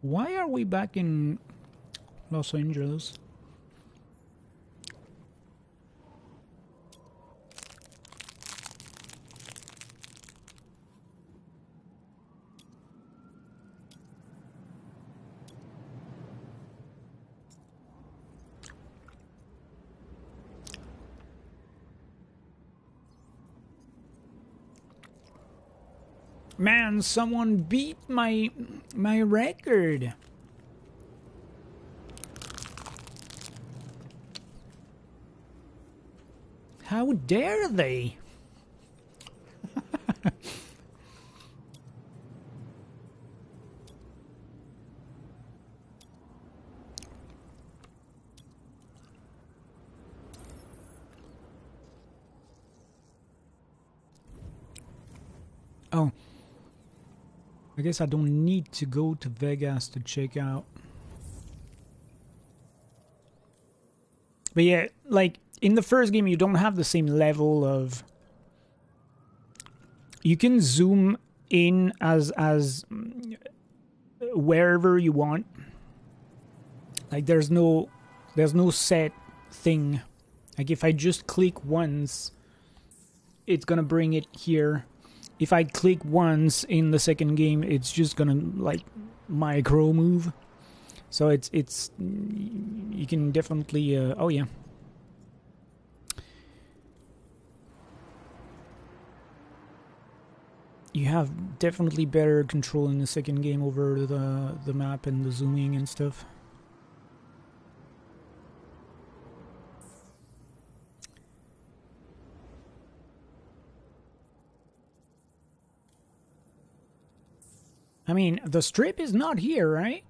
Why are we back in Los Angeles? Man, someone beat my record. How dare they? Oh. I guess I don't need to go to Vegas to check out. But yeah, like in the first game you don't have the same level of... You can zoom in as wherever you want. Like there's no set thing. Like if I just click once, it's gonna bring it here. If I click once in the second game, it's just gonna like micro move. So it's you can definitely oh yeah. You have definitely better control in the second game over the map and the zooming and stuff. I mean, the strip is not here, right?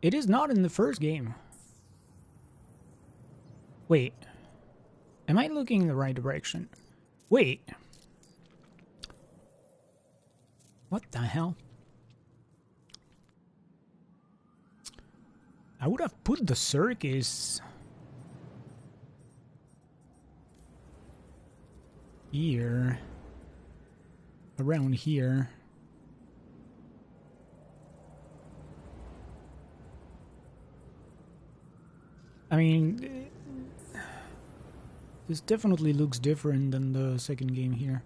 It is not in the first game. Wait. Am I looking in the right direction? Wait. What the hell? I would have put the circus here. Around here. I mean, this definitely looks different than the second game here.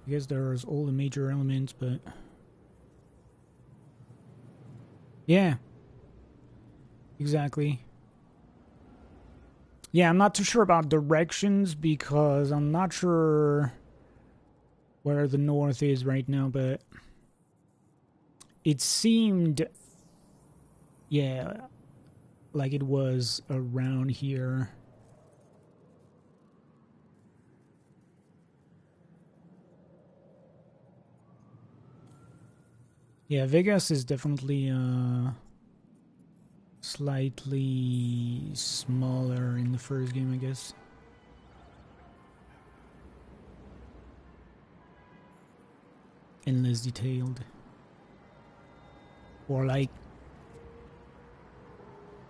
I guess there's all the major elements, but... Yeah. Exactly. Yeah, I'm not too sure about directions because I'm not sure where the north is right now, but... It seemed... Yeah... like it was around here. Yeah, Vegas is definitely slightly smaller in the first game, I guess. And less detailed. Or like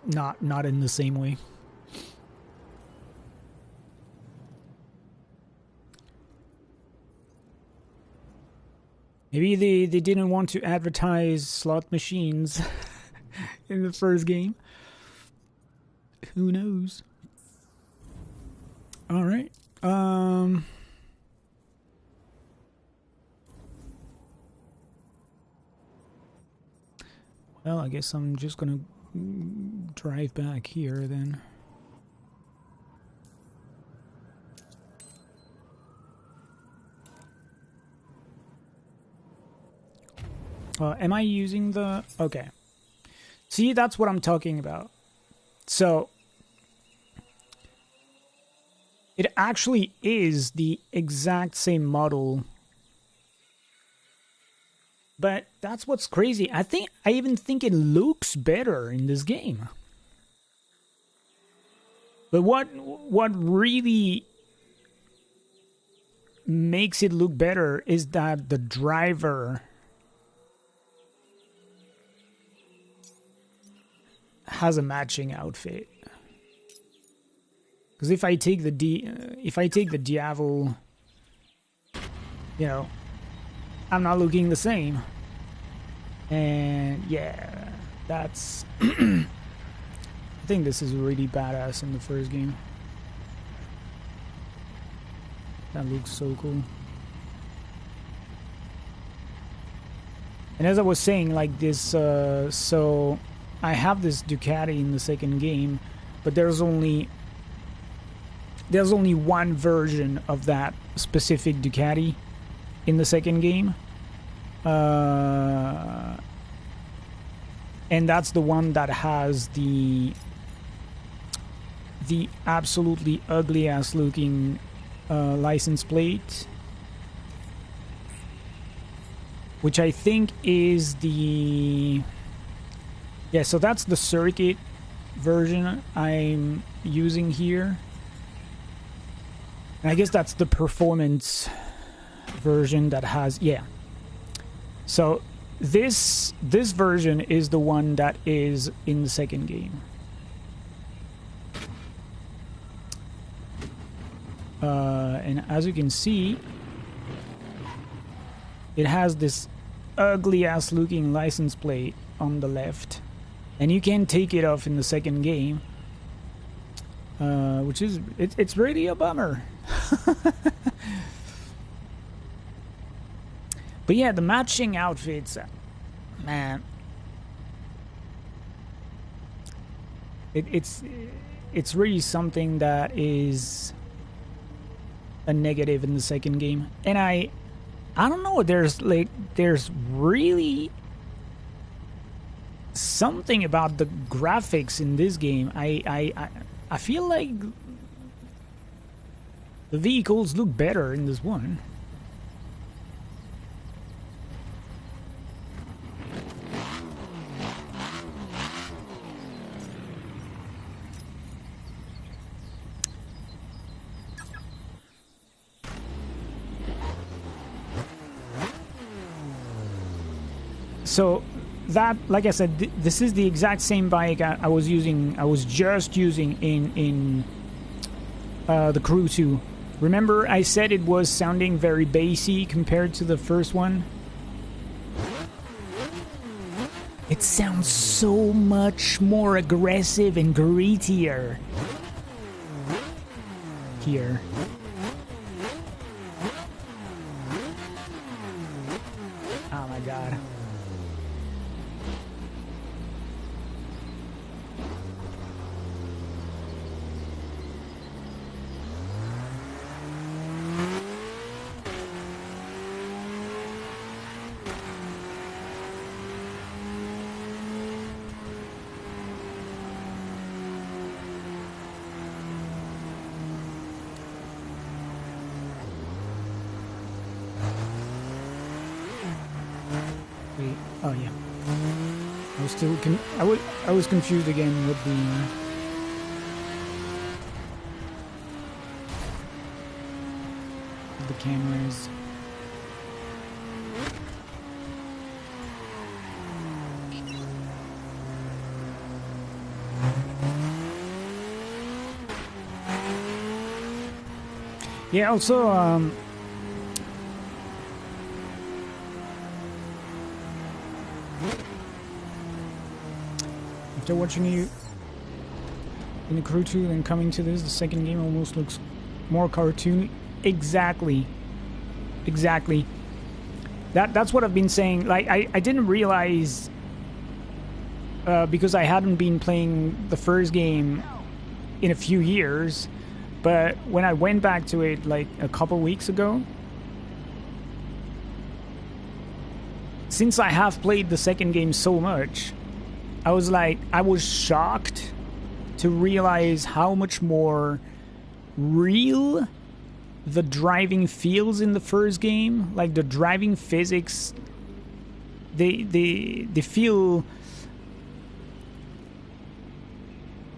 not in the same way. Maybe they didn't want to advertise slot machines in the first game. Who knows? All right. Well, I guess I'm just gonna drive back here then. Am I using the... Okay. See, that's what I'm talking about. So, it actually is the exact same model. But that's what's crazy. I even think it looks better in this game. But what really makes it look better is that the driver has a matching outfit. Because if I take the Diavel, you know, I'm not looking the same. And yeah, that's I think this is really badass in the first game. That looks so cool. And as I was saying, like this, so I have this Ducati in the second game, but there's only one version of that specific Ducati in the second game. And that's the one that has the absolutely ugly ass looking license plate, which I think is the... Yeah, so that's the circuit version I'm using here. And I guess that's the performance version that has... Yeah. So this version is the one that is in the second game. And as you can see, it has this ugly ass looking license plate on the left, and you can take it off in the second game, which is it's really a bummer. But yeah, the matching outfits, man, it's really something that is a negative in the second game. And I don't know, there's really something about the graphics in this game. I feel like the vehicles look better in this one. So that, like I said, this is the exact same bike I was just using in the Crew 2. Remember I said it was sounding very bassy compared to the first one? It sounds so much more aggressive and grittier here. Oh my god. Oh yeah, I was still I was confused again with the cameras. Yeah, also after watching you in the Crew 2 and coming to this, the second game almost looks more cartoony. Exactly. That's what I've been saying. Like, I didn't realize, because I hadn't been playing the first game in a few years, but when I went back to it like a couple weeks ago, since I have played the second game so much, I was shocked to realize how much more real the driving feels in the first game. Like, the driving physics, they feel,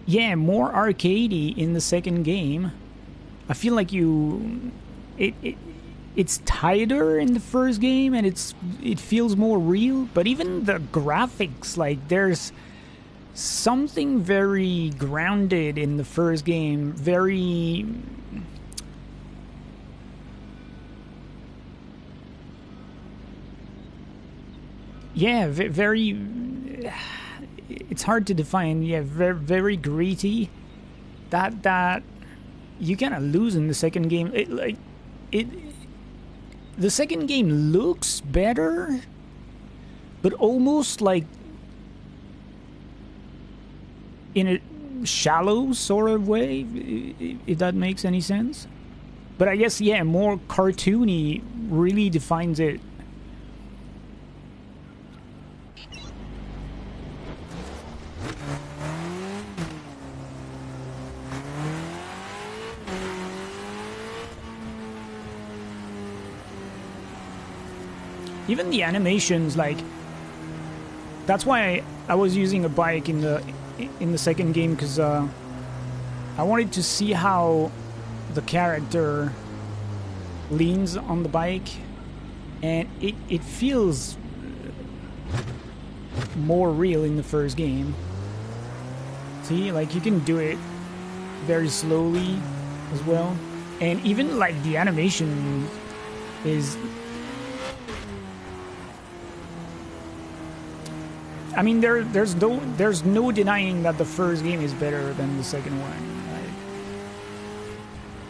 yeah, more arcadey in the second game. I feel like it's tighter in the first game, and it feels more real. But even the graphics, like, there's something very grounded in the first game, very... yeah, very. It's hard to define. Yeah, very, very gritty. That you kind of lose in the second game. It. The second game looks better, but almost like in a shallow sort of way, if that makes any sense. But I guess, yeah, more cartoony really defines it. Even the animations, like, that's why I was using a bike in the second game, because I wanted to see how the character leans on the bike, and it feels more real in the first game. See, like, you can do it very slowly as well, and even like the animation is, I mean, there's no denying that the first game is better than the second one, like,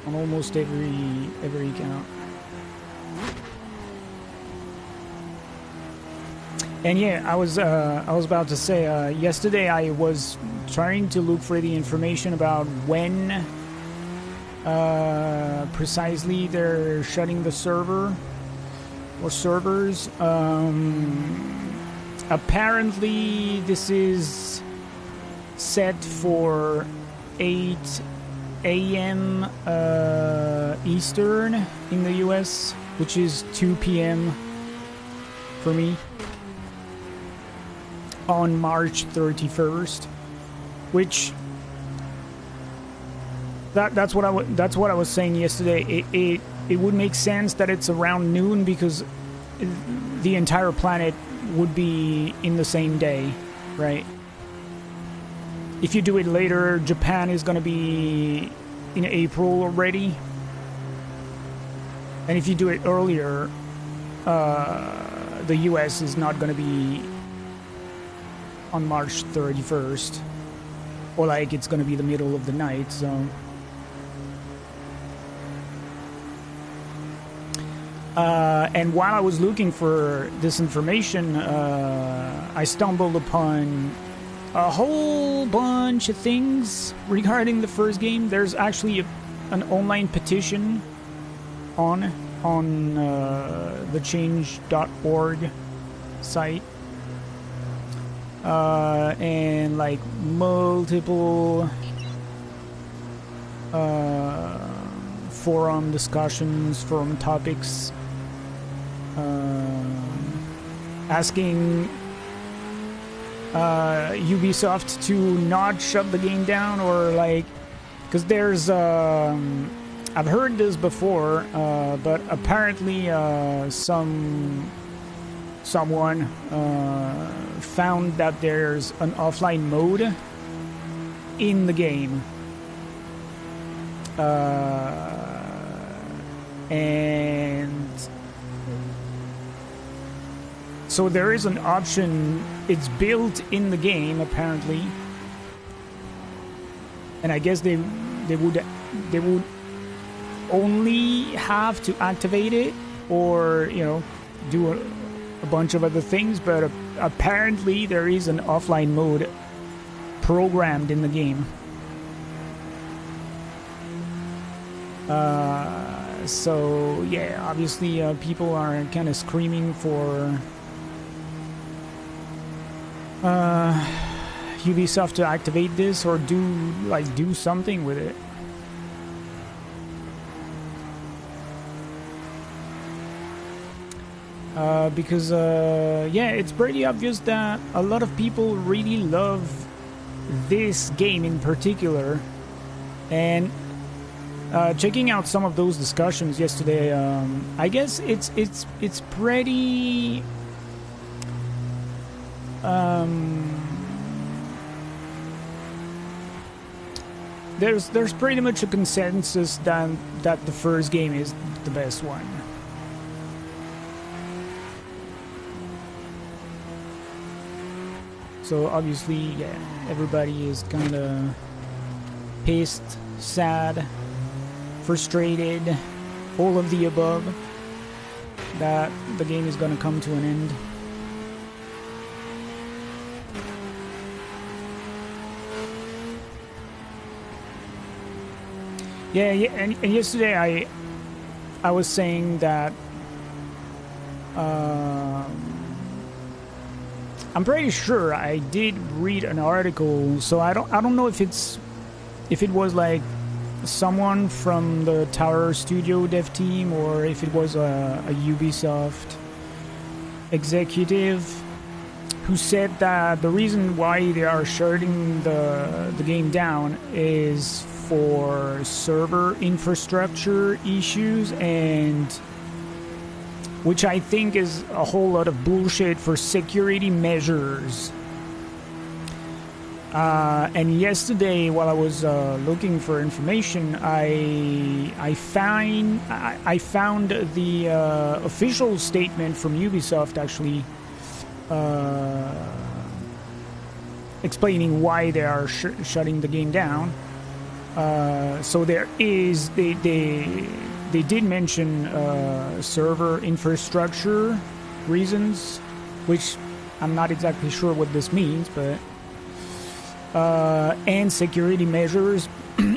on almost every count. And yeah, I was about to say, yesterday I was trying to look for the information about when precisely they're shutting the server or servers. Apparently this is set for 8 a.m. Eastern in the US, which is 2 p.m. for me, on March 31st, which that's what I was saying yesterday. It would make sense that it's around noon, because the entire planet would be in the same day, right? If you do it later, Japan is going to be in April already, and if you do it earlier, the US is not going to be on March 31st, or like it's going to be the middle of the night. So and while I was looking for this information, I stumbled upon a whole bunch of things regarding the first game. There's actually an online petition on the change.org site, and like multiple forum discussions, forum topics, asking Ubisoft to not shut the game down, or like, because there's I've heard this before, but apparently someone found that there's an offline mode in the game, and so there is an option. It's built in the game apparently, and I guess they would only have to activate it, or do a bunch of other things, but apparently there is an offline mode programmed in the game. So yeah, obviously people are kind of screaming for Ubisoft to activate this, or do something with it. Because yeah, it's pretty obvious that a lot of people really love this game in particular, and checking out some of those discussions yesterday, I guess it's pretty there's pretty much a consensus that the first game is the best one. So obviously, yeah, everybody is kind of pissed, sad, frustrated, all of the above, that the game is gonna come to an end. Yeah, and yesterday I was saying that I'm pretty sure I did read an article, so I don't know if it was like someone from the Tower Studio dev team or if it was a Ubisoft executive who said that the reason why they are shutting the game down is for server infrastructure issues, and which I think is a whole lot of bullshit, for security measures. And yesterday, while I was looking for information, I found the official statement from Ubisoft, actually explaining why they are shutting the game down. So there is they did mention server infrastructure reasons, which I'm not exactly sure what this means, but and security measures,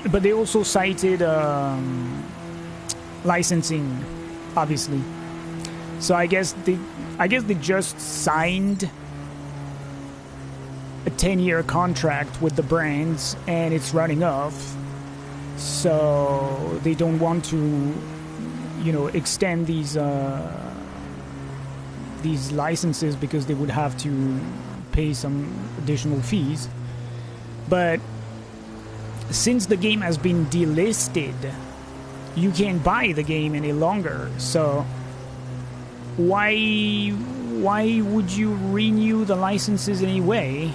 but they also cited licensing, obviously. So I guess they just signed a 10-year contract with the brands and it's running off. So they don't want to, extend these licenses because they would have to pay some additional fees. But since the game has been delisted, you can't buy the game any longer. So why would you renew the licenses anyway?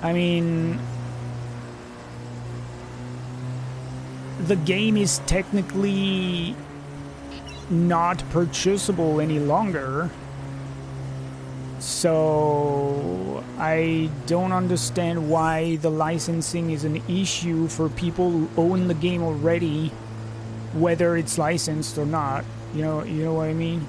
I mean, the game is technically not purchasable any longer. So I don't understand why the licensing is an issue for people who own the game already, whether it's licensed or not. You know what I mean?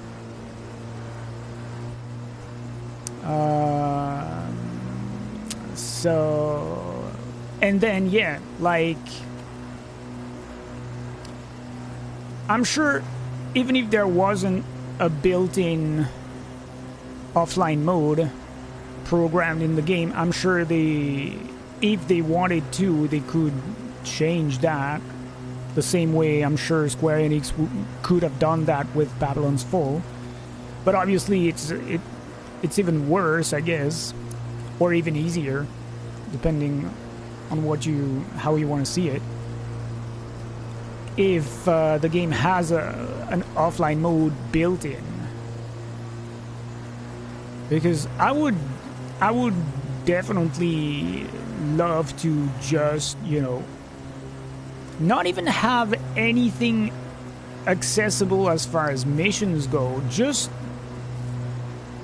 So, and then yeah, like, I'm sure even if there wasn't a built-in offline mode programmed in the game, I'm sure if they wanted to, they could change that. The same way I'm sure Square Enix could have done that with Babylon's Fall. But obviously it's even worse, I guess, or even easier, depending on how you want to see it. If the game has an offline mode built in, because I would definitely love to just not even have anything accessible as far as missions go, just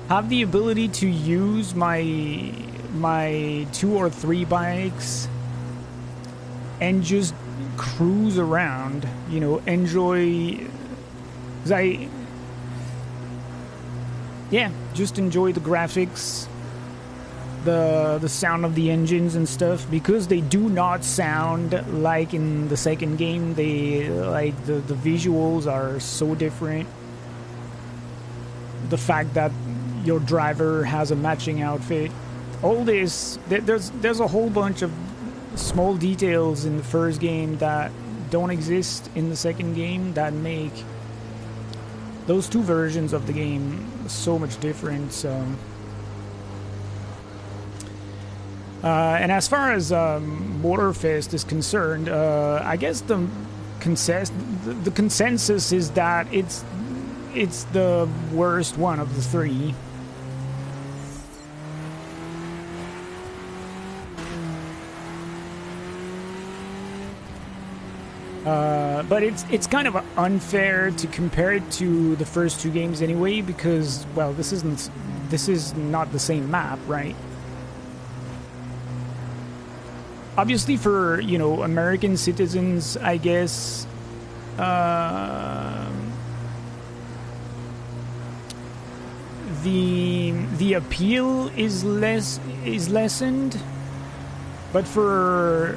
have the ability to use my 2 or 3 bikes and just cruise around, enjoy, just enjoy the graphics, the sound of the engines and stuff, because they do not sound like in the second game. They the visuals are so different. The fact that your driver has a matching outfit, all this, there's a whole bunch of small details in the first game that don't exist in the second game that make those two versions of the game so much different. So and as far as Motorfest is concerned, I guess the consensus is that it's the worst one of the 3. But it's kind of unfair to compare it to the first 2 games anyway, because, well, this is not the same map, right? obviously for, you know, American citizens, I guess, the appeal is lessened, but for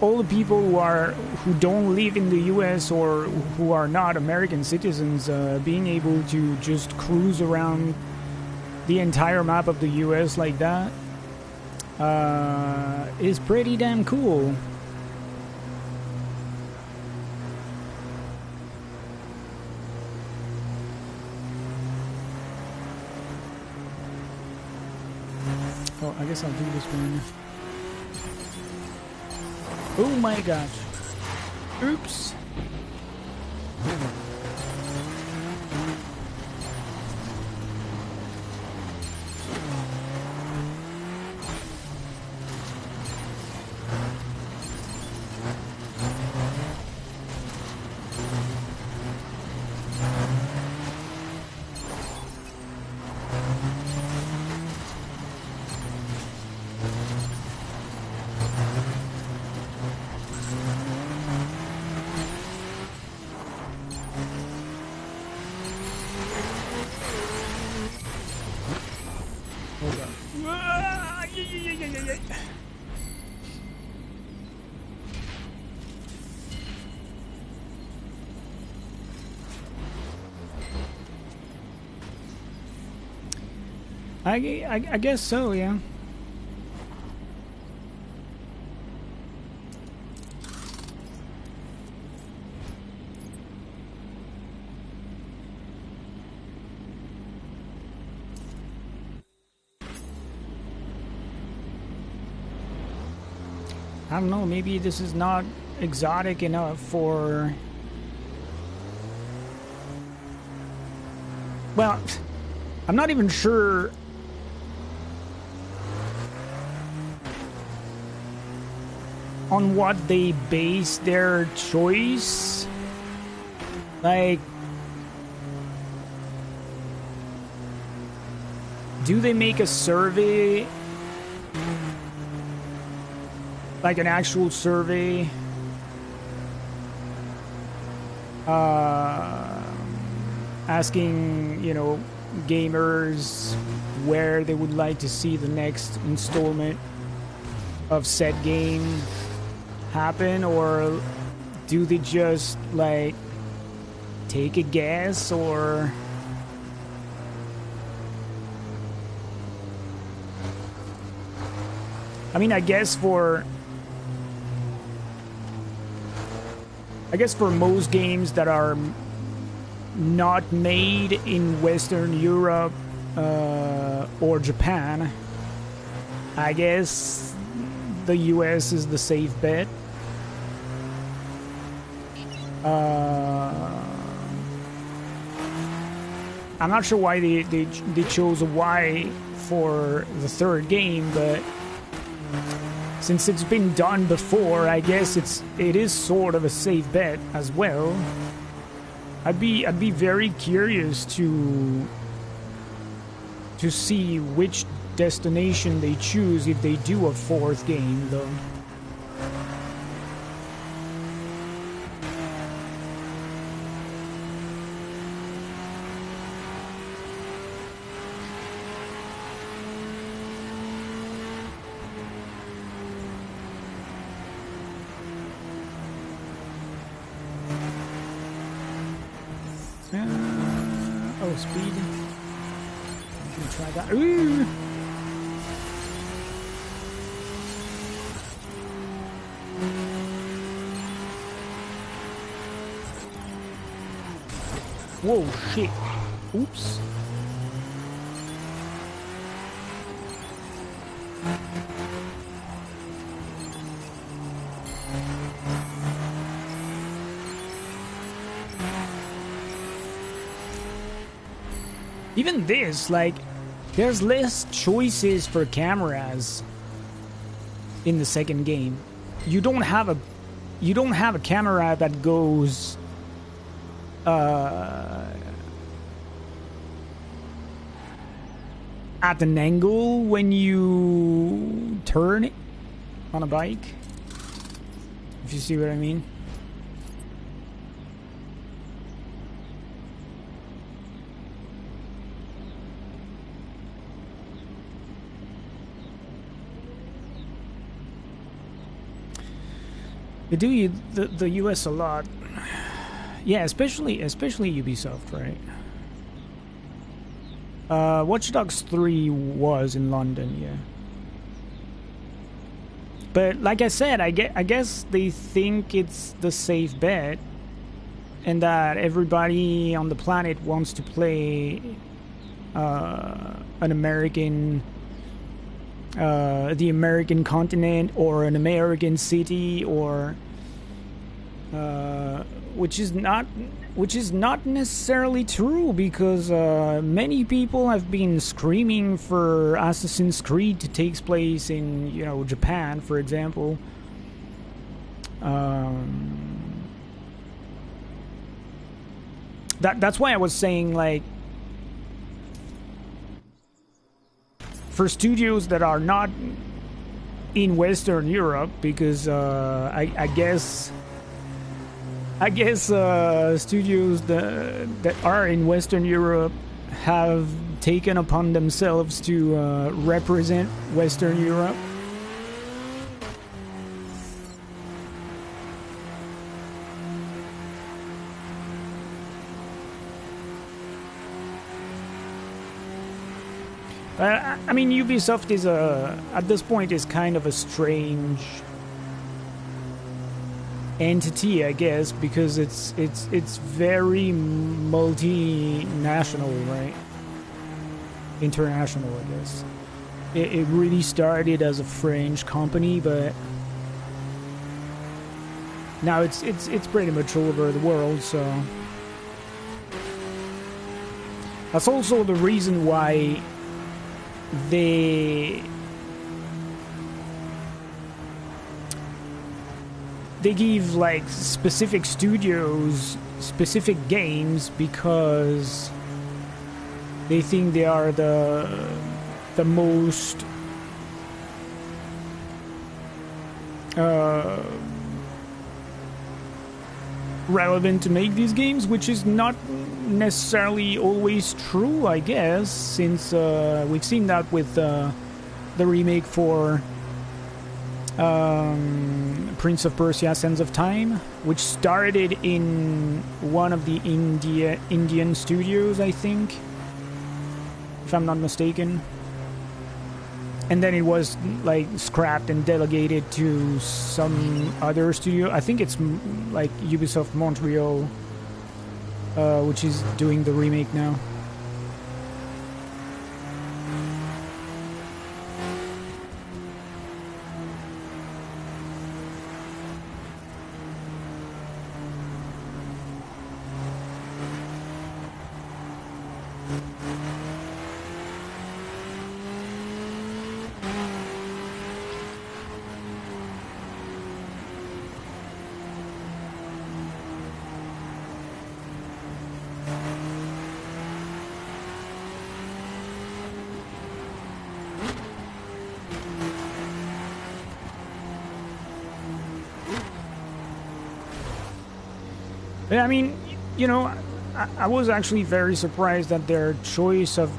all the people who don't live in the U.S. or who are not American citizens, being able to just cruise around the entire map of the U.S. like that is pretty damn cool. Oh, I guess I'll do this one. Oh my gosh. Oops. I guess so, yeah. I don't know, maybe this is not exotic enough for... Well, I'm not even sure... on what they base their choice. Like... do they make a survey? Like an actual survey? Asking, you know, gamers where they would like to see the next installment of said game happen, or do they just like take a guess, or I mean, I guess for most games that are not made in Western Europe or Japan, I guess the US is the safe bet. I'm not sure why they chose a Y for the third game, but since it's been done before, I guess it is sort of a safe bet as well. I'd be very curious to see which destination they choose if they do a fourth game, though. Oh, speed. I'm gonna try that. Ooh! Whoa, shit. Oops. Even this, like, there's less choices for cameras in the second game. You don't have a camera that goes at an angle when you turn it. on a bike, if you see what I mean. They do the US a lot. Yeah, especially Ubisoft, right? Watch Dogs 3 was in London, yeah. But like I said, I guess they think it's the safe bet, and that everybody on the planet wants to play an American, the American continent, or an American city, or which is not necessarily true, because many people have been screaming for Assassin's Creed to take place in, you know, Japan, for example. That's why I was saying, like, for studios that are not in Western Europe, because I guess studios that are in Western Europe have taken upon themselves to represent Western Europe. I mean, Ubisoft is at this point is kind of a strange entity, I guess, because it's very multinational, right? International, I guess. It really started as a French company, but now it's pretty much all over the world. So that's also the reason why they give, like, specific studios specific games, because they think they are the most relevant to make these games, which is not necessarily always true, I guess, since we've seen that with the remake for Prince of Persia: Sands of Time, which started in one of the Indian studios, I think, if I'm not mistaken, and then it was, like, scrapped and delegated to some other studio. I think it's like Ubisoft Montreal, which is doing the remake now. I mean, you know, I was actually very surprised at their choice of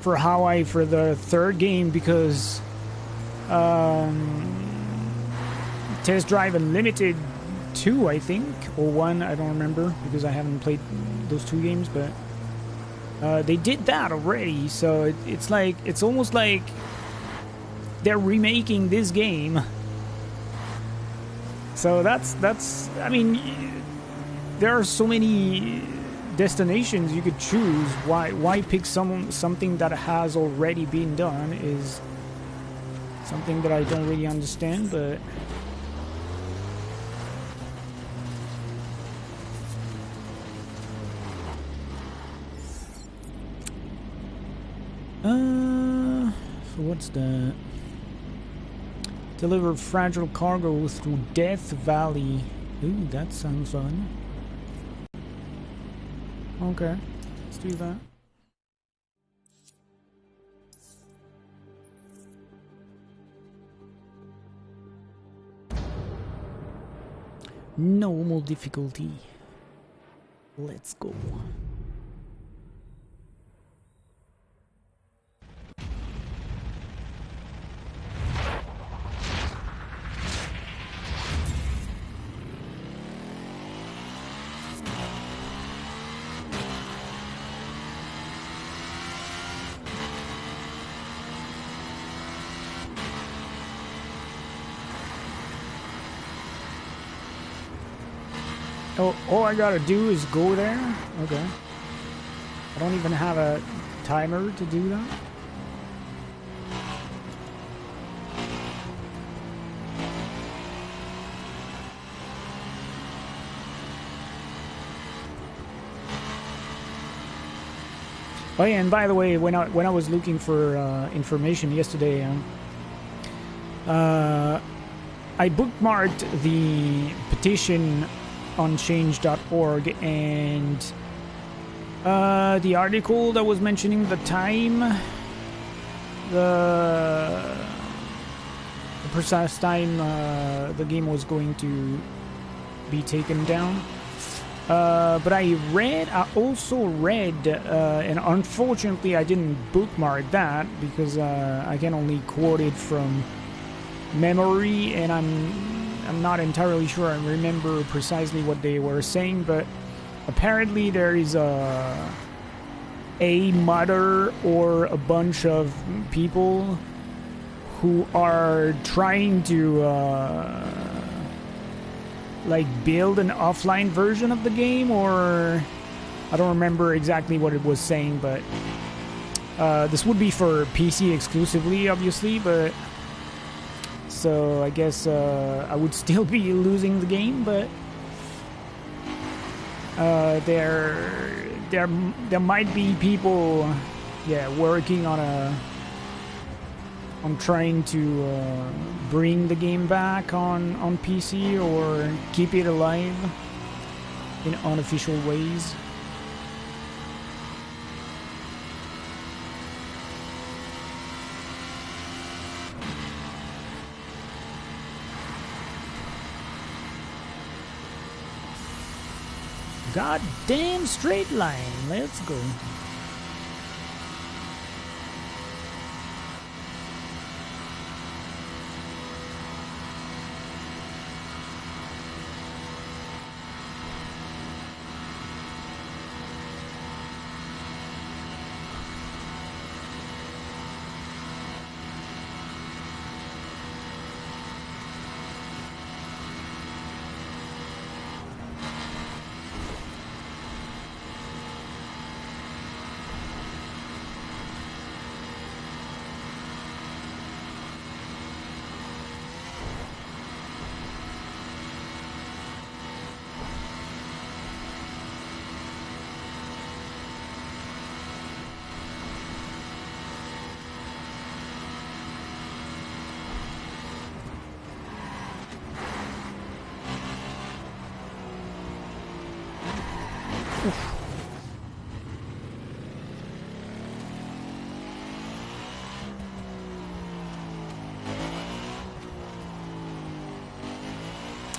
for the third game, because Test Drive Unlimited 2, I think, or 1, I don't remember, because I haven't played those two games, but they did that already, so it's like, it's almost like they're remaking this game. So that's I mean, there are so many destinations you could choose. Why pick something that has already been done is something that I don't really understand, but so what's that? Deliver fragile cargo through Death Valley. Ooh, that sounds fun. Okay, let's do that. Normal difficulty. Let's go. Oh, all I gotta do is go there? Okay. I don't even have a timer to do that? Oh yeah, and by the way, when I was looking for information yesterday, I bookmarked the petition on change.org, and the article that was mentioning the time, the precise time the game was going to be taken down. But I also read, and unfortunately I didn't bookmark that because I can only quote it from memory, and I'm not entirely sure I remember precisely what they were saying, but apparently there is a modder or a bunch of people who are trying to like build an offline version of the game, or I don't remember exactly what it was saying, but this would be for PC exclusively, obviously, but so I guess I would still be losing the game, but there might be people, yeah, working on trying to bring the game back on PC or keep it alive in unofficial ways. Goddamn straight line. Let's go.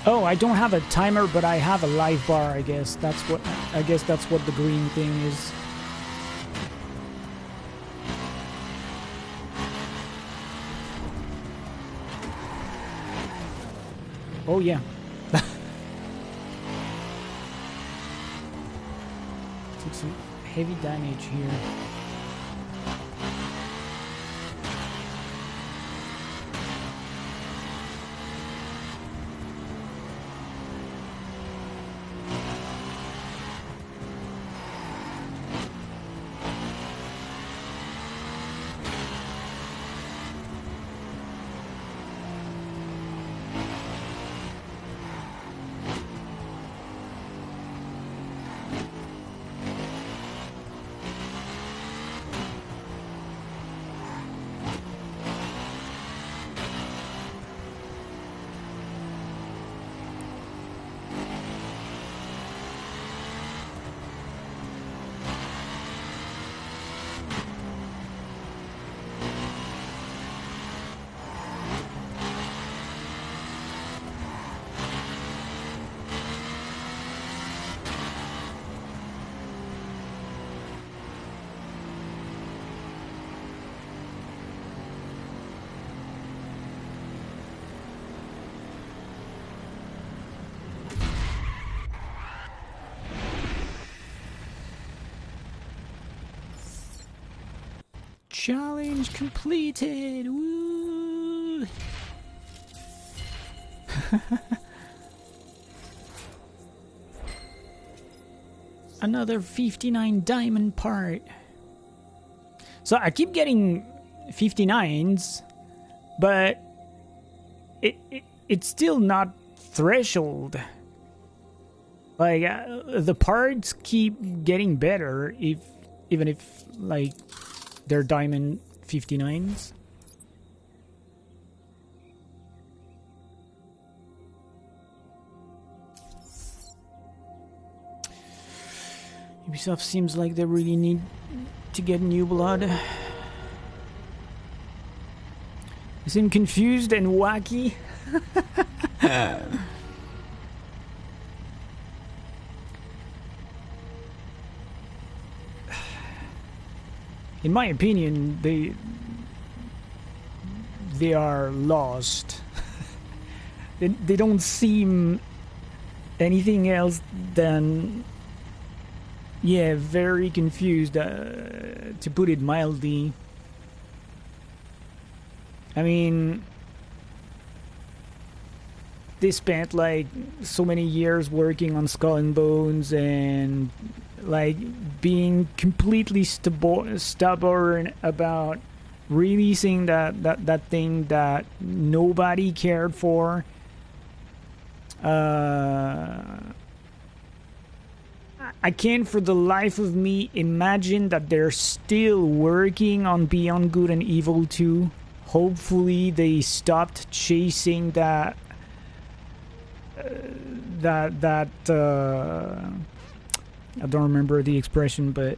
Oh, I don't have a timer, but I have a live bar, I guess. That's what the green thing is. Oh yeah. Took some heavy damage here. Challenge completed! Woo! Another 59 diamond part. So I keep getting 59s, but it's still not threshold. Like the parts keep getting better even if like they're diamond 59s. Ubisoft seems like they really need to get new blood. They seem confused and wacky. In my opinion, they are lost. They don't seem anything else than, yeah, very confused, to put it mildly. I mean, they spent like so many years working on Skull and Bones and like being completely stubborn about releasing that thing that nobody cared for. I can't for the life of me imagine that they're still working on Beyond Good and Evil 2. Hopefully they stopped chasing that I don't remember the expression, but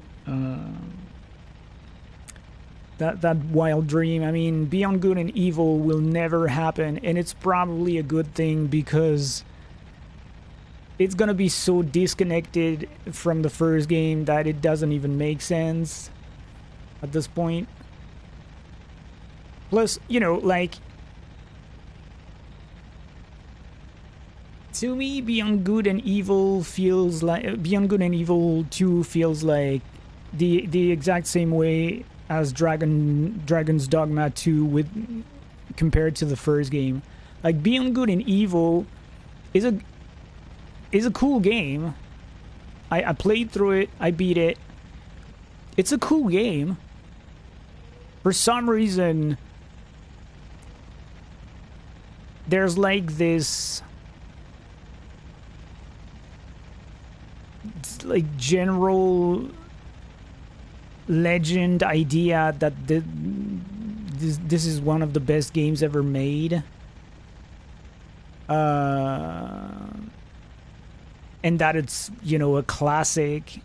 that wild dream. I mean, Beyond Good and Evil will never happen, and it's probably a good thing because it's gonna be so disconnected from the first game that it doesn't even make sense at this point. Plus, you know, like, to me, Beyond Good and Evil feels like Beyond Good and Evil 2 feels like the exact same way as Dragon's Dogma 2 with compared to the first game. Like, Beyond Good and Evil is a cool game. I played through it, I beat it. It's a cool game. For some reason, there's like this like general legend idea that this is one of the best games ever made, and that it's, you know, a classic.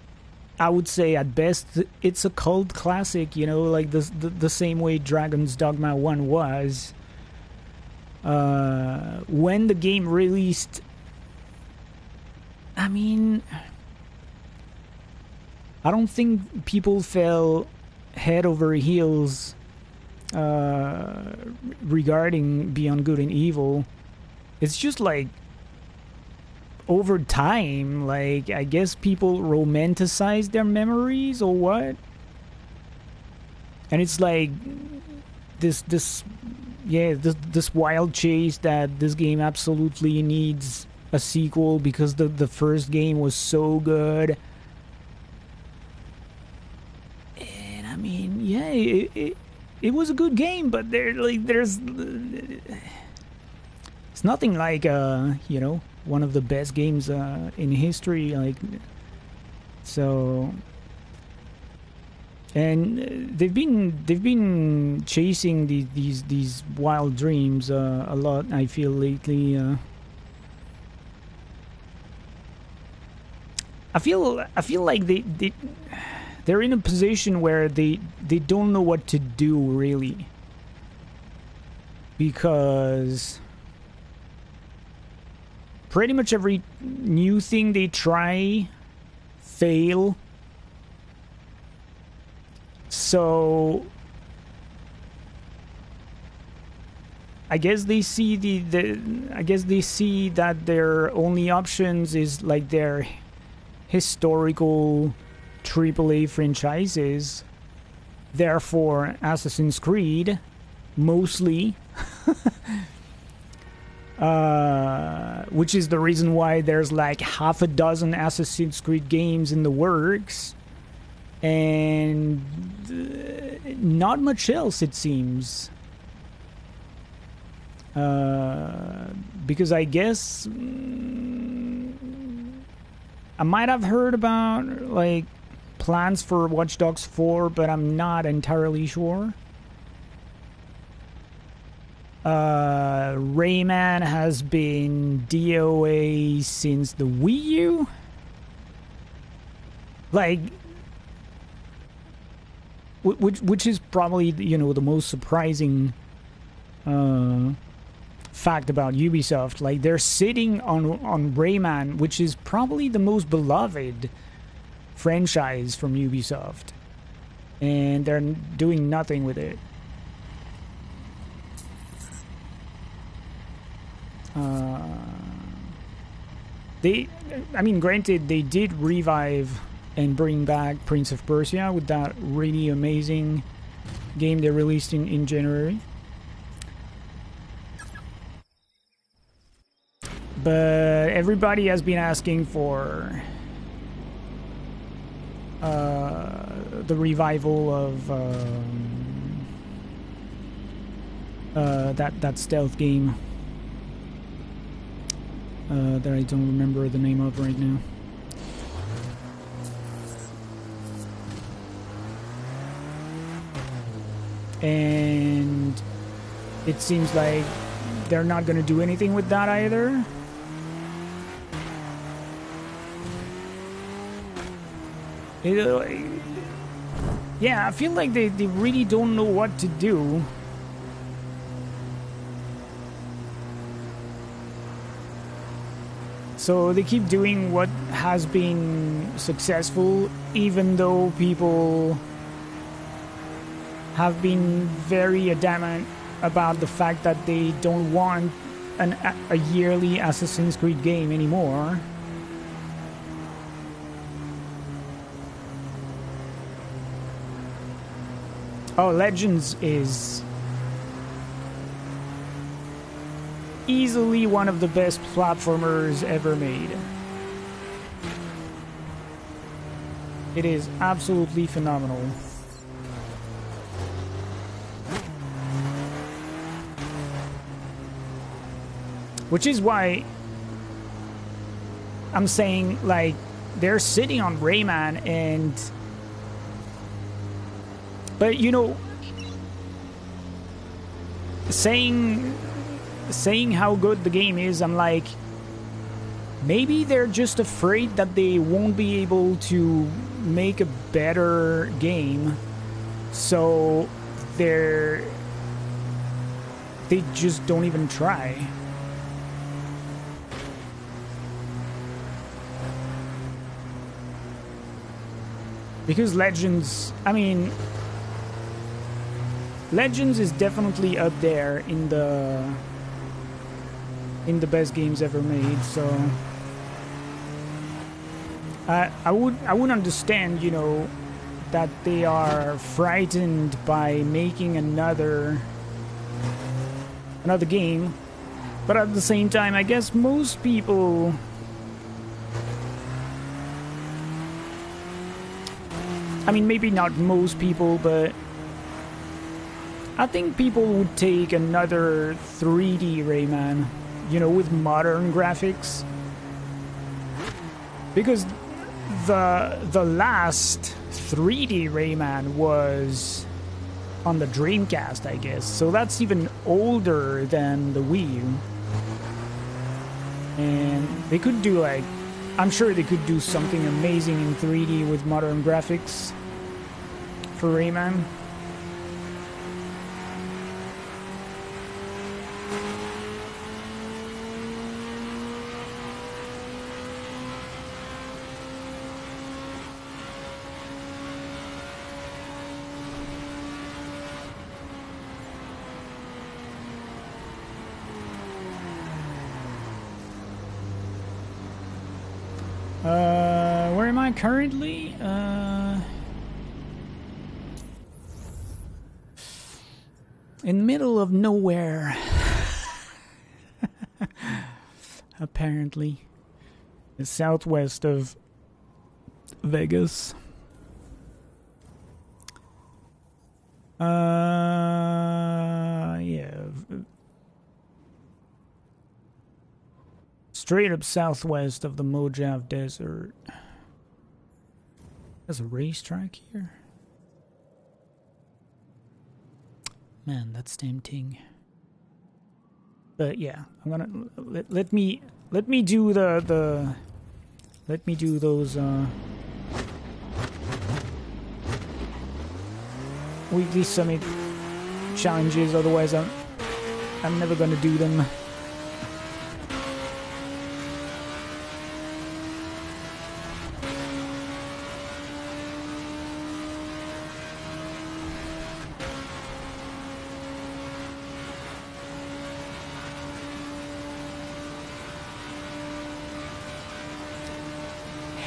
I would say at best it's a cult classic, you know, like the same way Dragon's Dogma 1 was. When the game released, I mean, I don't think people fell head over heels regarding Beyond Good and Evil. It's just like over time, like, I guess people romanticize their memories or what? And it's like this wild chase that this game absolutely needs a sequel because the first game was so good. And I mean, yeah, it was a good game, but it's nothing like you know, one of the best games in history, like, so. And they've been chasing these wild dreams a lot, I feel, lately. I feel like they're in a position where they don't know what to do, really, because pretty much every new thing they try fail. So I guess they see that their only options is like their historical AAA franchises therefore Assassin's Creed, mostly. Which is the reason why there's like half a dozen Assassin's Creed games in the works, and not much else, it seems. Because I guess I might have heard about like plans for Watch Dogs 4, but I'm not entirely sure. Rayman has been DOA since the Wii U. Like, which is probably, you know, the most surprising fact about Ubisoft. Like, they're sitting on Rayman, which is probably the most beloved franchise from Ubisoft, and they're doing nothing with it. I mean, granted, they did revive and bring back Prince of Persia with that really amazing game they released in January. But everybody has been asking for the revival of that stealth game that I don't remember the name of right now. And it seems like they're not going to do anything with that either. Yeah, I feel like they really don't know what to do. So they keep doing what has been successful, even though people have been very adamant about the fact that they don't want a yearly Assassin's Creed game anymore. Oh, Legends is easily one of the best platformers ever made. It is absolutely phenomenal. Which is why I'm saying, like, they're sitting on Rayman, and but you know, saying how good the game is, I'm like, maybe they're just afraid that they won't be able to make a better game, so they just don't even try. Because Legends, I mean, Legends is definitely up there in the best games ever made. So I would understand, you know, that they are frightened by making another game, but at the same time, I guess most people, I mean, maybe not most people, but I think people would take another 3D Rayman, you know, with modern graphics. Because the last 3D Rayman was on the Dreamcast, I guess. So that's even older than the Wii U. And they could do, like, I'm sure they could do something amazing in 3D with modern graphics for Rayman. Where am I currently? In the middle of nowhere. Apparently. The southwest of Vegas. Yeah. Straight up southwest of the Mojave Desert. There's a racetrack here. Man, that's tempting. But yeah, I'm gonna let me do let me do those weekly summit challenges. Otherwise, I'm never gonna do them.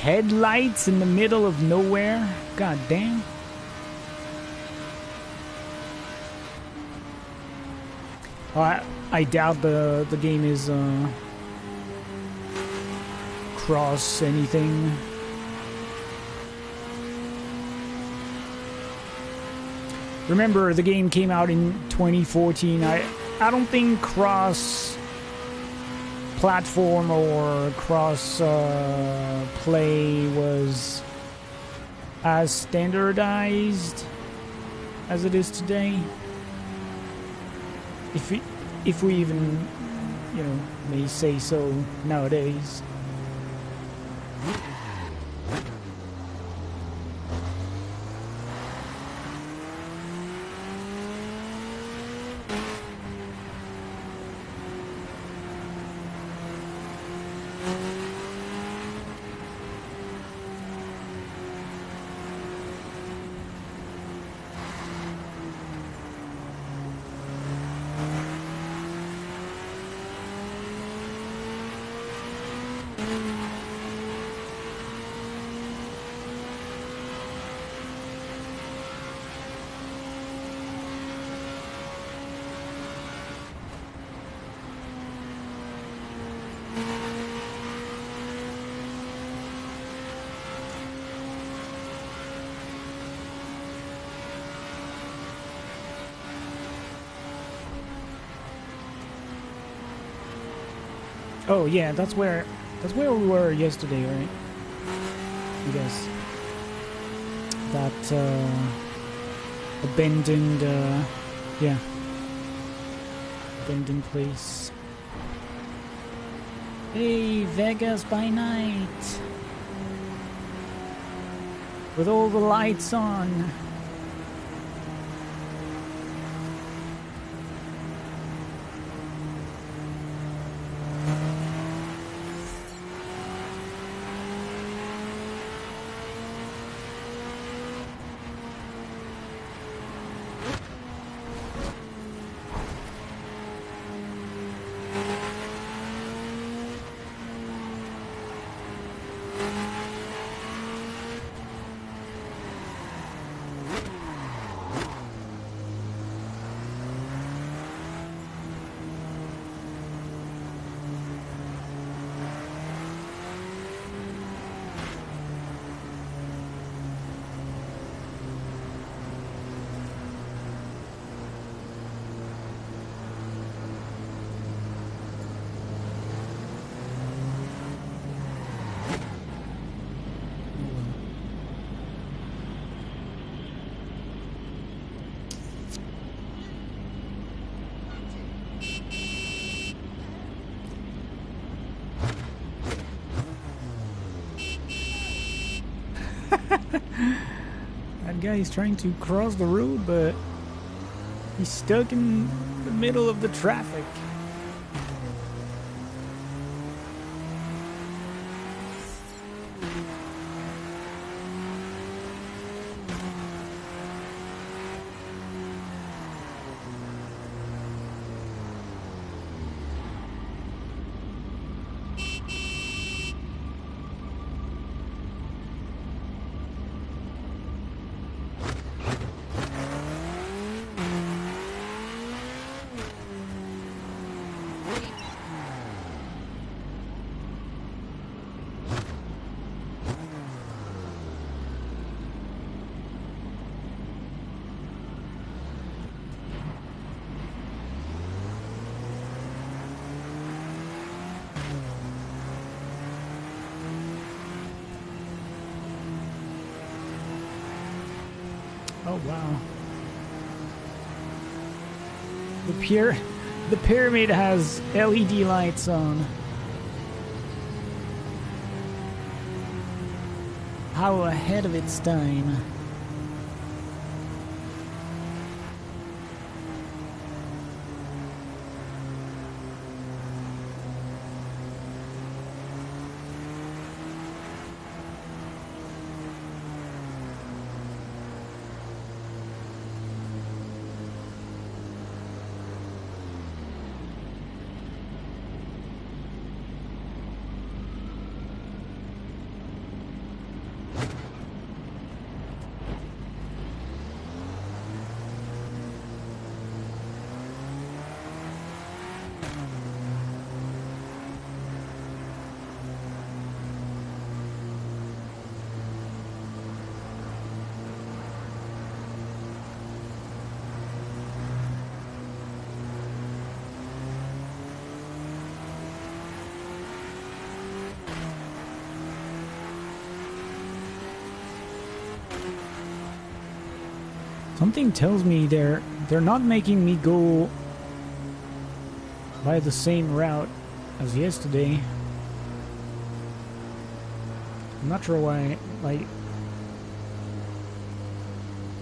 Headlights in the middle of nowhere? God damn. Oh, I doubt the game is cross anything. Remember, the game came out in 2014. I don't think cross platform or cross play was as standardized as it is today. If we even, you know, may say so nowadays. Oh yeah, that's where we were yesterday, right? I guess that abandoned, yeah, abandoned place. Hey, Vegas by night, with all the lights on. That guy is trying to cross the road, but he's stuck in the middle of the traffic. Oh wow. The pyramid has LED lights on. How ahead of its time. Something tells me they're not making me go by the same route as yesterday. I'm not sure why, like,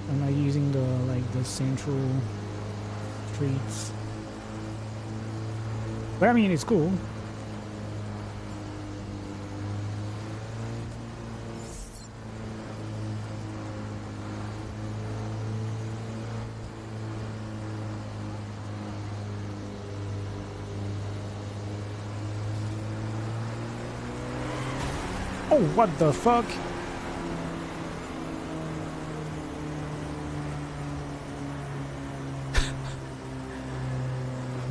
am I using the central streets? But I mean, it's cool. Oh, what the fuck?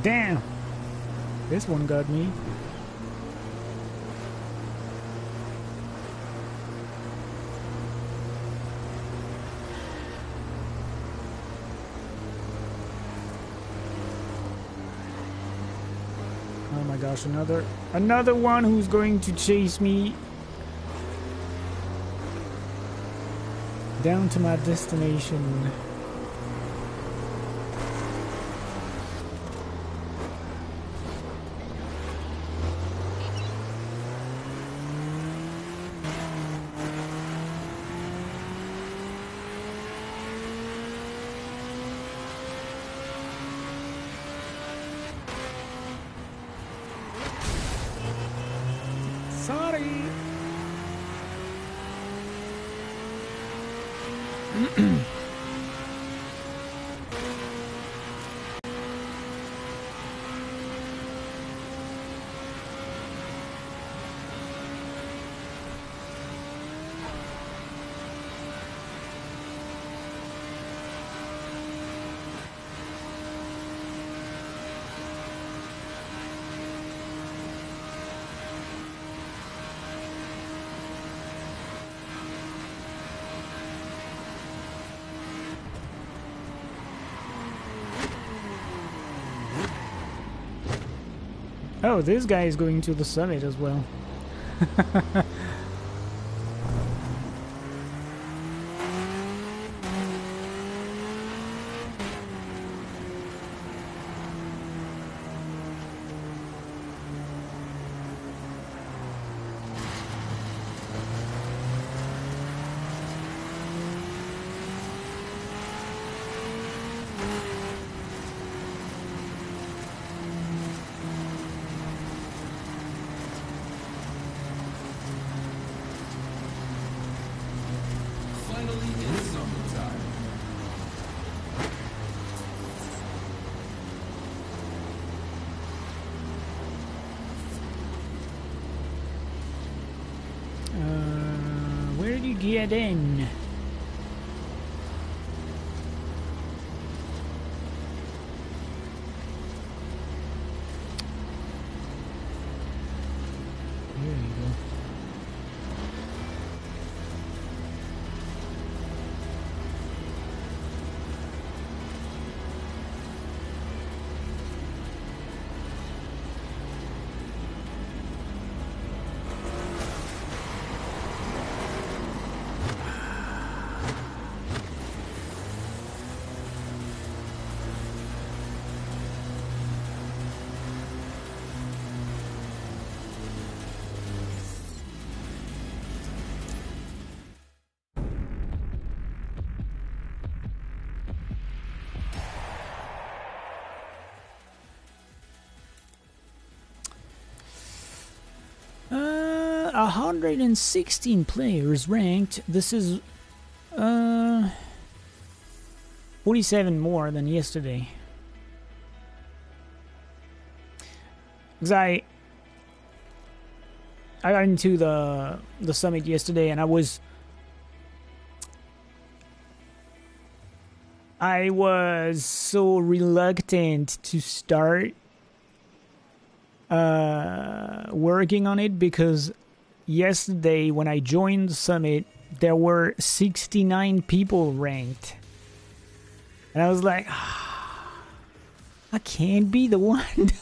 Damn. This one got me. Oh my gosh, another one who's going to chase me down to my destination. Sorry. Oh, this guy is going to the summit as well. Where did you get in? There you go. 116 players ranked. This is 47 more than yesterday. Because I got into the summit yesterday, and I was so reluctant to start working on it, because yesterday when I joined the summit there were 69 people ranked, and I was like, I can't be the one.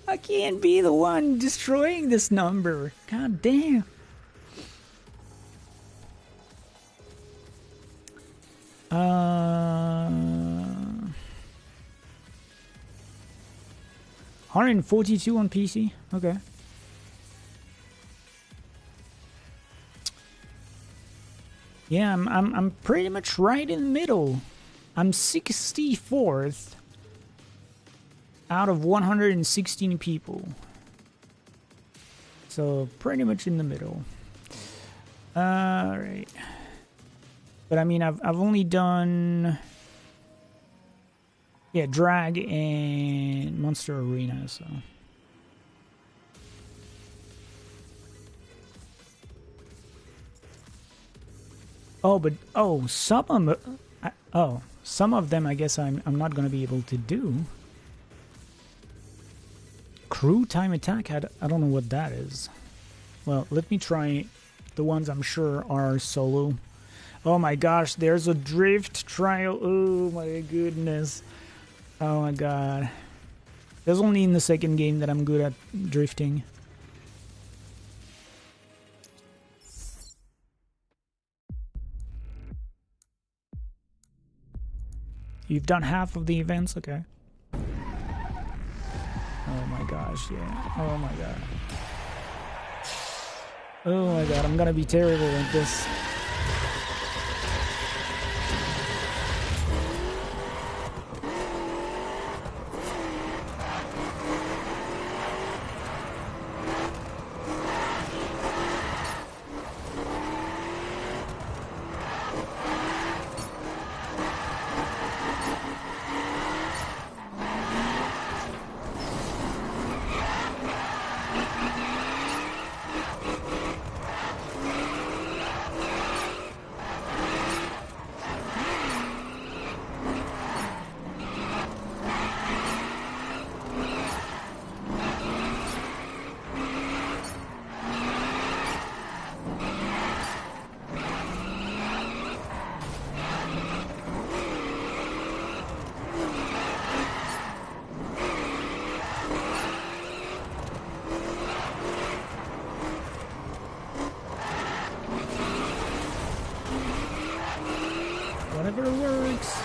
I can't be the one destroying this number. God damn. Uh, 142 on PC. Okay. Yeah, I'm pretty much right in the middle. I'm 64th out of 116 people. So pretty much in the middle. Alright. But I mean, I've only done, yeah, Drag and Monster Arena, so. Oh, but some of them I guess I'm not gonna be able to do. Crew time attack? I don't know what that is. Well, let me try the ones I'm sure are solo. Oh my gosh, there's a drift trial. Oh my goodness. Oh my god. There's only in the second game that I'm good at drifting. You've done half of the events? Okay. Oh my gosh, yeah. Oh my god. Oh my god, I'm gonna be terrible at this. Whatever works.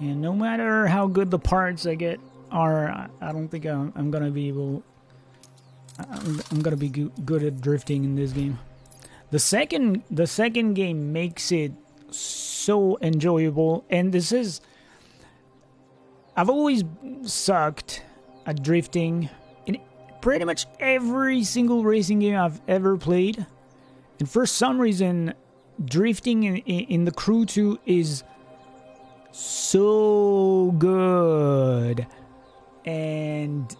And no matter how good the parts I get are, I don't think I'm gonna be able. I'm gonna be good at drifting in this game. The second game makes it so enjoyable, and this is. I've always sucked at drifting. pretty much every single racing game I've ever played. And for some reason, drifting in the Crew 2 is so good. And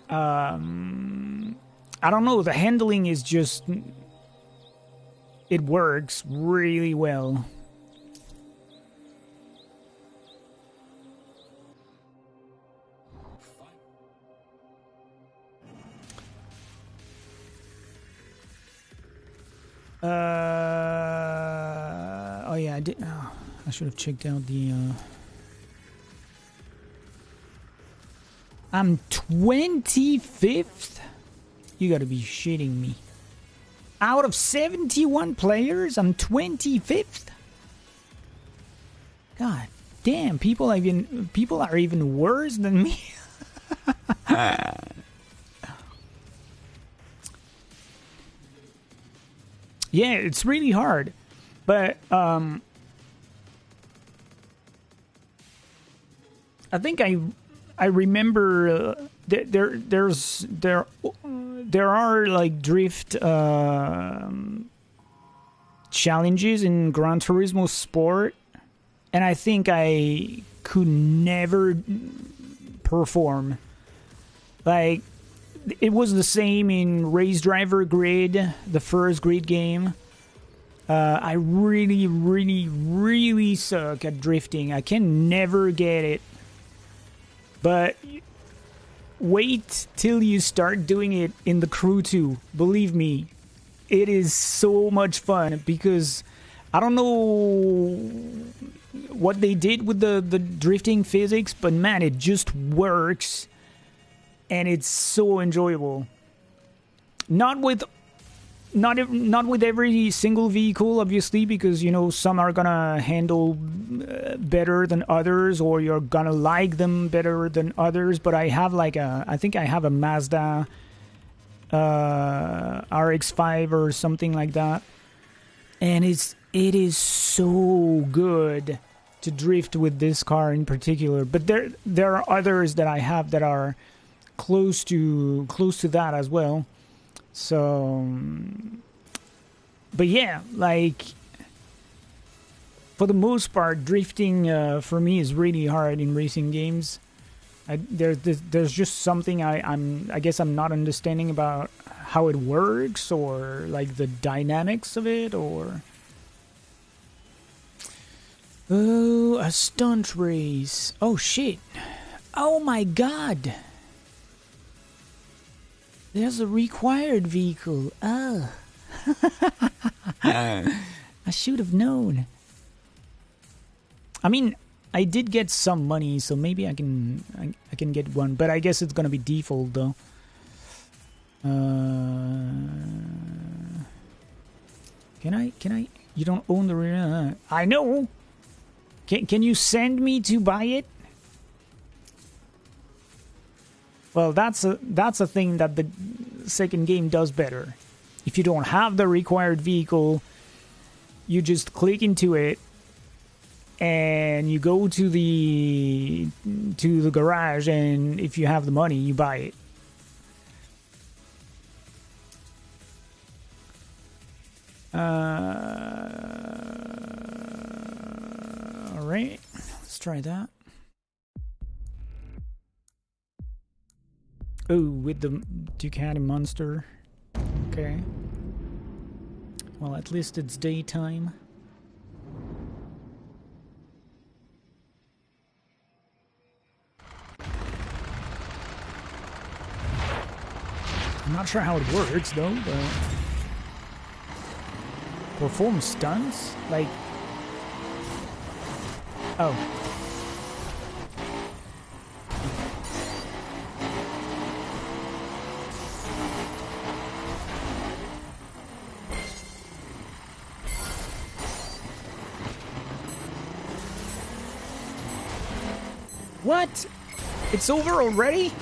I don't know, the handling is just, it works really well. Oh yeah, I did. Oh, I should have checked out the. I'm 25th. You gotta be shitting me. Out of 71 players, I'm 25th. God damn, people are even worse than me. Yeah, it's really hard, but I think I remember there are like drift challenges in Gran Turismo Sport, and I think I could never perform. Like, it was the same in Race Driver Grid, the first Grid game. I really, really, really suck at drifting. I can never get it. But wait till you start doing it in the Crew 2. Believe me, it is so much fun, because I don't know what they did with the drifting physics, but man, it just works. And it's so enjoyable. Not with every single vehicle, obviously, because, you know, some are gonna handle better than others, or you're gonna like them better than others. But I have I think I have a Mazda RX-5 or something like that, and it is so good to drift with this car in particular. But there are others that I have that are close to that as well. So, but yeah, like, for the most part, drifting for me is really hard in racing games. There's just something I guess I'm not understanding about how it works, or like the dynamics of it, or oh, a stunt race. Oh shit. Oh my god. There's a required vehicle. Oh. I should have known. I mean, I did get some money, so maybe I can get one, but I guess it's gonna be default though. Can I? You don't own the. I know. Can you send me to buy it? Well, that's a thing that the second game does better. If you don't have the required vehicle, you just click into it and you go to the garage, and if you have the money, you buy it. All right, let's try that. Oh, with the Ducati Monster. Okay. Well, at least it's daytime. I'm not sure how it works, though, but... Perform stunts? Like... Oh. What? It's over already?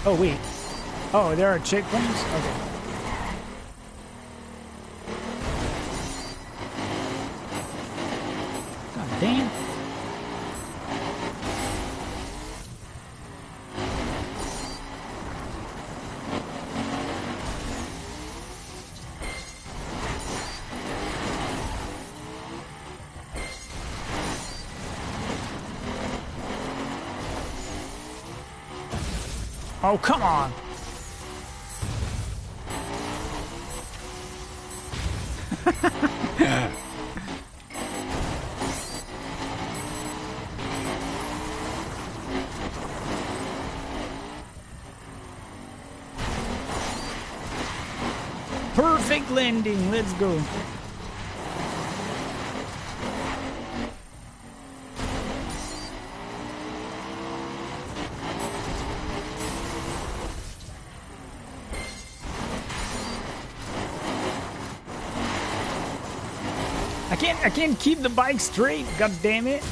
Oh, wait. Oh, there are checkpoints? Okay. Damn. Oh, come on. Perfect landing. Let's go. I can't keep the bike straight. God damn it.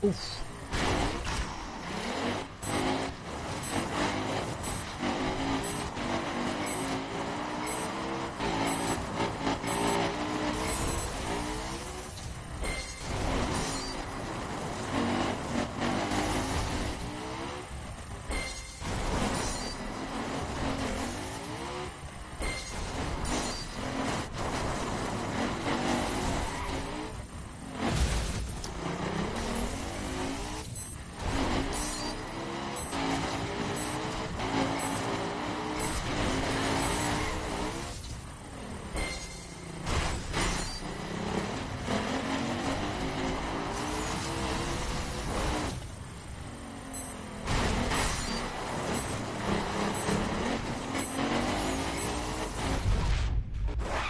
Oof.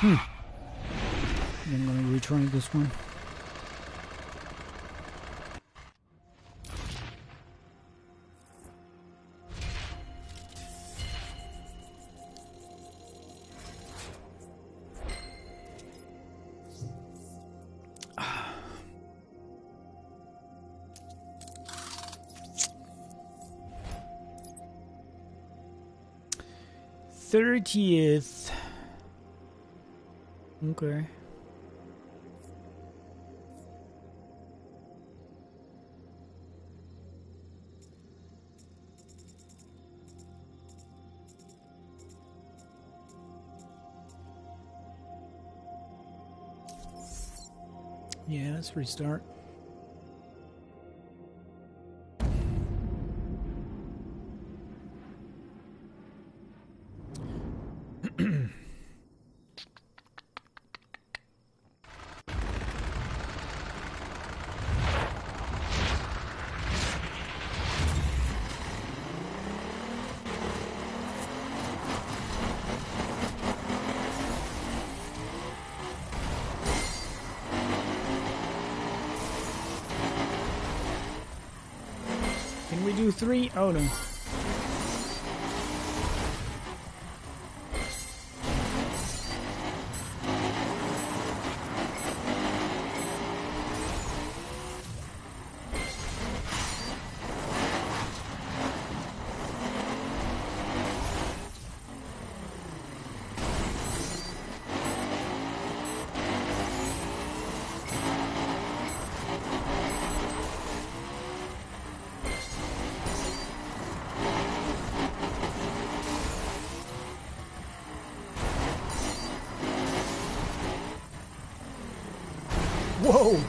I'm gonna retry this one. '30th. Okay. Yeah, let's restart. Can we do 3? Oh no. Whoa!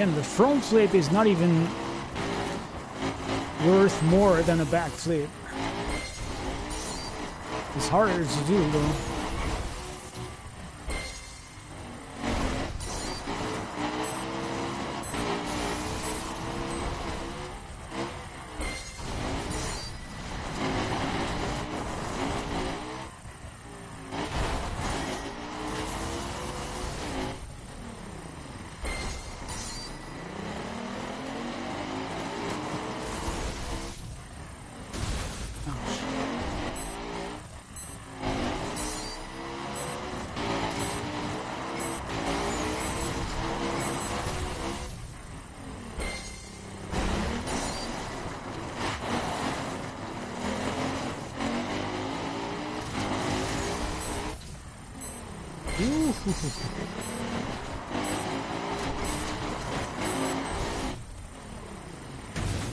And the front flip is not even worth more than a back flip. It's harder to do though.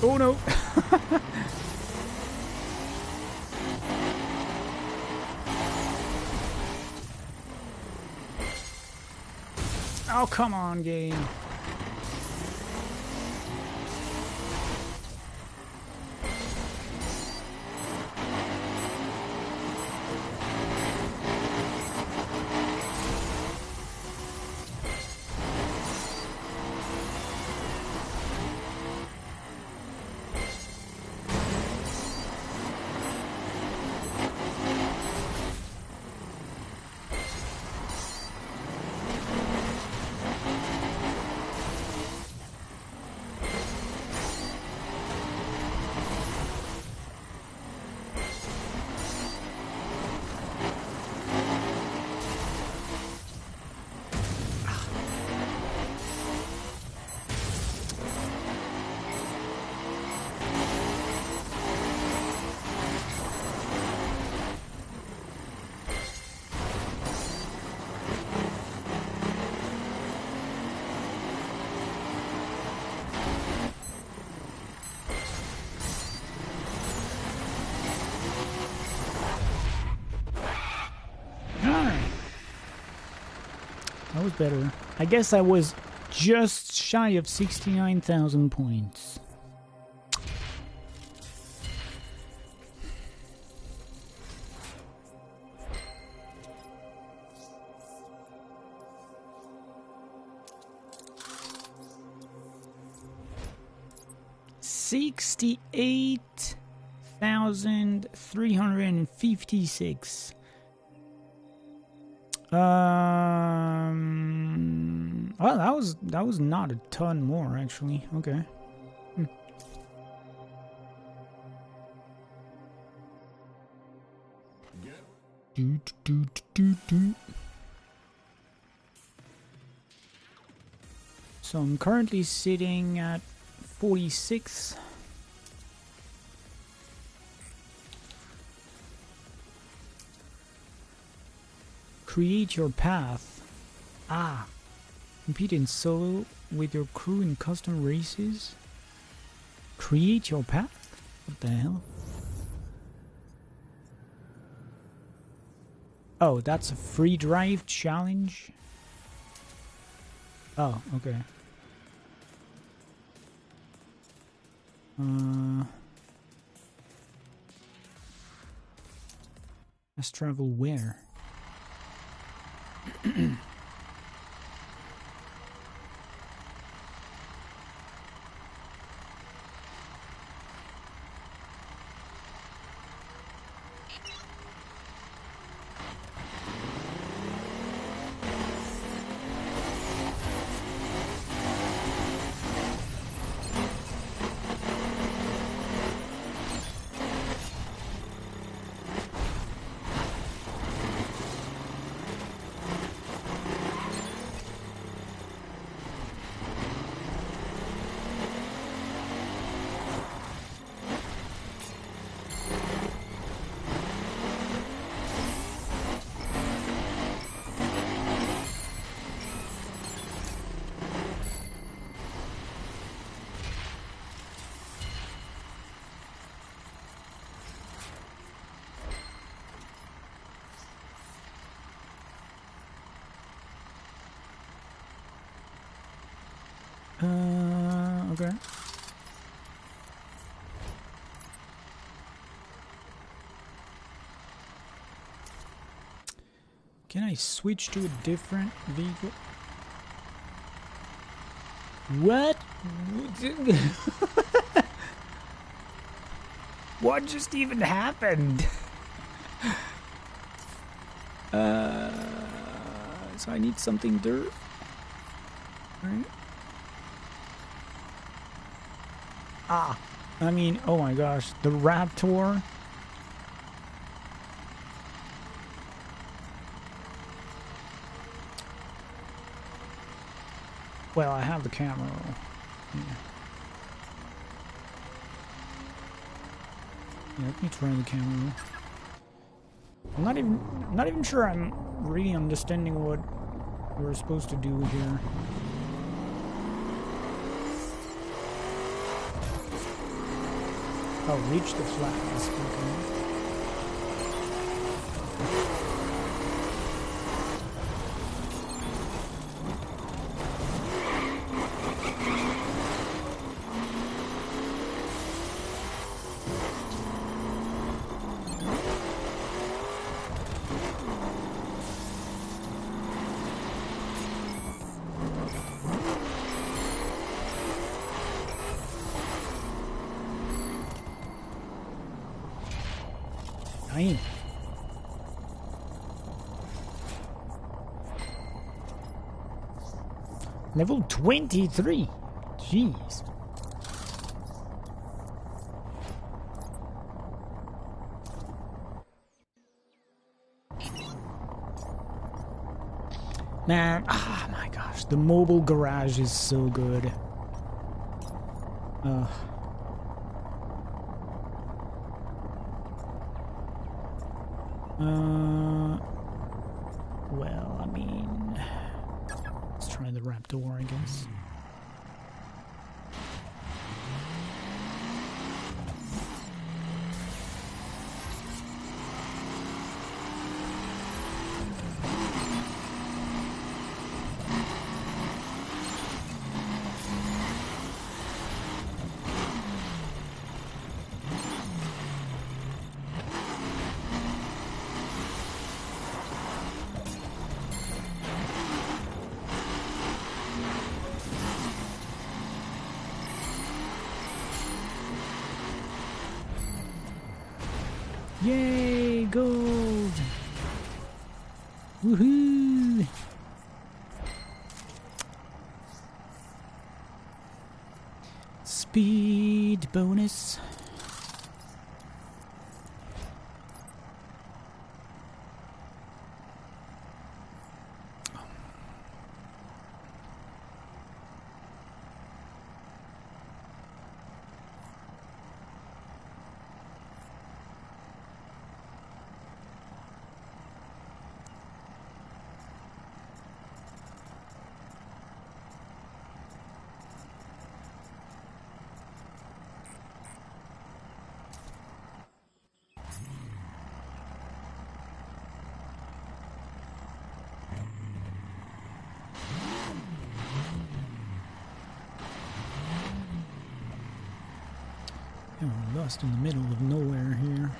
Oh no! Oh, come on, game. That was better. I guess I was just shy of 69,000 points. $68,356. Well, that was not a ton more actually. Okay. So I'm currently sitting at 46. Create your path. Ah. Compete in solo with your crew in custom races. Create your path? What the hell? Oh, that's a free drive challenge? Oh, okay. Let's travel where? Okay. Can I switch to a different vehicle? What? What just even happened? So I need something dirt. Right? Ah, I mean, oh my gosh, the Raptor. Well, I have the camera. Yeah. Yeah, let me try the camera. I'm not even sure I'm really understanding what we're supposed to do here. Oh, reach the flags. Okay. Damn. Level 23. Jeez. Man, ah, my gosh, the mobile garage is so good. Well, I mean, let's try the Raptor, I guess. Yay, gold! Woohoo! Speed bonus. Yeah, we're lost in the middle of nowhere here.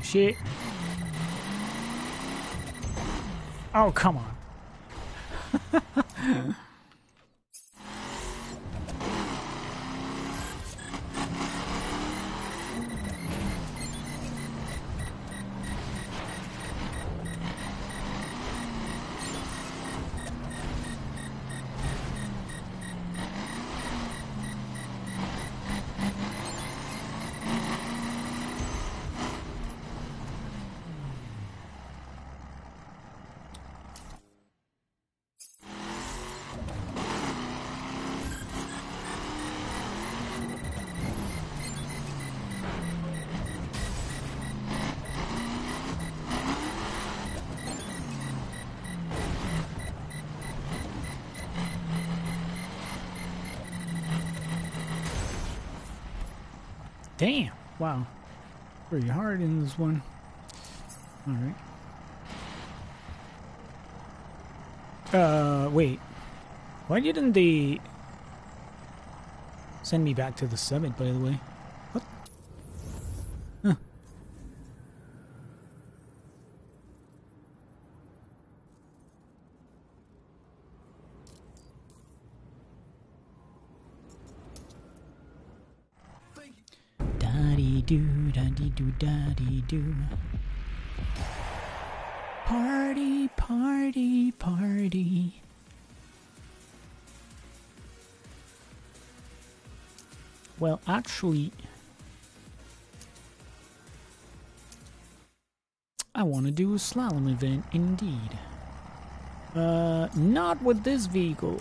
Shit. Oh, come on. Damn! Wow. Pretty hard in this one. Alright. Wait. Why didn't they send me back to the summit, by the way? What? Huh. Da-dee-doo, da-dee-doo, da-dee-doo. Party, party, party. Well, actually, I want to do a slalom event, indeed. Not with this vehicle.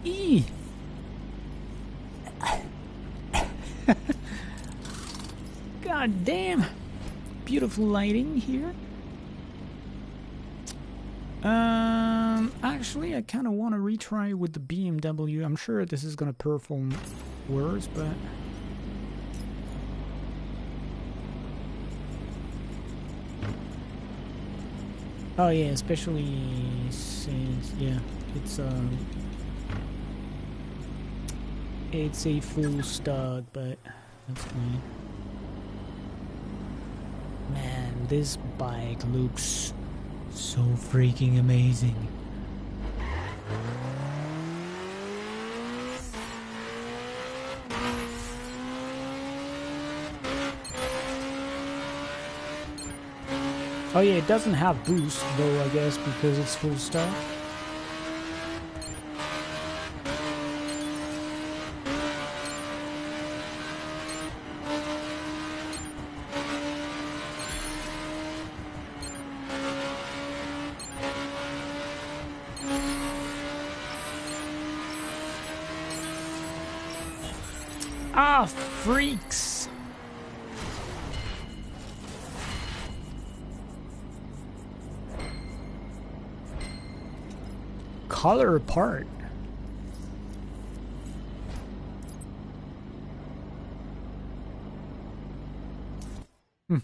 Eee! God damn! Beautiful lighting here. Actually, I kind of want to retry with the BMW. I'm sure this is gonna perform worse, but... Oh yeah, especially since, yeah, it's a full stock, but that's fine. Man, this bike looks so freaking amazing. Oh yeah, it doesn't have boost though, I guess, because it's full stock. Ah, freaks! Color apart. Hmm.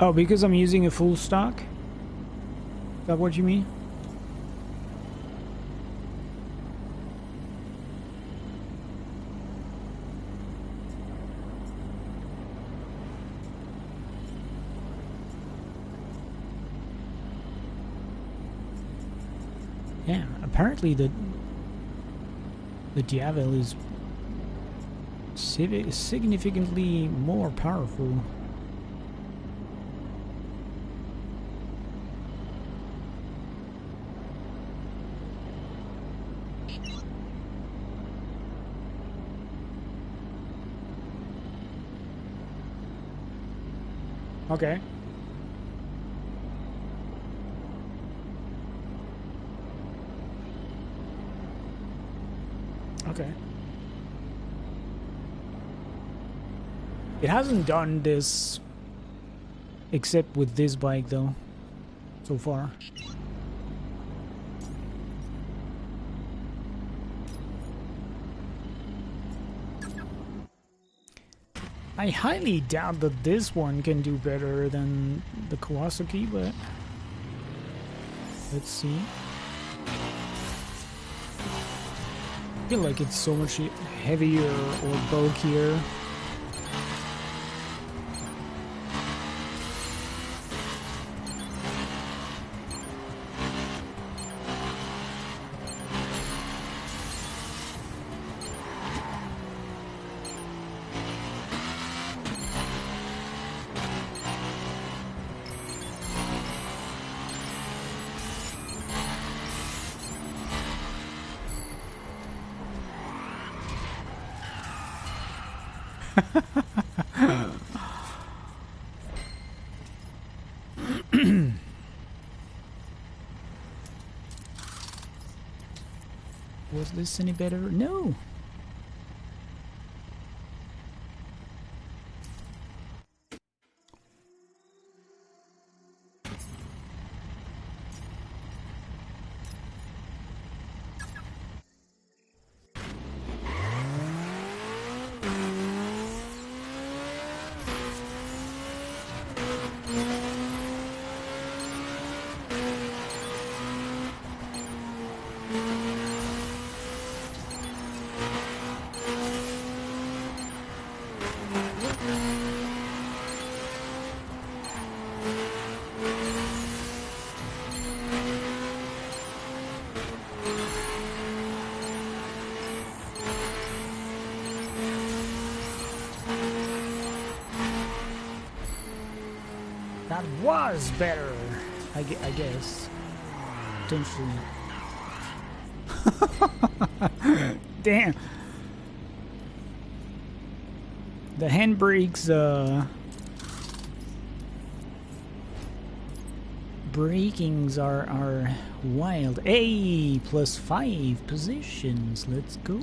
Oh, because I'm using a full stock? Is that what you mean? Yeah, apparently the Diavel is significantly more powerful. Okay. Okay. It hasn't done this except with this bike though. so far. I highly doubt that this one can do better than the Kawasaki, but let's see. I feel like it's so much heavier or bulkier. Was this any better? No! That was better, I guess. Potentially. Damn. The handbrakes, brakings are wild. Hey, plus 5 positions. Let's go.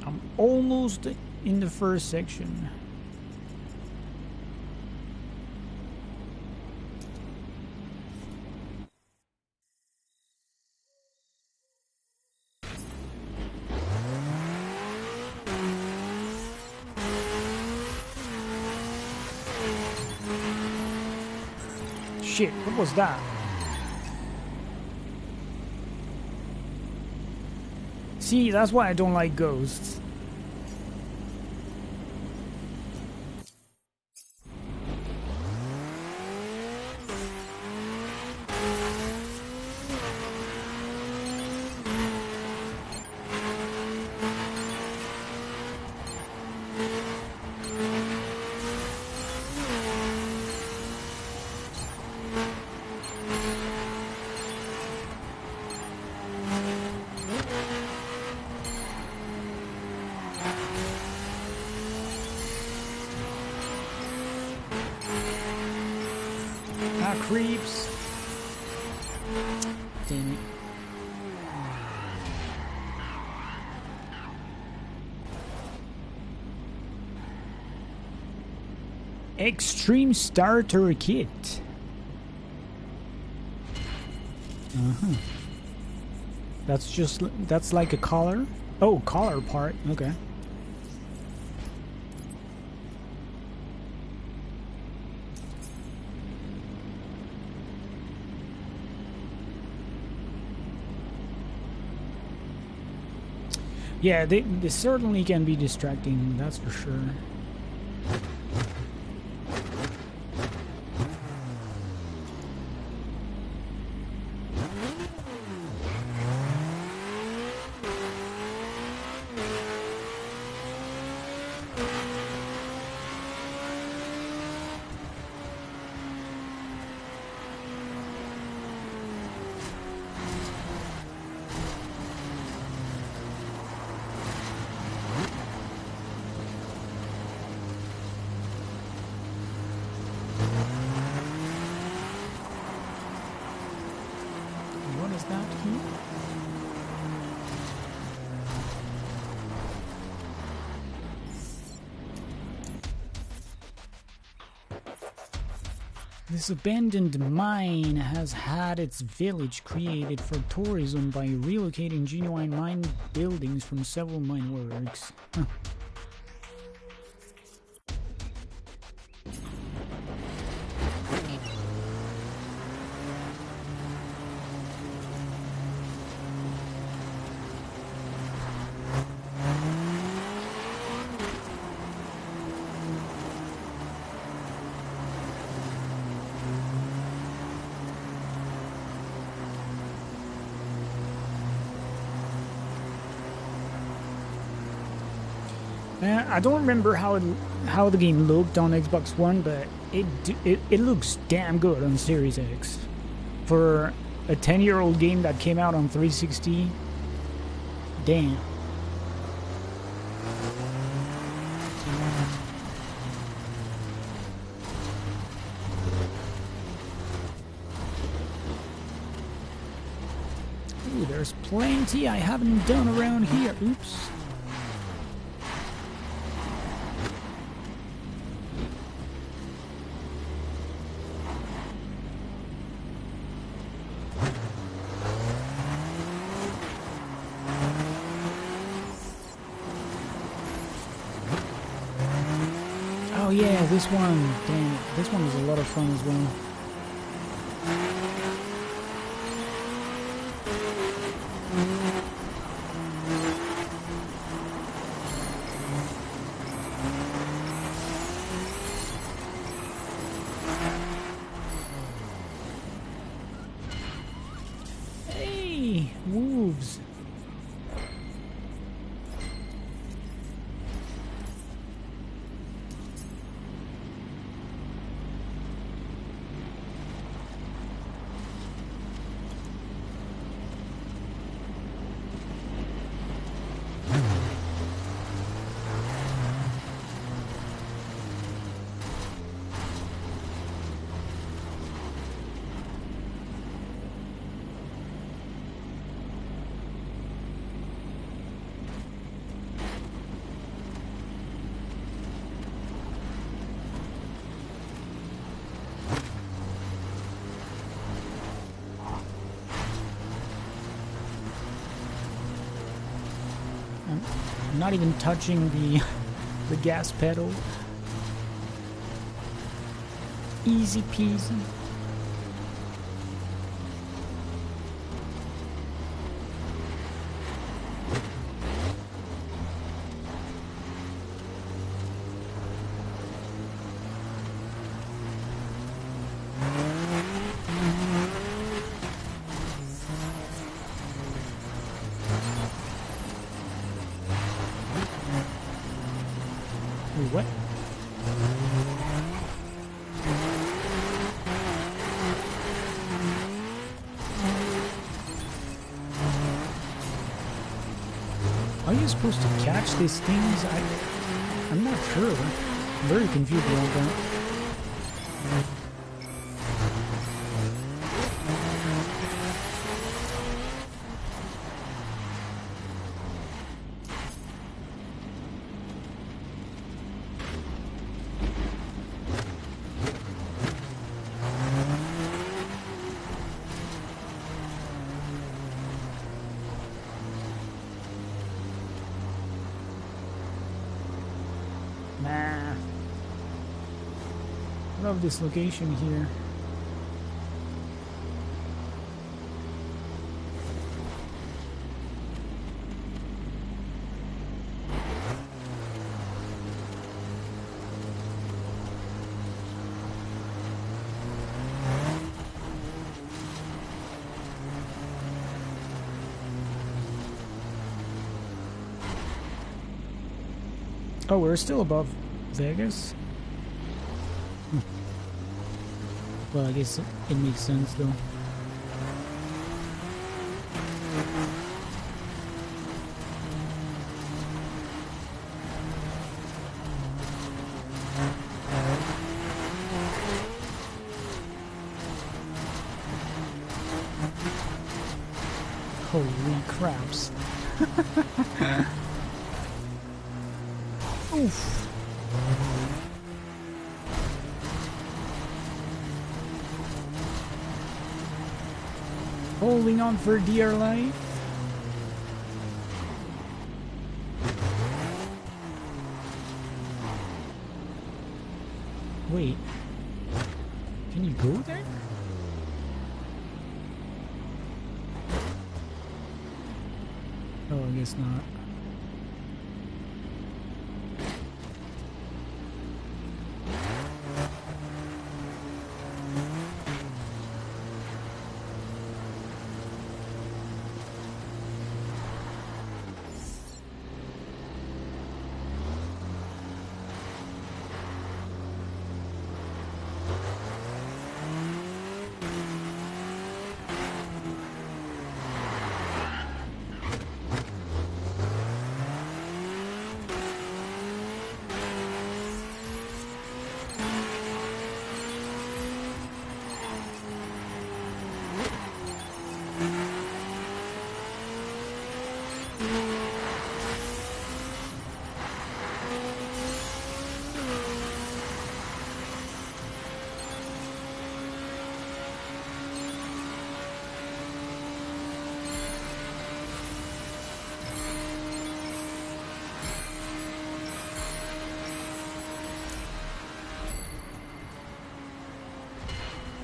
I'm almost in the first section. Shit, what was that? See, that's why I don't like ghosts. Creeps. Damn it. Extreme starter kit. That's like a collar. Oh, collar part. Okay. Yeah, they certainly can be distracting, that's for sure. This abandoned mine has had its village created for tourism by relocating genuine mine buildings from several mine works. Huh. I don't remember how the game looked on Xbox One, but it looks damn good on Series X. For a 10-year-old game that came out on 360, damn. Ooh, there's plenty I haven't done around here. Oops. Oh yeah, this one, damn it, this one was a lot of fun as well. Hey, wolves. I'm not even touching the gas pedal. Easy peasy. What? Are you supposed to catch these things? I'm not sure. I'm very confused about that. Nah. Love this location here. Oh, we're still above Vegas? Well, I guess it makes sense though. Holy craps. Oof. Holding on for dear life. Wait. Can you go there? Oh, I guess not.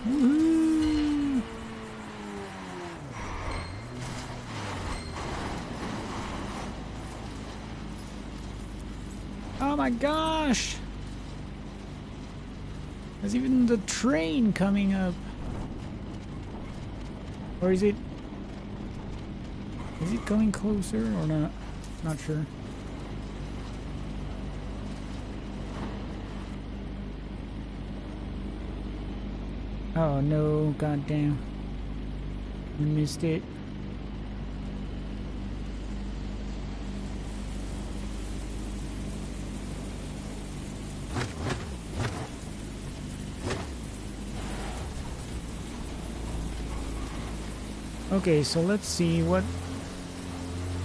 Woohoo! Oh my gosh! There's even the train coming up. Or is it coming closer or not? Not sure. Oh no, goddamn. We missed it. Okay, so let's see what...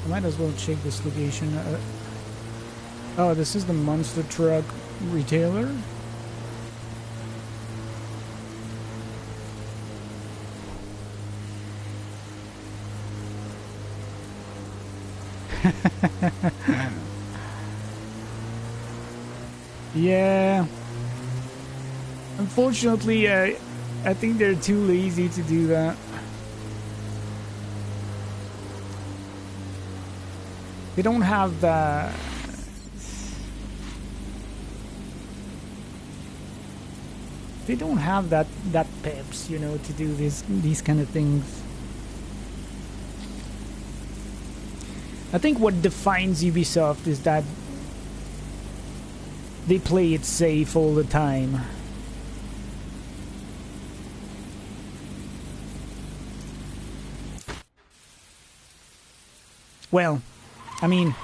I might as well check this location. Oh, this is the monster truck retailer. Yeah. Unfortunately, I think they're too lazy to do that. They don't have the... They don't have that peps, you know, to do these kind of things. I think what defines Ubisoft is that they play it safe all the time. Well, I mean,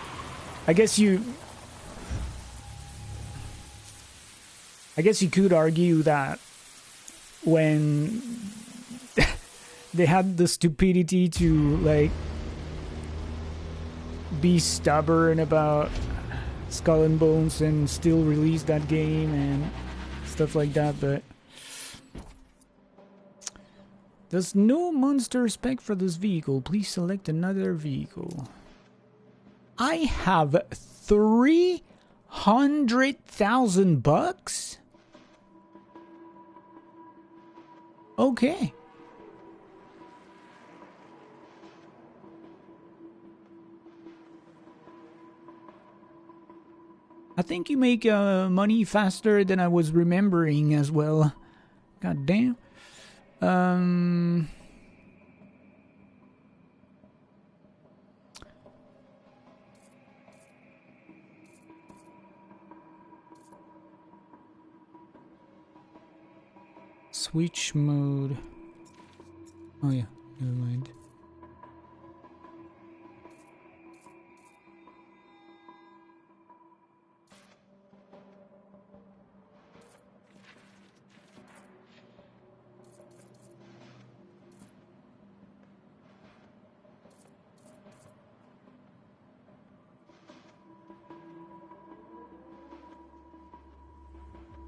I guess you could argue that when they had the stupidity to, like, be stubborn about Skull and Bones and still release that game and stuff like that, but there's no monster spec for this vehicle. Please select another vehicle. I have 300,000 bucks? Okay. I think you make money faster than I was remembering as well. God damn. Switch mode. Oh yeah, never mind.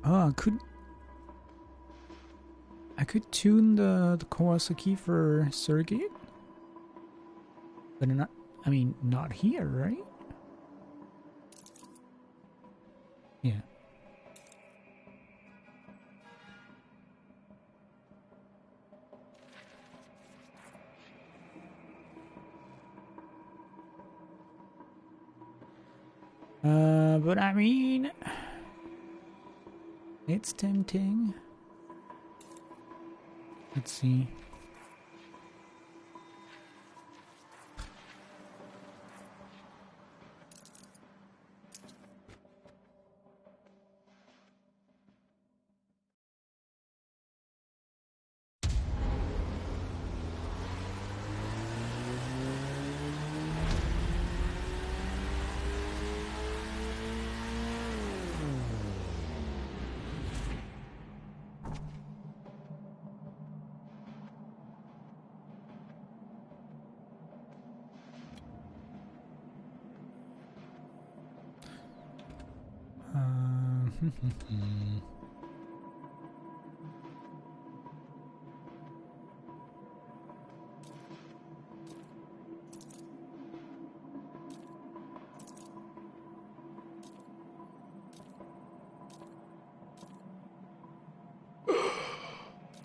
Oh, I could tune the Kawasaki for circuit, but not. I mean, not here, right? Yeah. But I mean, it's tempting. Let's see.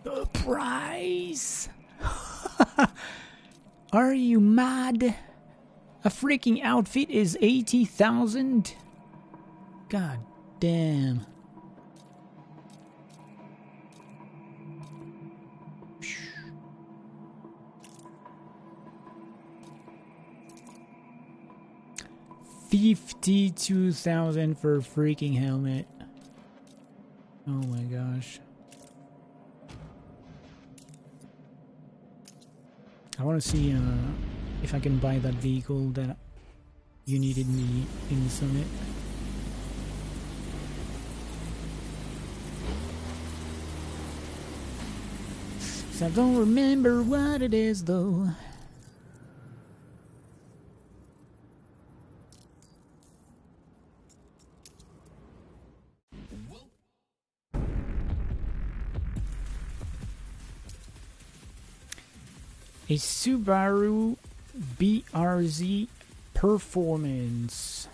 The price? Are you mad? A freaking outfit is 80,000? God damn. $52,000 for a freaking helmet. Oh my gosh. I want to see if I can buy that vehicle that you needed me in the summit. I don't remember what it is though. A Subaru BRZ Performance.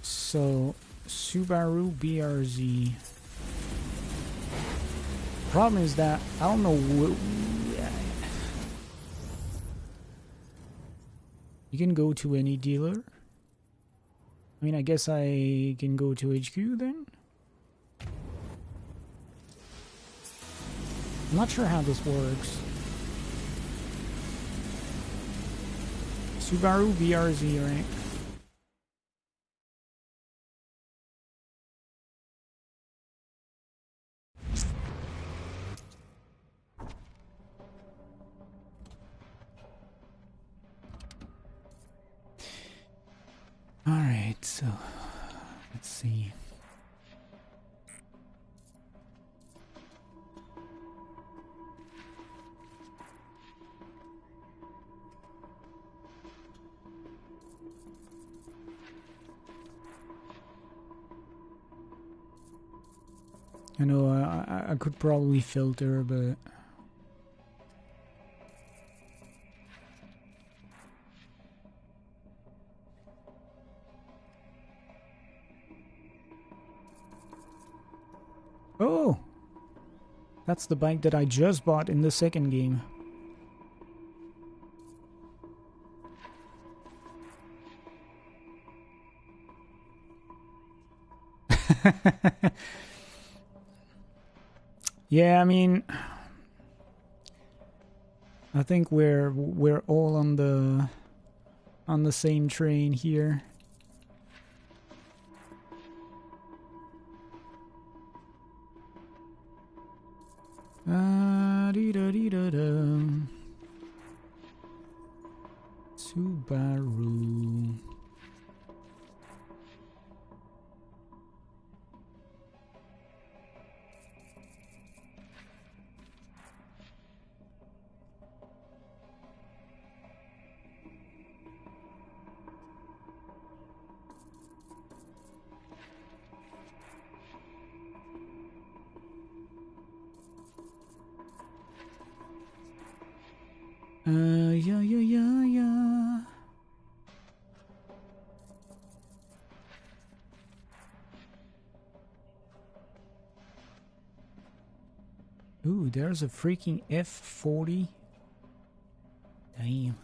So, Subaru BRZ. Problem is that I don't know. You can go to any dealer. I mean, I guess I can go to HQ then. I'm not sure how this works. Subaru BRZ, right? Alright, so let's see. I know I could probably filter, but oh, that's the bike that I just bought in the second game. Yeah, I mean, I think we're all on the same train here. Subaru. Yeah. Ooh, there's a freaking F40. Damn.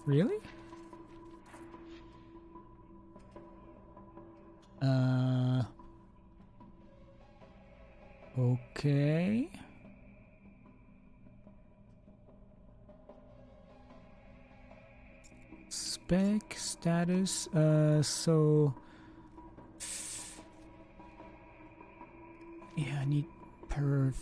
Really? Okay. Spec status, so yeah, I need perf.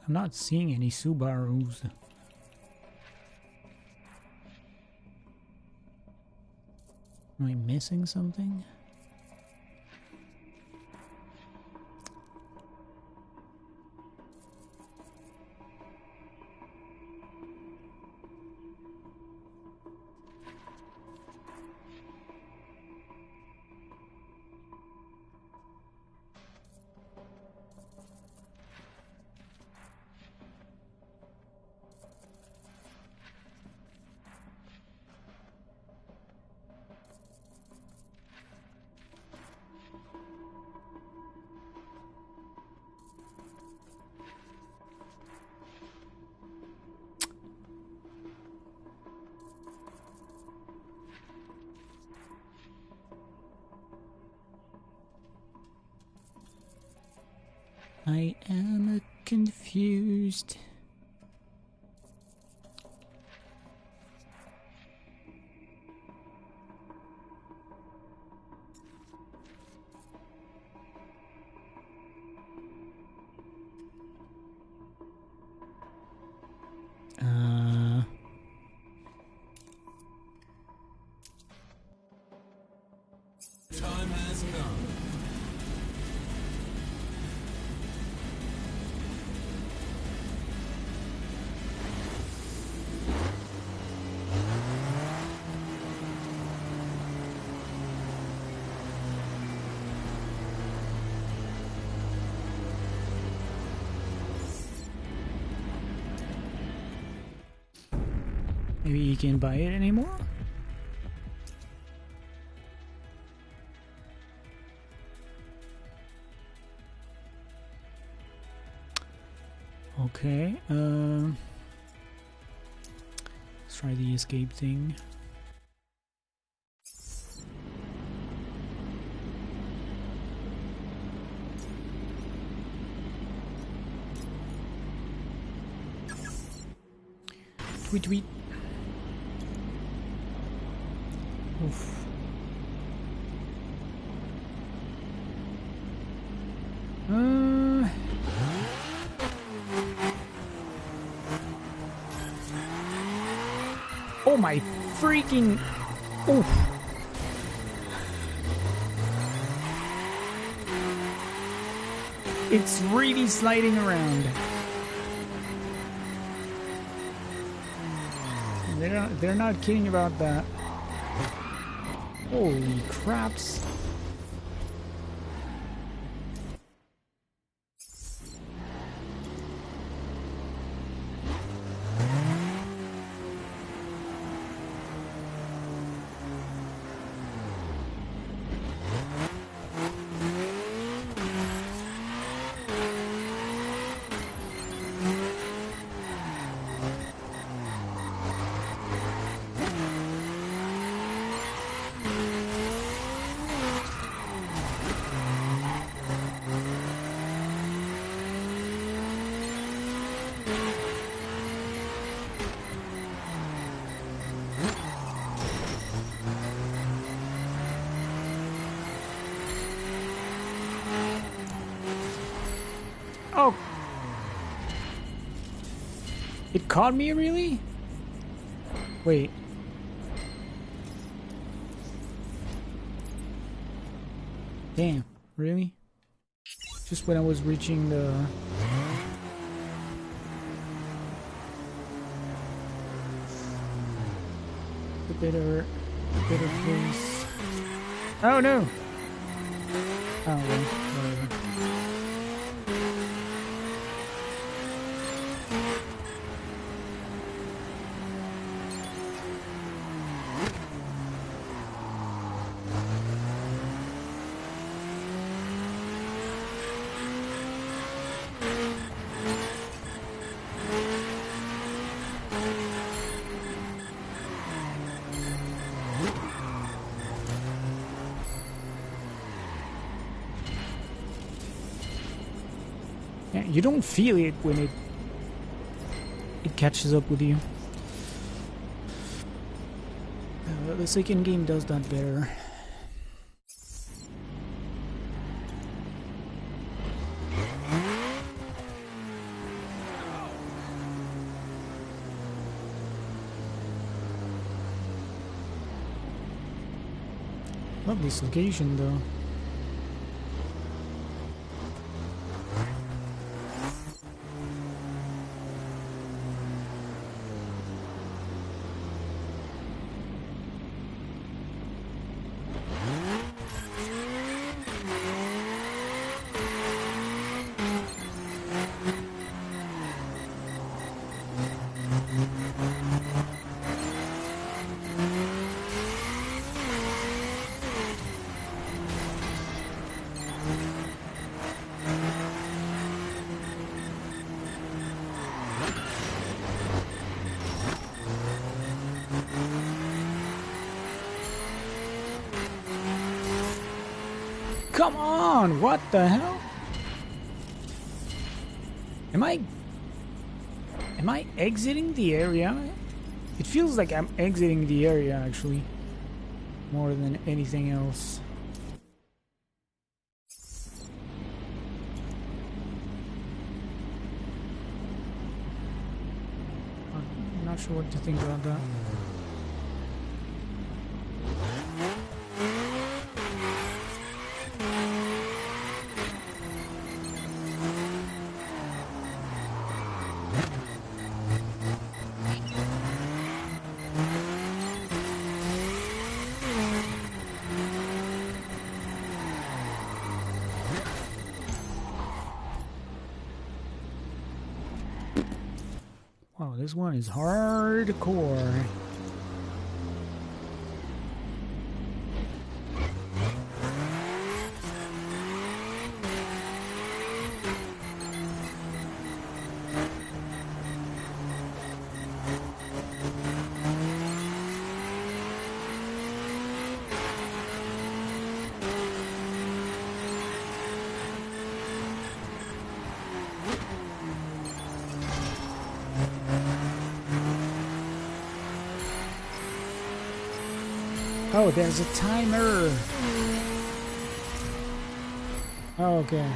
I'm not seeing any Subarus. Am I missing something? I am confused. Time has come. Maybe you can't buy it anymore? Okay, let's try the escape thing. Tweet tweet. Oof. Oh my freaking... Oof. It's really sliding around. They're not kidding about that. Holy craps. It caught me, really? Wait. Damn, really? Just when I was reaching the better place. Oh no! Oh well, whatever. Yeah, you don't feel it when it catches up with you. The second game does that better. Love this location though. Come on! What the hell? Am I exiting the area? It feels like I'm exiting the area actually, more than anything else. I'm not sure what to think about that. Wow, this one is hardcore. Oh, there's a timer. Oh, okay.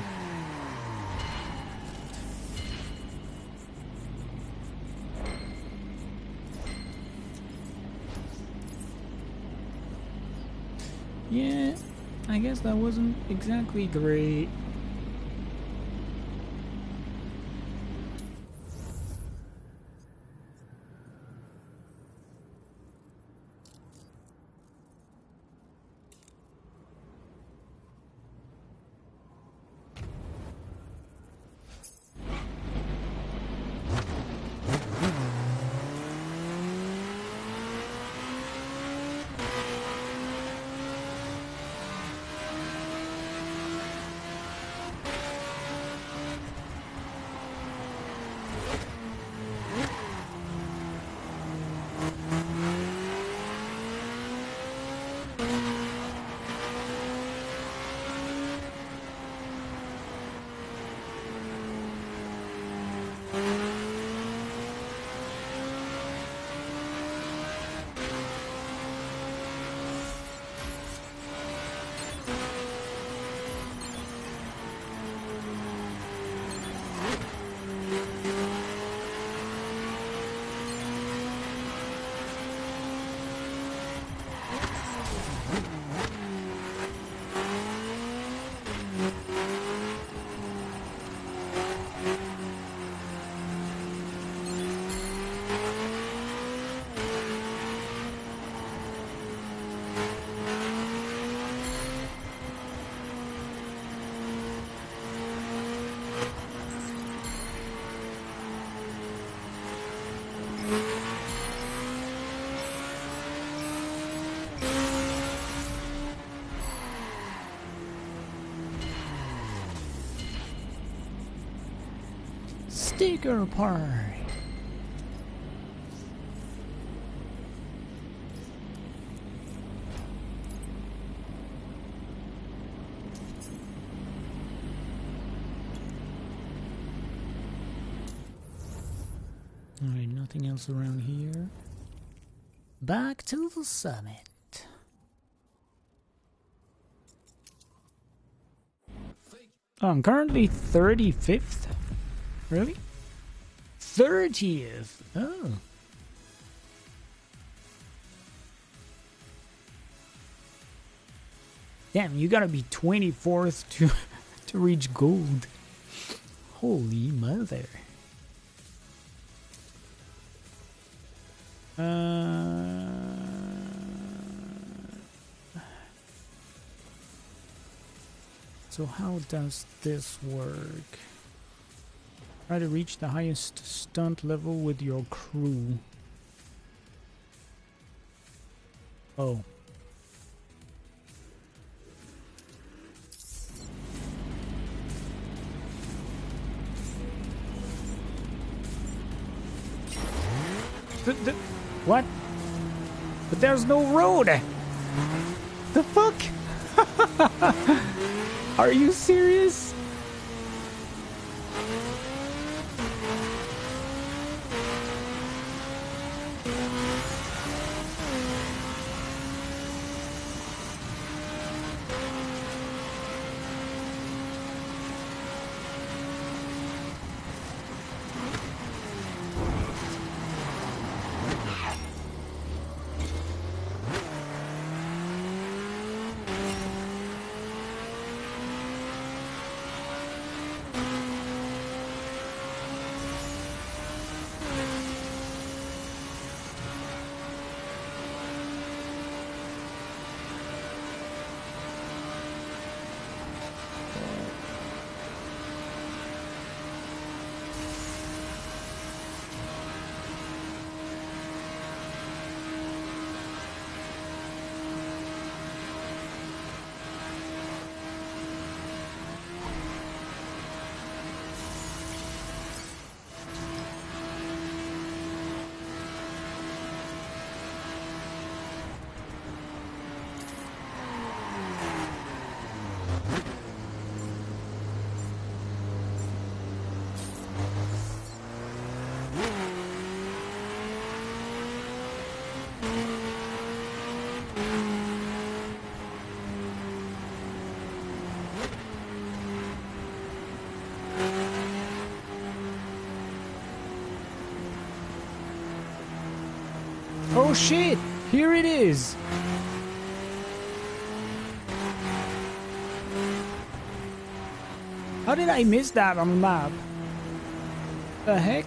Yeah, I guess that wasn't exactly great. Sticker party. Alright, nothing else around here. Back to the summit. Oh, I'm currently 35th. Really? 30th. Oh. Damn, you gotta be 24th to reach gold. Holy mother. So how does this work? Try to reach the highest stunt level with your crew. Oh. What? But there's no road! The fuck? Are you serious? Oh shit! Here it is! How did I miss that on the map? The heck?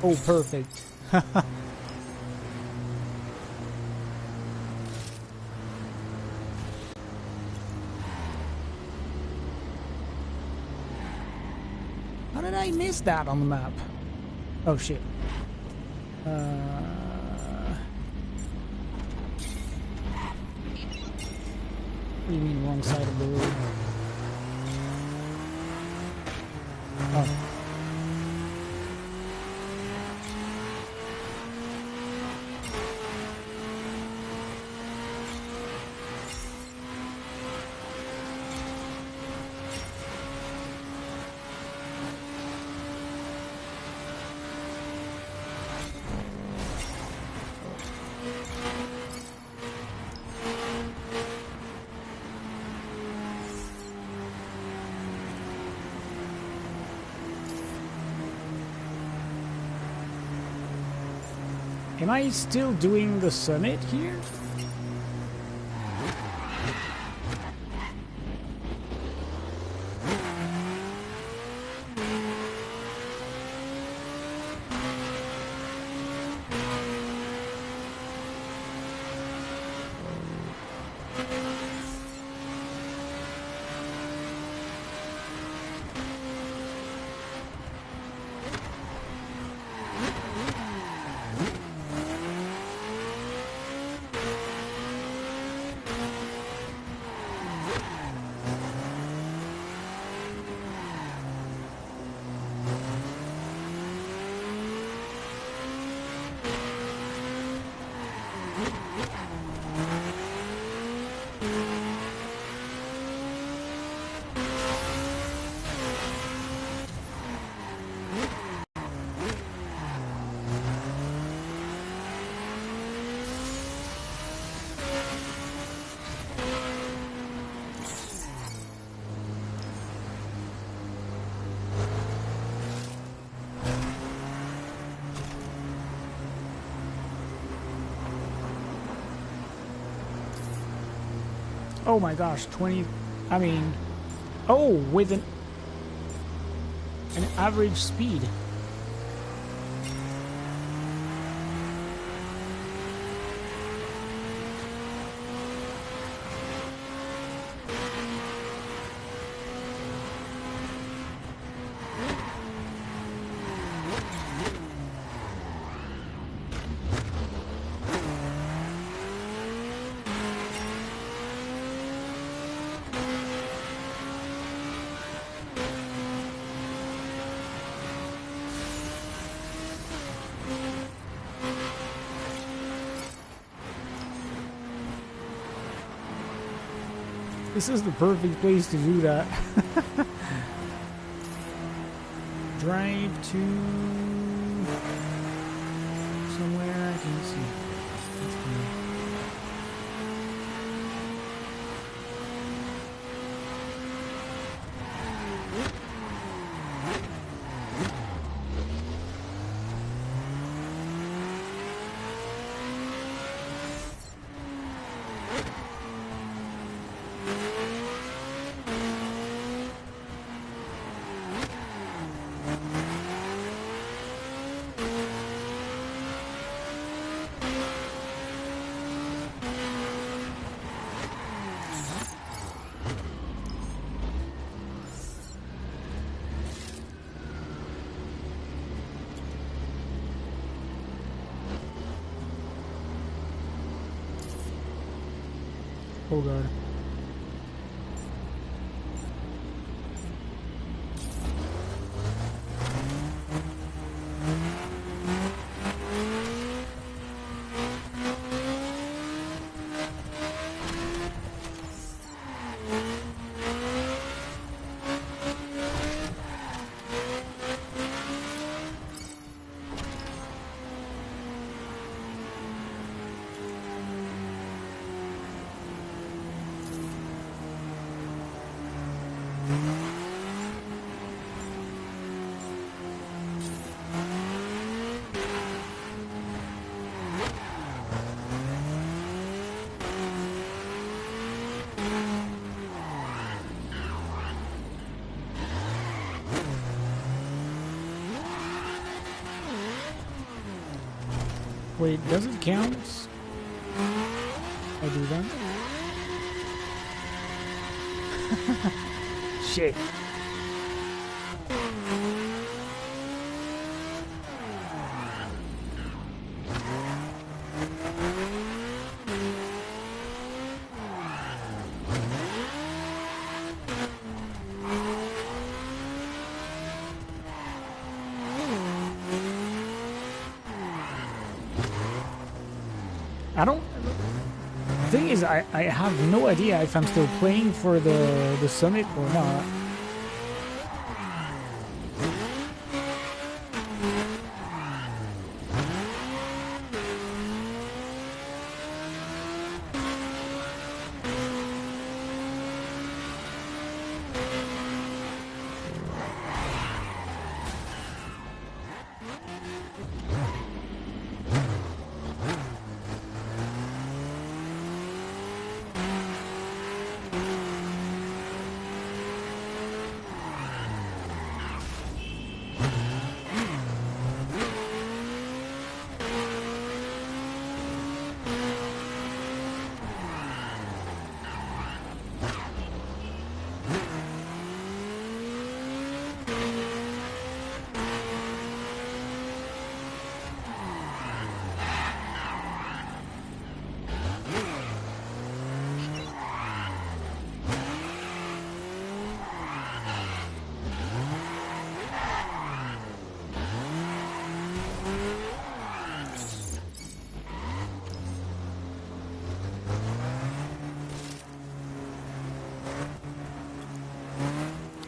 Oh, perfect. How did I miss that on the map? Oh shit. What do you mean wrong side of the road? Oh. Am I still doing the summit here? Oh my gosh, 20. I mean, oh, with an average speed. This is the perfect place to do that. Drive to somewhere I can see. That's fine. Oh god. Wait, does it count? I do that? Shit. I don't. The thing is, I have no idea if I'm still playing for the summit or not.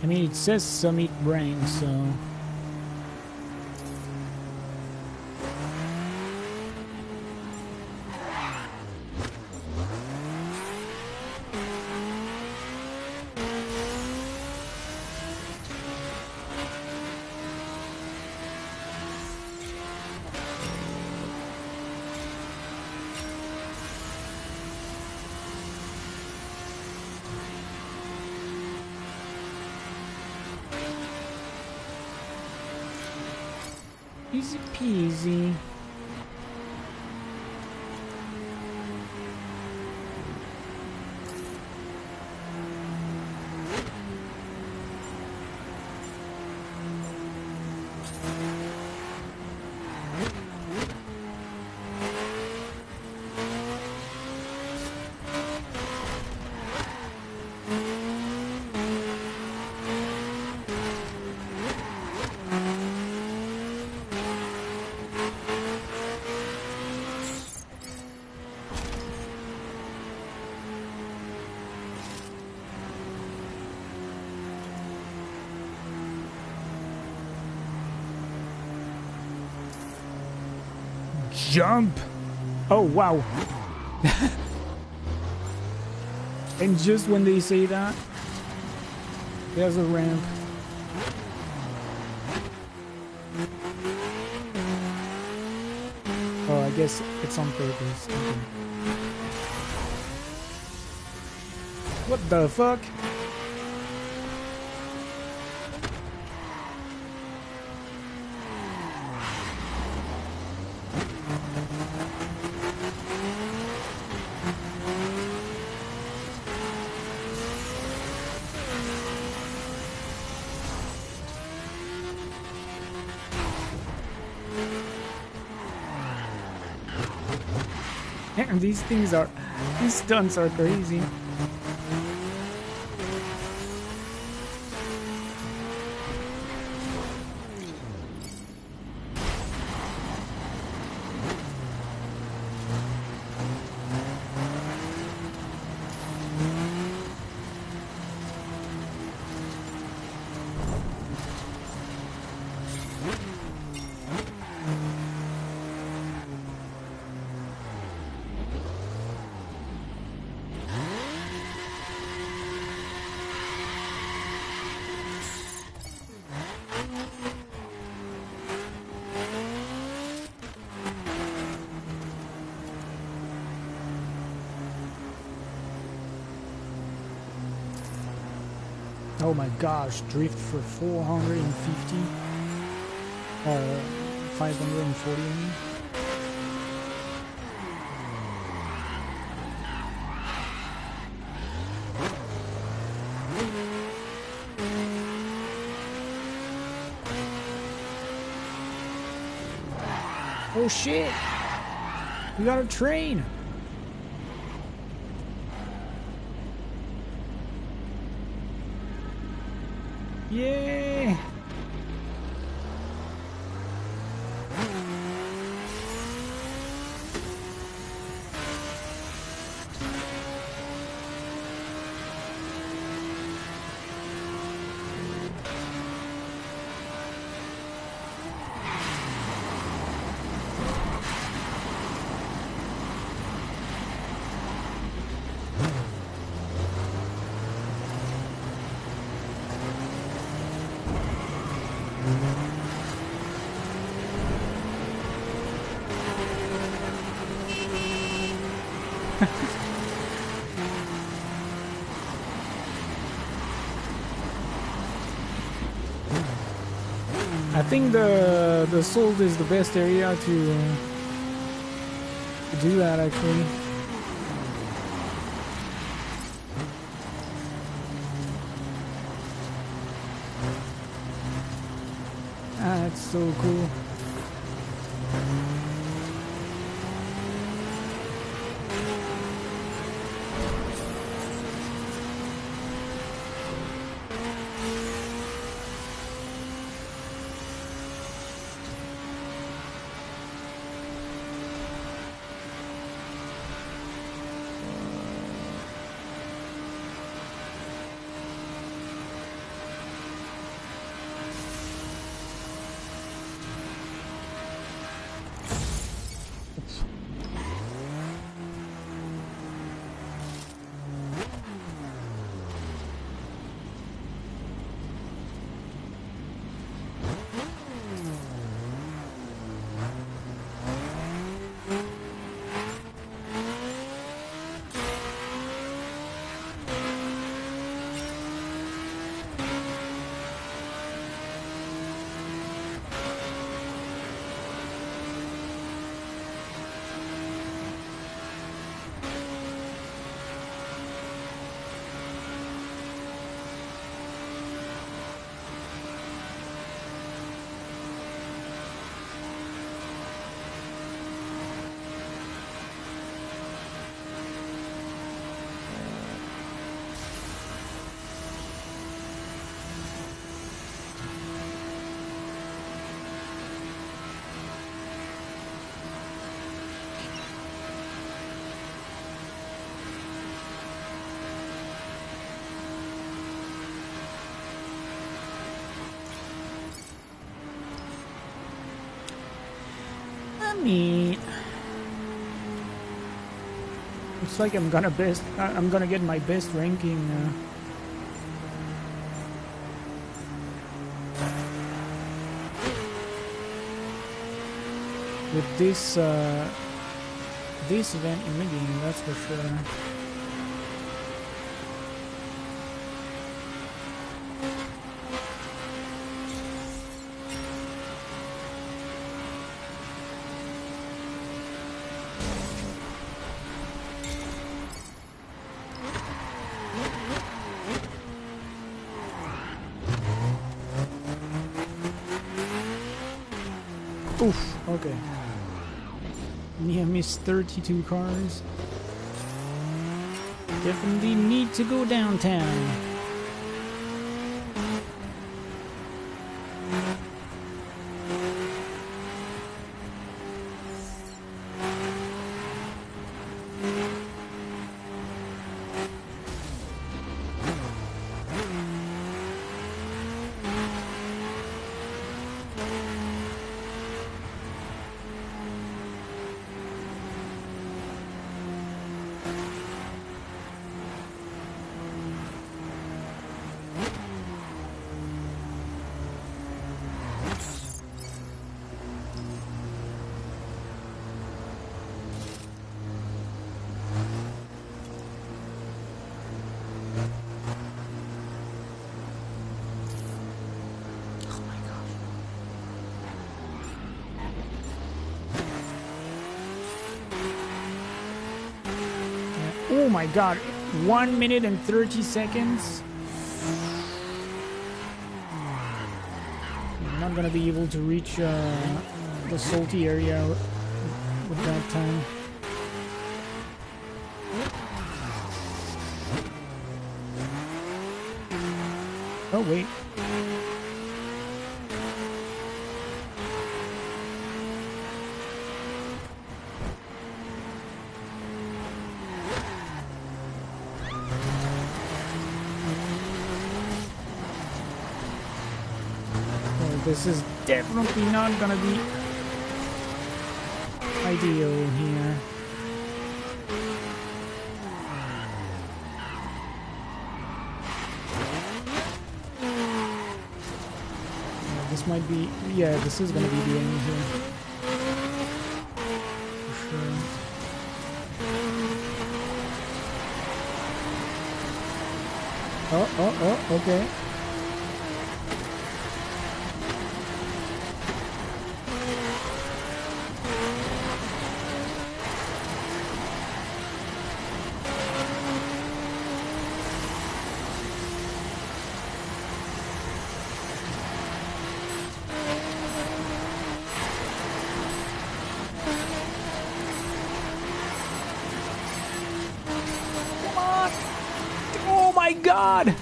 I mean, it says summit rank, so. Easy peasy. Jump! Oh, wow. And just when they say that, there's a ramp. Oh, I guess it's on purpose. Okay. What the fuck? Damn, these stunts are crazy. Oh my gosh, drift for 450 or 540 I mean. Oh shit! We got a train! Yay! I think the salt is the best area to do that actually. Ah, that's so cool. Neat. Looks like I'm gonna get my best ranking. With this event in the game, that's for sure. Oof, okay. Yeah, missed 32 cars. Definitely need to go downtown. Oh my god, 1 minute and 30 seconds. I'm not gonna be able to reach the salty area with that time. Oh wait. This is definitely not gonna be ideal here. Yeah, this might be, yeah, this is gonna be the end here. For sure. Oh, okay. Oh my god!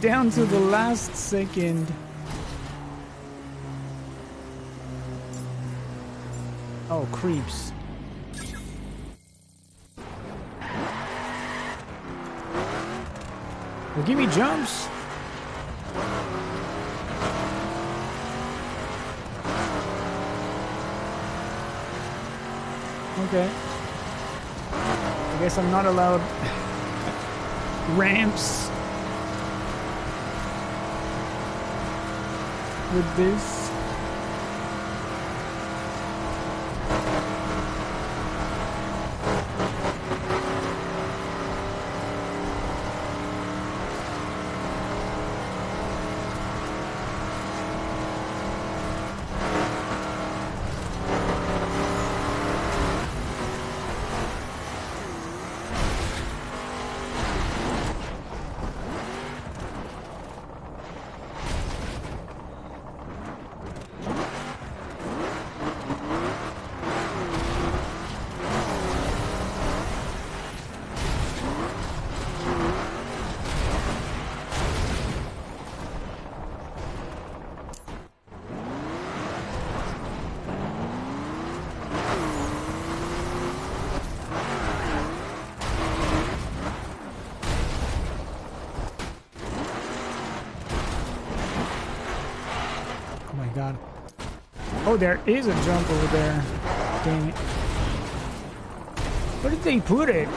Down to the last second. Oh, creeps. Well, give me jumps. Okay. I guess I'm not allowed ramps with this. god. Oh, there is a jump over there. Dang it. Where did they put it?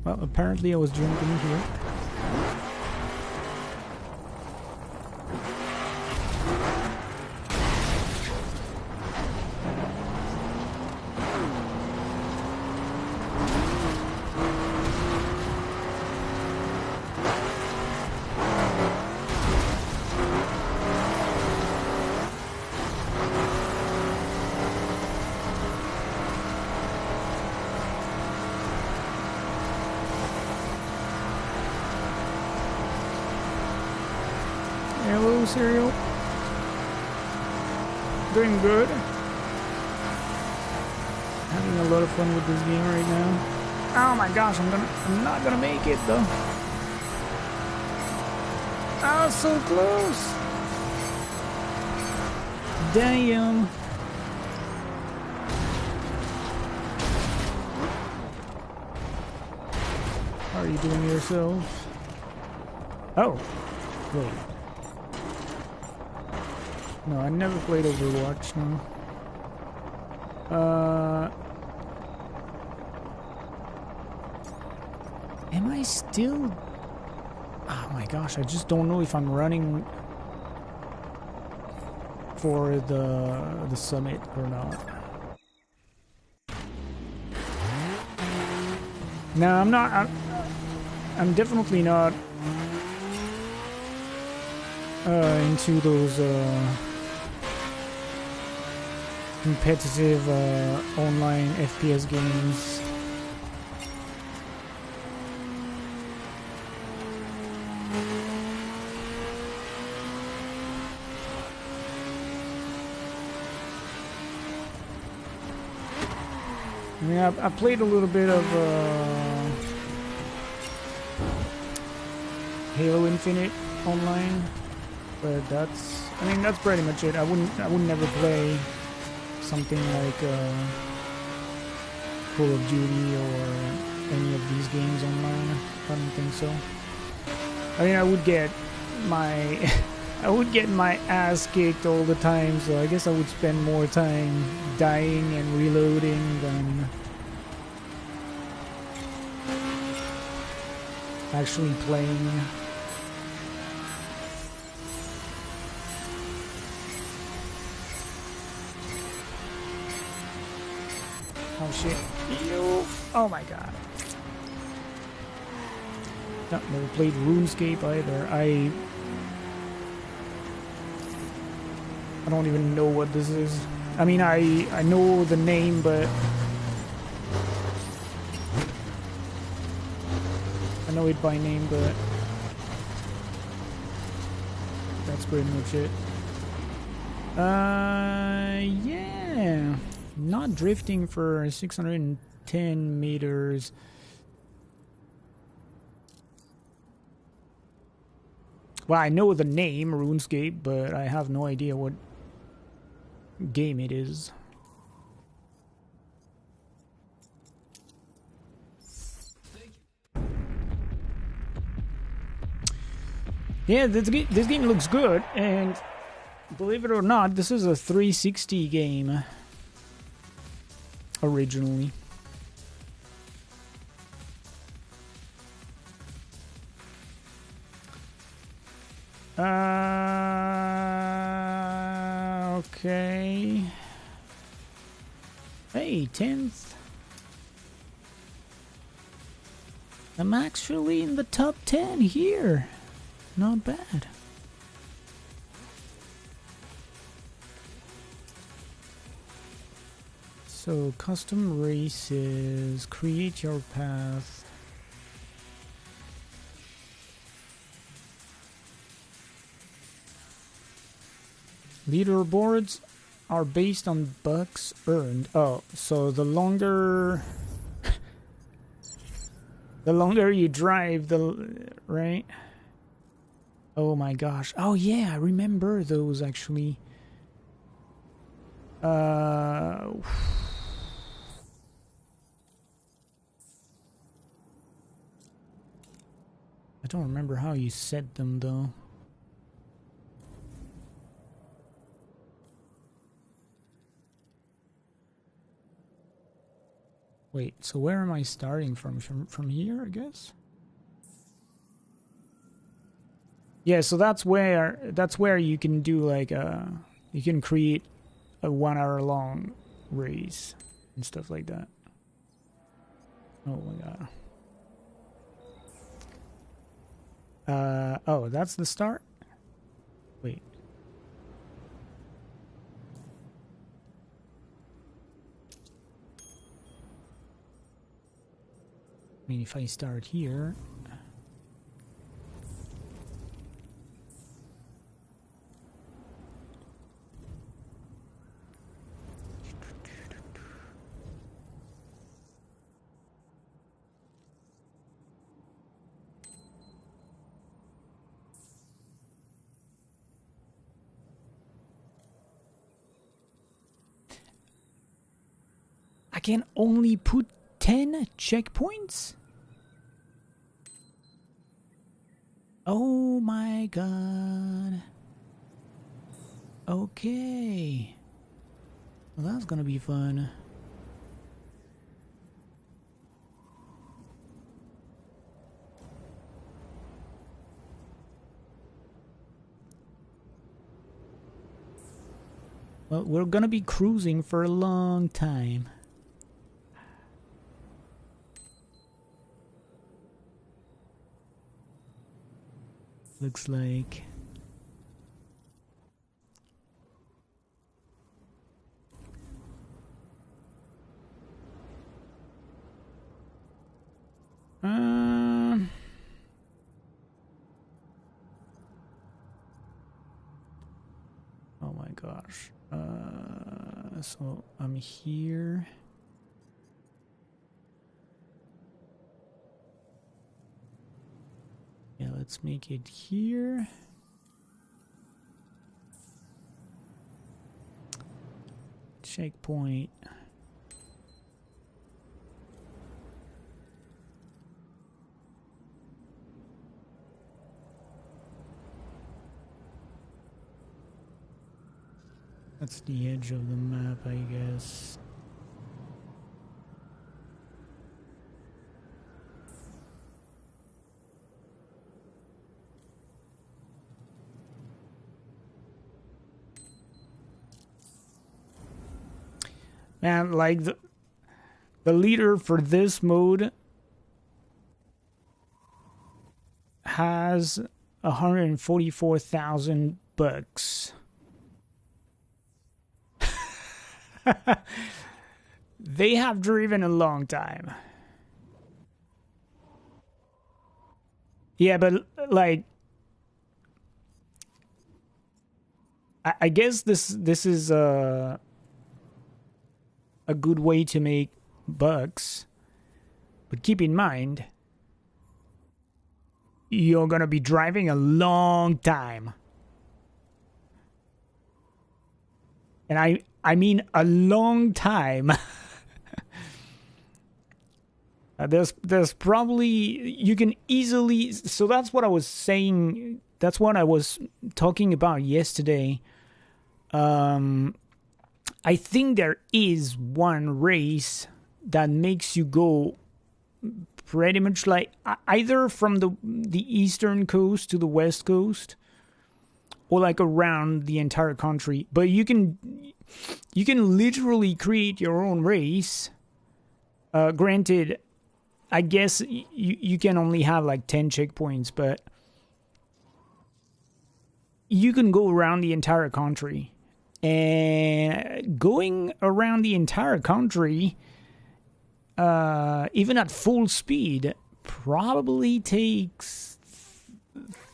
Well, apparently I was jumping here. Hello, Serial. Doing good. Having a lot of fun with this game right now. Oh my gosh, I'm not gonna make it though. Oh, so close. Damn. How are you doing yourself? Oh, wait. No, I never played Overwatch, no. Am I still... Oh my gosh, I just don't know if I'm running for the summit or not. No, I'm not... I'm definitely not into those competitive online FPS games. I mean, I played a little bit of Halo Infinite online, but that's pretty much it. I would never play something like Call of Duty or any of these games online. I don't think so. I mean, I would get my I would get my ass kicked all the time, so I guess I would spend more time dying and reloading than actually playing. Oh shit. Ew. Oh my god. No, never played RuneScape either. I don't even know what this is. I mean, I know the name, but I know it by name, but that's pretty much it. Yeah. Not drifting for 610 meters. Well, I know the name, RuneScape, but I have no idea what game it is. Yeah, this game looks good, and believe it or not, this is a 360 game originally. Okay. Hey, 10th. I'm actually in the top 10 here. Not bad. So, custom races, create your path. Leaderboards are based on bucks earned. Oh, so the longer the longer you drive, right? Oh my gosh. Oh yeah, I remember those actually. I don't remember how you set them though. Wait, so where am I starting from? From here, I guess? Yeah, so that's where you can do like you can create a 1 hour long race and stuff like that. Oh my god. Oh, that's the start? Wait. I mean, if I start here... I can only put 10 checkpoints? Oh my god. Okay. Well, that's gonna be fun. Well, we're gonna be cruising for a long time. Looks like... Oh my gosh. So I'm here. Yeah, let's make it here. Checkpoint. That's the edge of the map, I guess. Man, like the leader for this mode has 144,000 bucks. They have driven a long time. Yeah, but like I guess this is a good way to make bucks. But keep in mind, you're gonna be driving a long time. And I mean a long time. There's probably, you can easily, so that's what I was saying, that's what I was talking about yesterday. I think there is one race that makes you go pretty much like either from the eastern coast to the west coast, or like around the entire country. But you can literally create your own race. Granted, I guess you can only have like 10 checkpoints, but you can go around the entire country. And going around the entire country, even at full speed, probably takes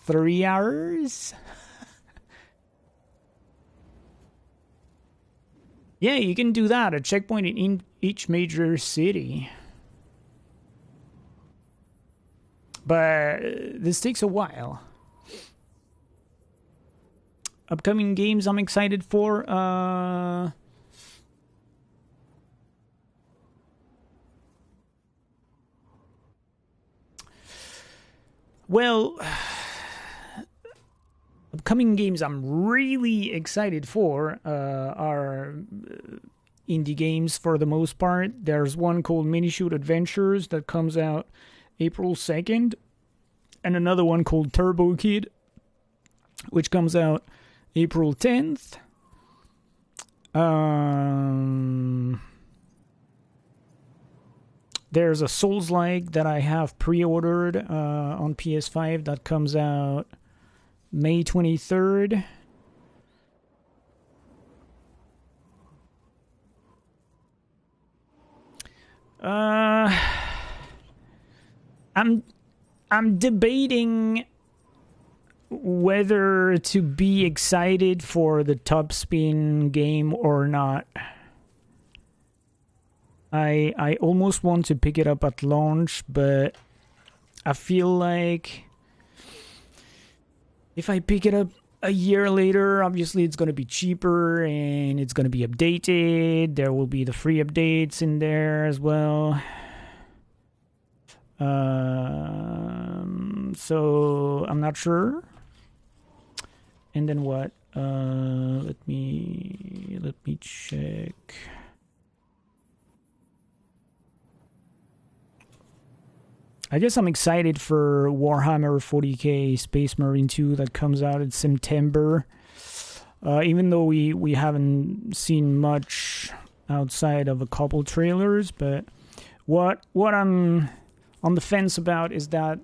3 hours. Yeah, you can do that. A checkpoint in each major city. But this takes a while. Upcoming games I'm excited for. Well, upcoming games I'm really excited for are indie games for the most part. There's one called Mini Shoot Adventures that comes out April 2nd, and another one called Turbo Kid, which comes out April 10th. There's a Souls-like that I have pre-ordered on PS5 that comes out May 23rd. I'm debating whether to be excited for the Top Spin game or not. I almost want to pick it up at launch, but I feel like if I pick it up a year later, obviously it's going to be cheaper and it's going to be updated. There will be the free updates in there as well. So I'm not sure. And then what? Let me check. I guess I'm excited for Warhammer 40k Space Marine 2 that comes out in September. Even though we haven't seen much outside of a couple trailers, but what I'm on the fence about is that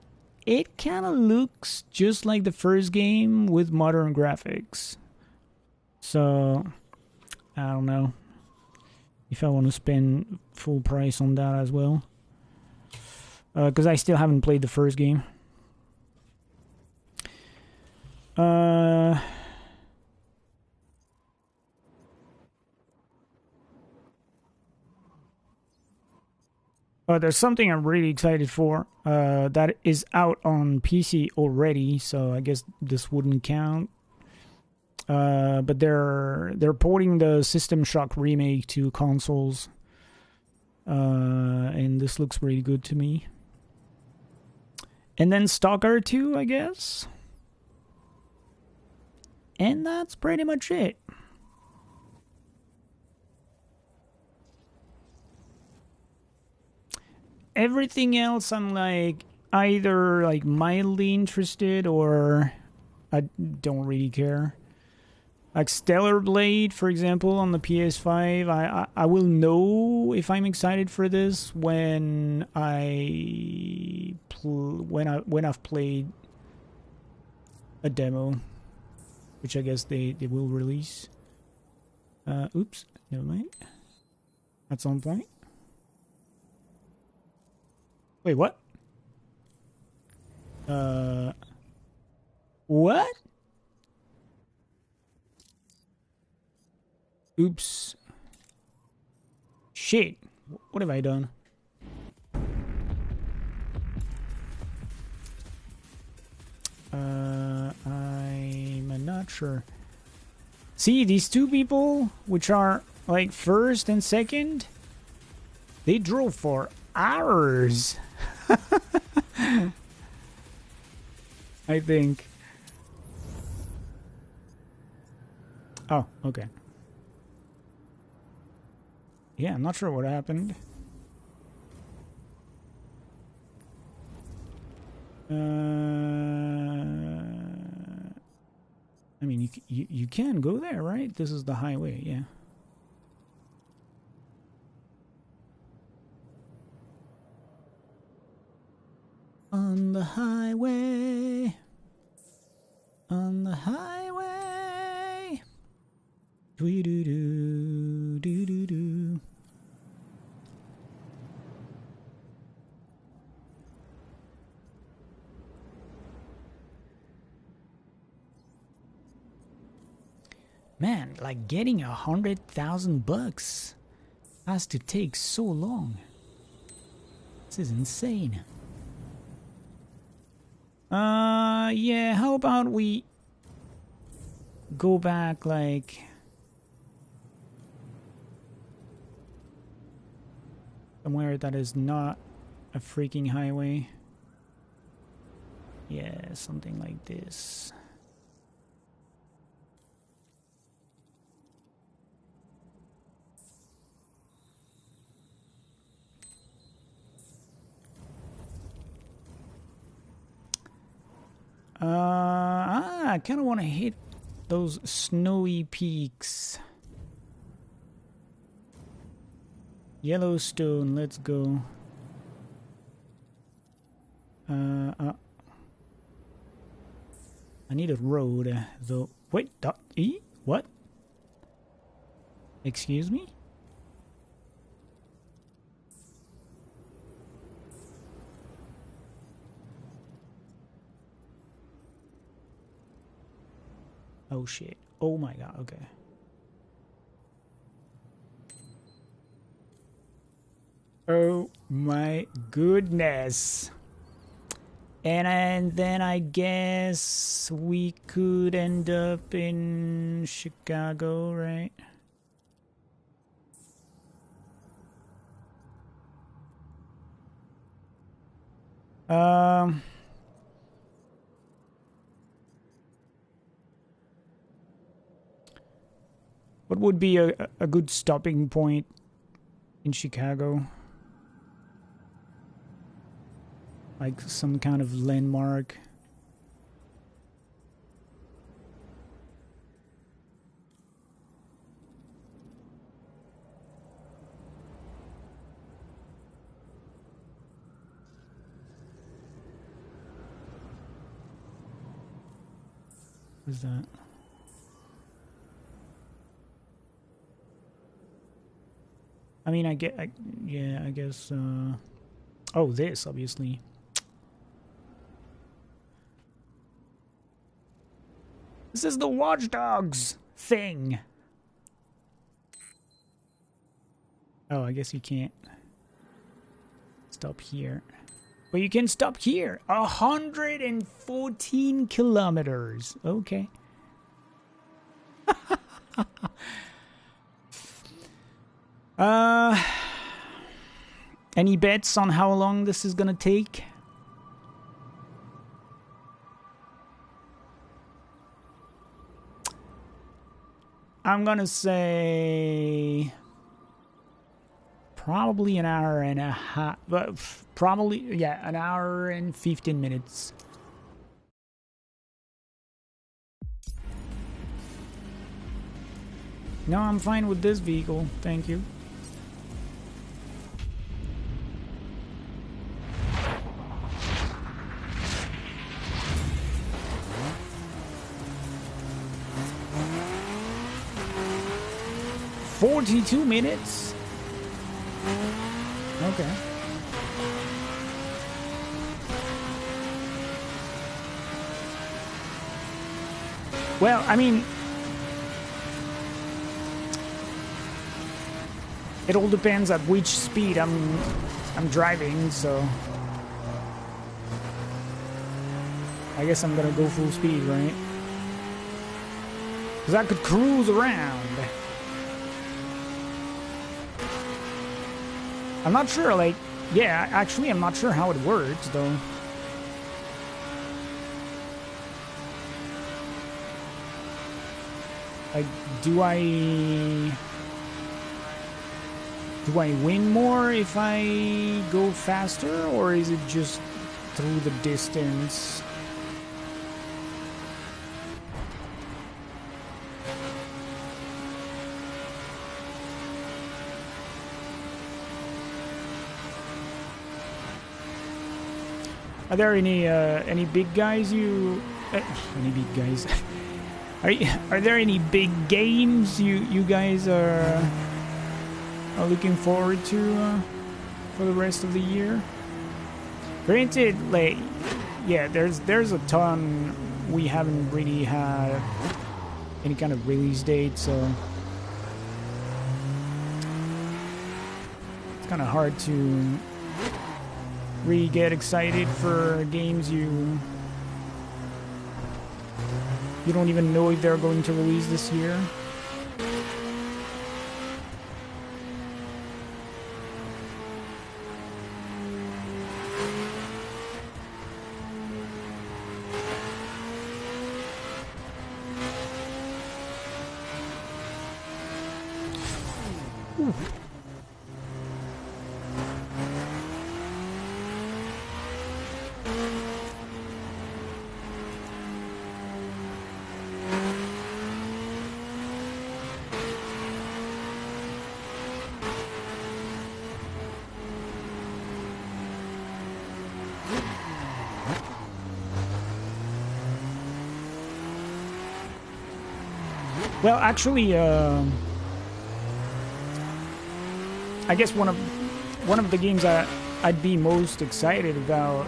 it kind of looks just like the first game with modern graphics. So I don't know if I want to spend full price on that as well. Because I still haven't played the first game. There's something I'm really excited for that is out on PC already, so I guess this wouldn't count. But they're porting the System Shock remake to consoles, and this looks really good to me. And then Stalker 2, I guess. And that's pretty much it. Everything else I'm like either like mildly interested or I don't really care. Like Stellar Blade, for example, on the PS5, I will know if I'm excited for this when when I've played a demo, which I guess they will release. Oops, never mind. At some point. Wait, what? What? Oops. Shit. What have I done? I'm not sure. See, these two people, which are like first and second, they drove for hours. I think. Oh, okay. Yeah, I'm not sure what happened. I mean, you can go there, right? This is the highway, yeah. On the highway. On the highway. Doo doo doo doo doo doo. Man, like getting $100,000 has to take so long. This is insane. Yeah, how about we go back like somewhere that is not a freaking highway. Yeah, something like this. I kind of want to hit those snowy peaks. Yellowstone, let's go. I need a road, though. Wait, what? Excuse me? Oh shit. Oh my god, okay. Oh my goodness. And then I guess we could end up in Chicago, right? What would be a good stopping point in Chicago? Like some kind of landmark. What's that? I mean, I guess, oh, this, obviously. This is the Watch Dogs thing. Oh, I guess you can't stop here. But you can stop here. 114 kilometers. Okay. Any bets on how long this is gonna take? I'm gonna say probably an hour and a half, but probably, yeah, an hour and 15 minutes. No, I'm fine with this vehicle, thank you. "42 minutes? Okay. Well, I mean, it all depends at which speed I'm driving, so I guess I'm gonna go full speed, right? Because I could cruise around. I'm not sure, like, yeah, actually, I'm not sure how it works, though. Like, do I win more if I go faster, or is it just through the distance? Are there any big guys any big guys? Are there any big games you guys are looking forward to for the rest of the year? Granted, like, yeah, there's a ton we haven't really had any kind of release date, so it's kind of hard to really get excited for games you don't even know if they're going to release this year. Whew. Well, actually, I guess one of the games I'd be most excited about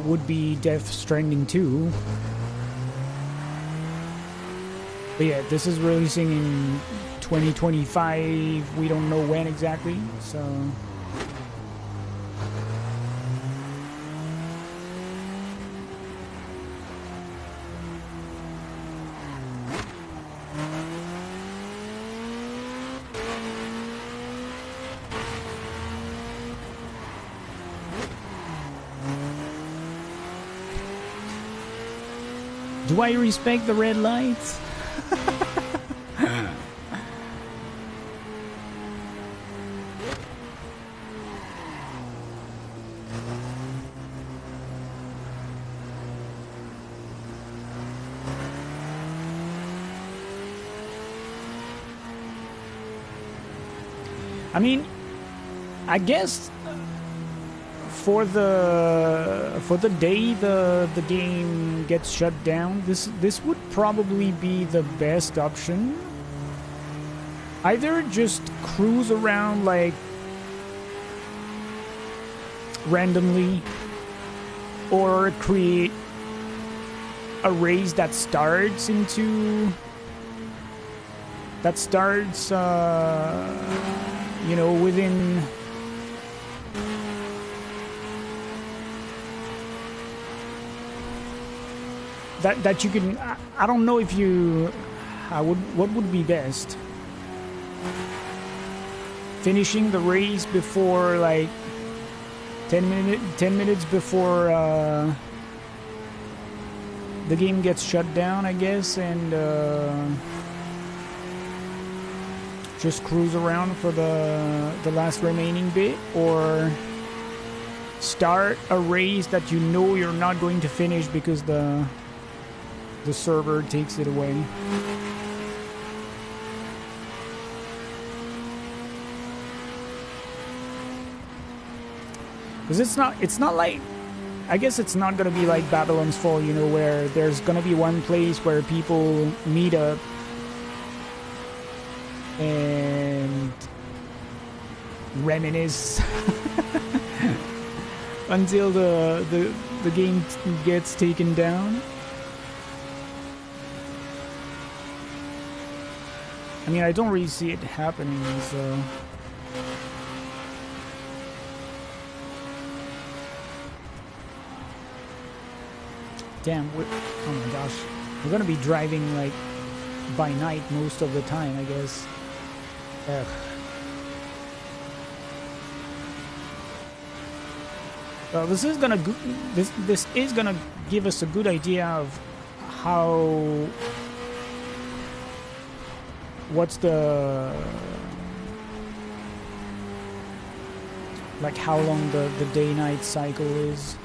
would be Death Stranding 2. But yeah, this is releasing in 2025. We don't know when exactly, so. Do I respect the red lights? I mean, I guess for the day the game gets shut down, this would probably be the best option. Either just cruise around like randomly, or create a race that starts you know, within that you can. I don't know if you what would be best, finishing the race before like 10 minutes before the game gets shut down, I guess, and just cruise around for the last remaining bit, or start a race that you know you're not going to finish because the server takes it away. Because it's not like, I guess it's not gonna be like Babylon's Fall, you know, where there's gonna be one place where people meet up and reminisce until the game gets taken down. I mean, I don't really see it happening, so. Damn, oh my gosh. We're gonna be driving like by night most of the time, I guess. Ugh. Well, this is gonna give us a good idea of what's the, like, how long the day-night cycle is.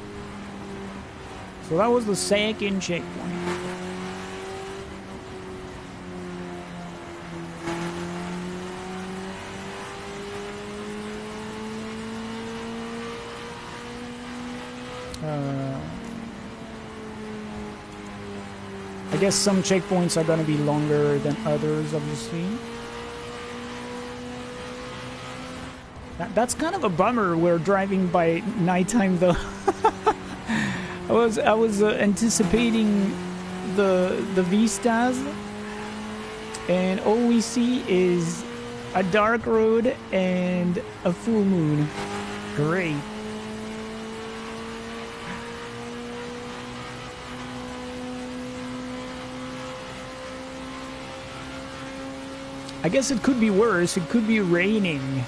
So that was the second checkpoint. I guess some checkpoints are going to be longer than others, obviously. That's kind of a bummer. We're driving by nighttime, though. I was anticipating the vistas, and all we see is a dark road and a full moon. Great. I guess it could be worse. It could be raining.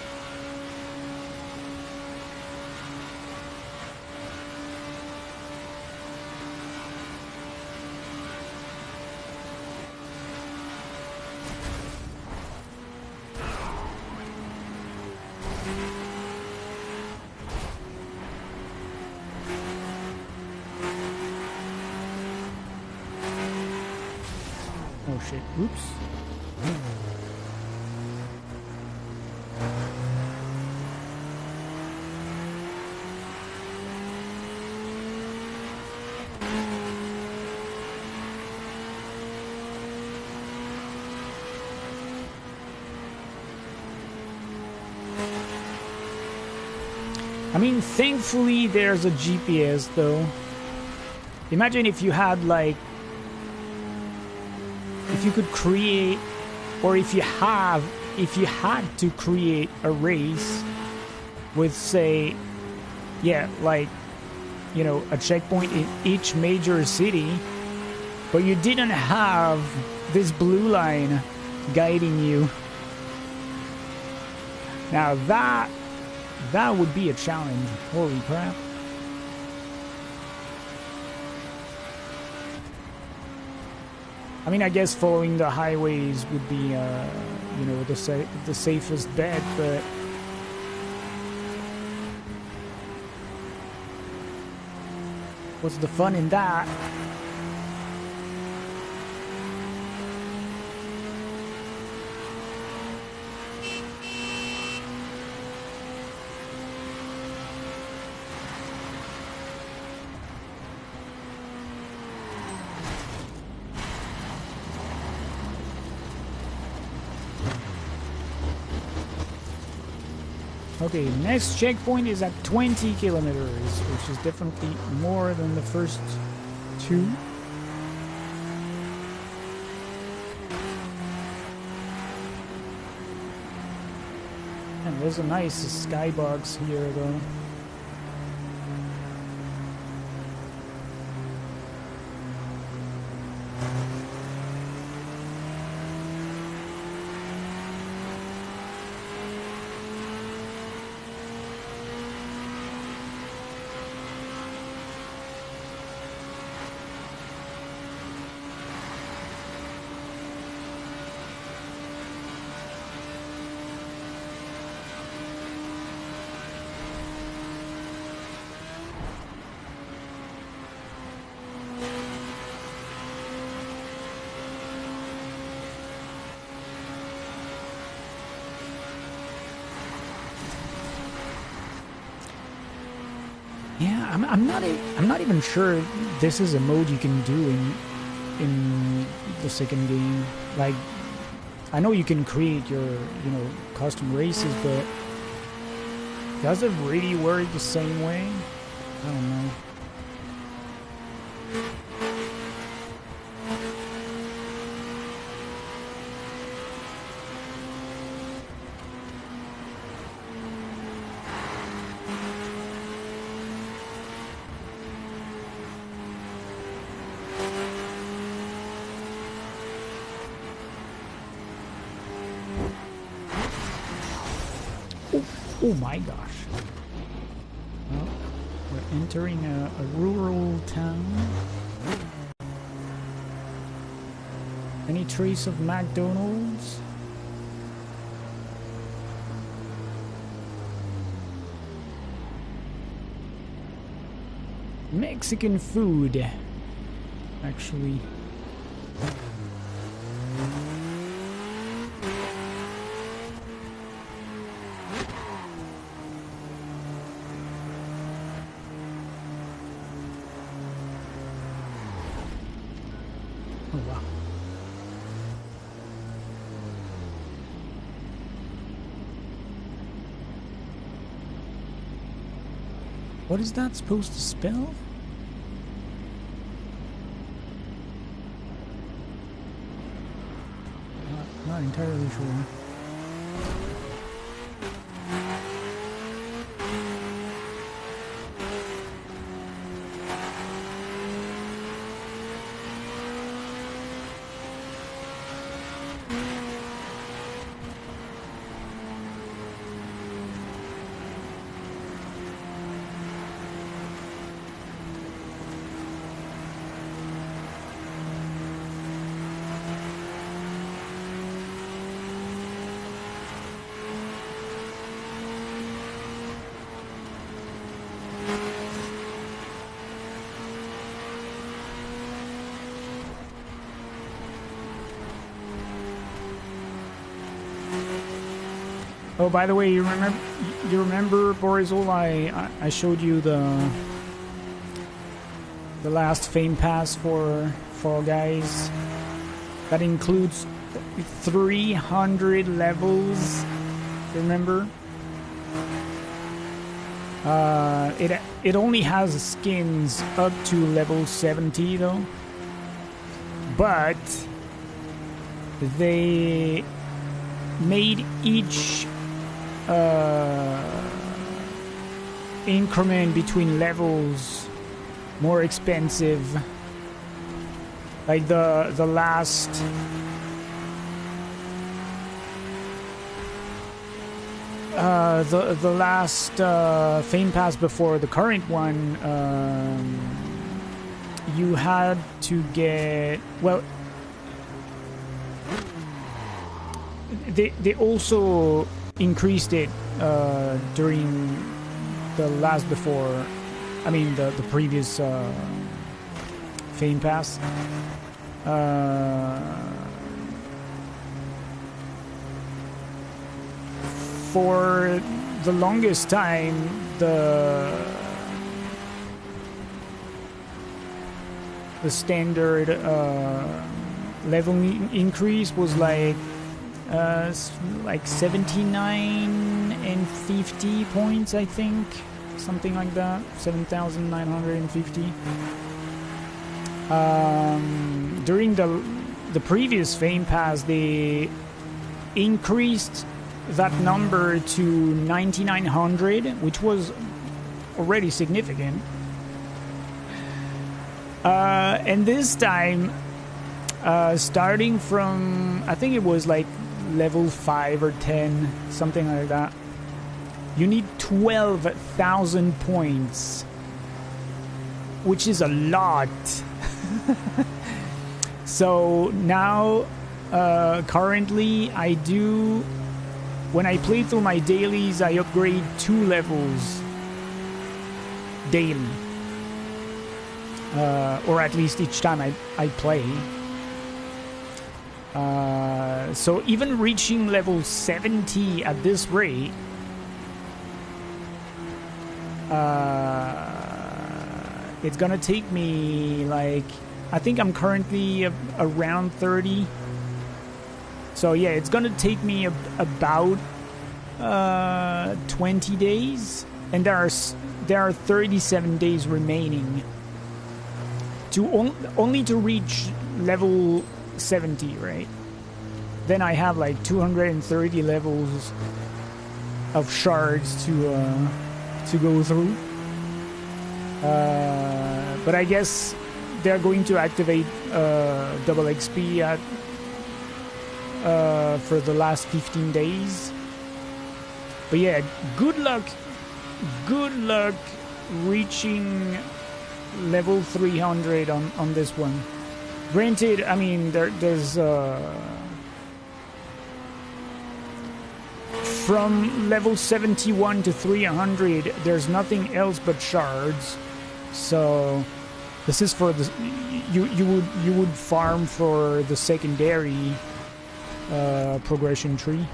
Oh shit, oops. I mean, thankfully there's a GPS though. Imagine if you had like, if you could create, or if you had to create a race with, say, yeah, like, you know, a checkpoint in each major city, but you didn't have this blue line guiding you. Now that would be a challenge. Holy crap. I mean, I guess following the highways would be, you know, the safest bet, but what's the fun in that? Okay, next checkpoint is at 20 kilometers, which is definitely more than the first two. And there's a nice skybox here, though. Yeah, I'm not even sure this is a mode you can do in the second game. Like, I know you can create your, you know, custom races, but does it really work the same way? I don't know. Oh my gosh. Well, we're entering a rural town. Any trace of McDonald's? Mexican food, actually. Oh wow. What is that supposed to spell? Not entirely sure. Oh, by the way, you remember Borizol? I showed you the last fame pass for Fall Guys. That includes 300 levels. Remember? It only has skins up to level 70 though, but they made each increment between levels more expensive. Like the last the last fame pass before the current one, you had to get, well, they also increased it during the last before, I mean the previous fame pass. For the longest time, the standard level increase was like 79 and 50 points, I think, something like that, 7,950. During the previous fame pass, they increased that number to 9,900, which was already significant. And this time, starting from, I think it was like level 5 or 10, something like that, you need 12,000 points, which is a lot. So now, currently, I do, when I play through my dailies, I upgrade 2 levels daily. Or at least each time I play. So even reaching level 70 at this rate, it's gonna take me like, I think I'm currently around 30. So yeah, it's gonna take me about 20 days, and there are 37 days remaining to only to reach level 70, right? Then I have like 230 levels of shards to go through. But I guess they're going to activate double XP at for the last 15 days. But yeah, good luck reaching level 300 on this one. Granted, I mean, there's from level 71 to 300, there's nothing else but shards. So this is for the you would farm for the secondary progression tree.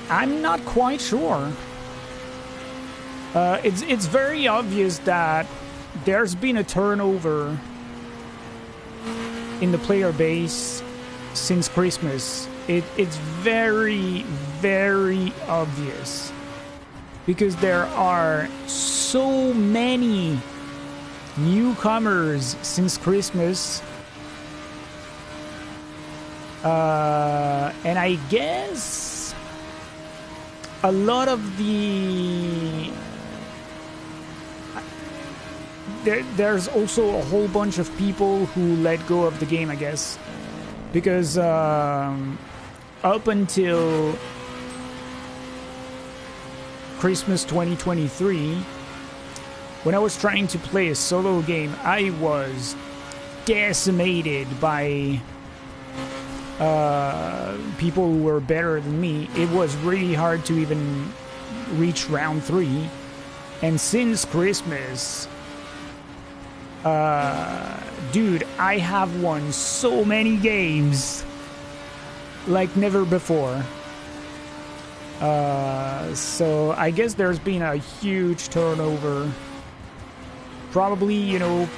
I'm not quite sure. It's very obvious that there's been a turnover in the player base since Christmas. It's very, very obvious because there are so many newcomers since Christmas. And I guess a lot of the there's also a whole bunch of people who let go of the game, I guess, because up until Christmas 2023, when I was trying to play a solo game, I was decimated by people who were better than me. It was really hard to even reach round 3. And since Christmas, dude, I have won so many games like never before. So I guess there's been a huge turnover. Probably, you know,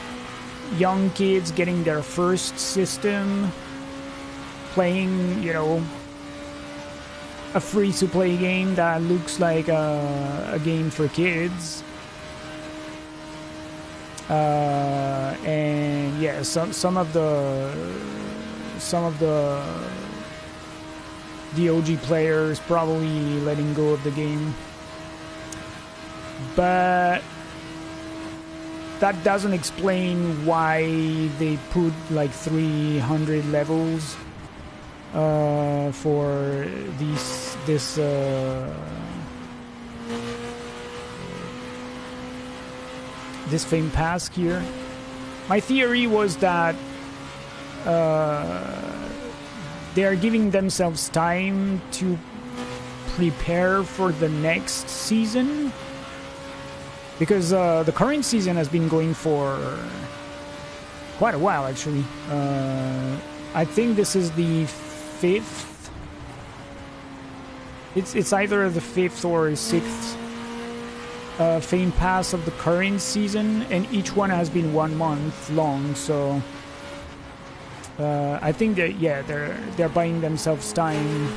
young kids getting their first system, playing, you know, a free-to-play game that looks like a game for kids. And yeah, some of the OG players probably letting go of the game, but that doesn't explain why they put like 300 levels for this fame pass here. My theory was that they are giving themselves time to prepare for the next season, because the current season has been going for quite a while actually. I think this is the 5th. It's either the 5th or 6th fame pass of the current season, and each one has been 1 month long, so I think that, yeah, they're buying themselves time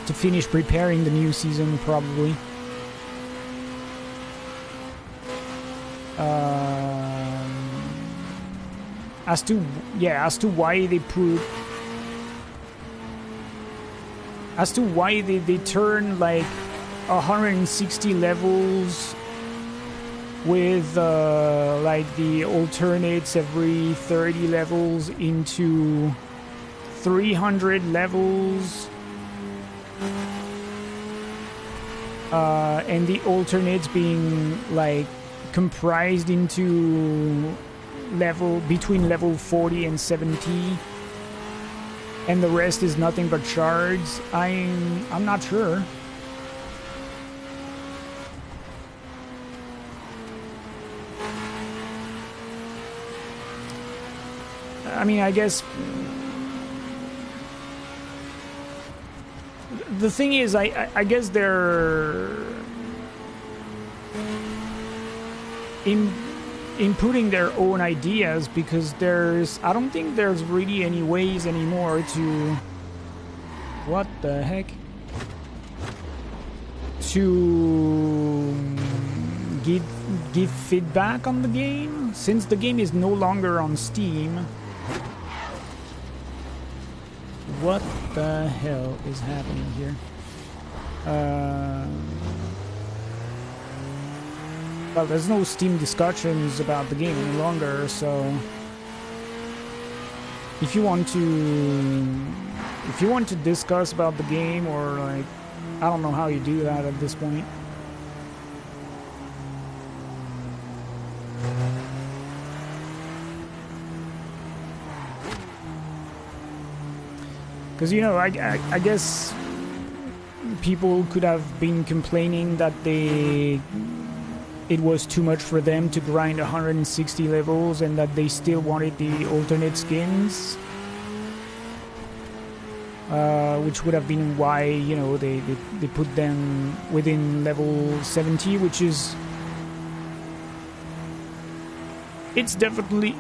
to finish preparing the new season probably. As to why they put, as to why they turn like 160 levels with like the alternates every 30 levels into 300 levels, and the alternates being like comprised into between level 40 and 70, and the rest is nothing but shards. I'm not sure. I mean, I guess the thing is, I guess they're inputting their own ideas, because I don't think there's really any ways anymore to, what the heck, to give feedback on the game, since the game is no longer on Steam. What the hell is happening here? Well, there's no Steam discussions about the game any longer, so if you want to discuss about the game, or like, I don't know how you do that at this point. Because, you know, I guess people could have been complaining that it was too much for them to grind 160 levels, and that they still wanted the alternate skins, which would have been why, you know, they put them within level 70, which is, it's definitely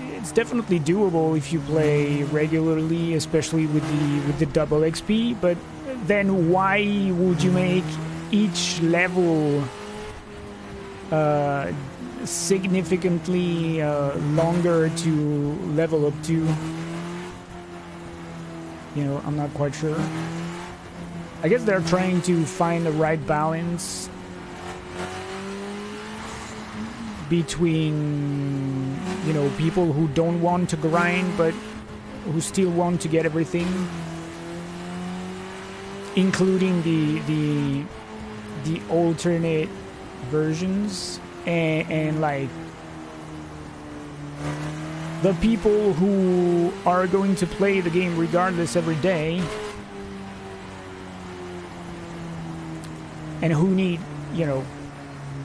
doable if you play regularly, especially with the double XP. But then why would you make each level significantly longer to level up to? You know, I'm not quite sure. I guess they're trying to find the right balance between, you know, people who don't want to grind but who still want to get everything, including the alternate versions, and like the people who are going to play the game regardless every day, and who need, you know,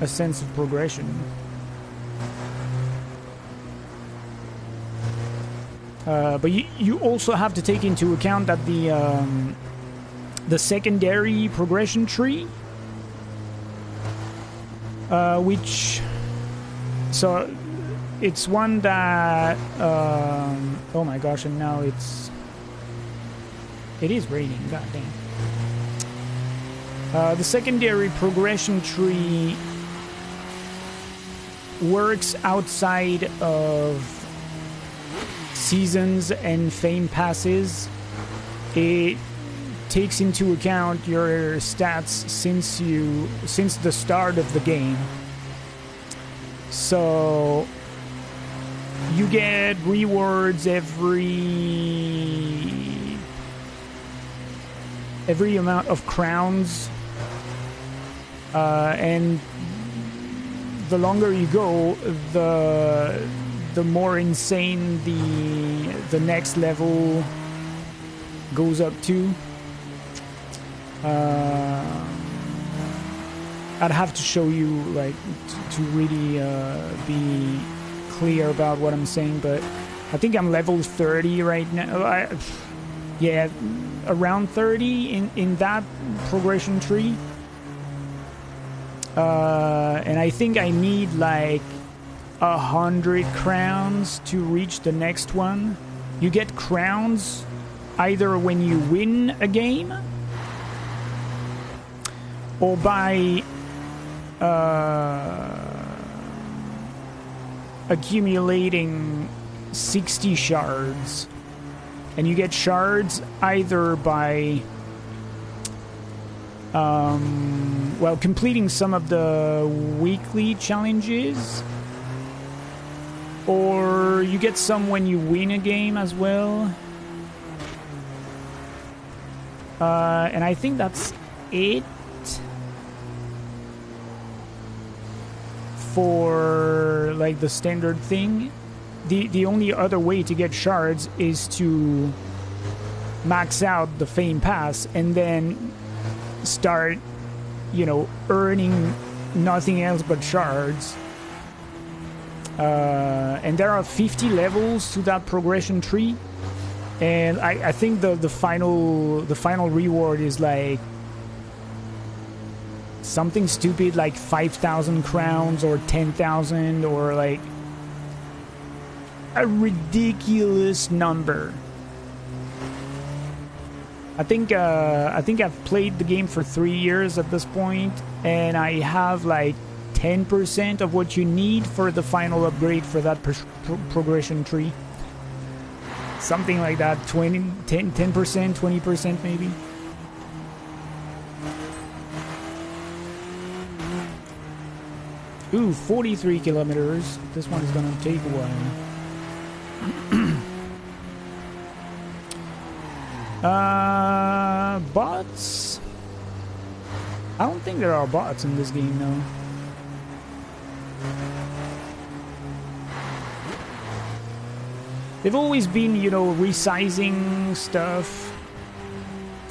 a sense of progression. But you also have to take into account that the secondary progression tree, which, so it's one that oh my gosh, and now it is raining, god damn. The secondary progression tree works outside of seasons and fame passes. It takes into account your stats since the start of the game. So you get rewards every amount of crowns, and the longer you go, the more insane the next level goes up to. I'd have to show you, like, to really be clear about what I'm saying, but I think I'm level 30 right now. Yeah, around 30 in that progression tree. And I think I need like 100 crowns to reach the next one. You get crowns either when you win a game or by accumulating 60 shards. And you get shards either by well, completing some of the weekly challenges, or you get some when you win a game as well. And I think that's it for like the standard thing. The only other way to get shards is to max out the fame pass and then start, you know, earning nothing else but shards. And there are 50 levels to that progression tree, and I think the final reward is like something stupid like 5,000 crowns or 10,000 or like a ridiculous number. I think I've played the game for 3 years at this point, and I have like 10% of what you need for the final upgrade for that progression tree. Something like that, 10%, 20% maybe. Ooh, 43 kilometers. This one is gonna take a while. Bots? I don't think there are bots in this game, though. They've always been, you know, resizing stuff.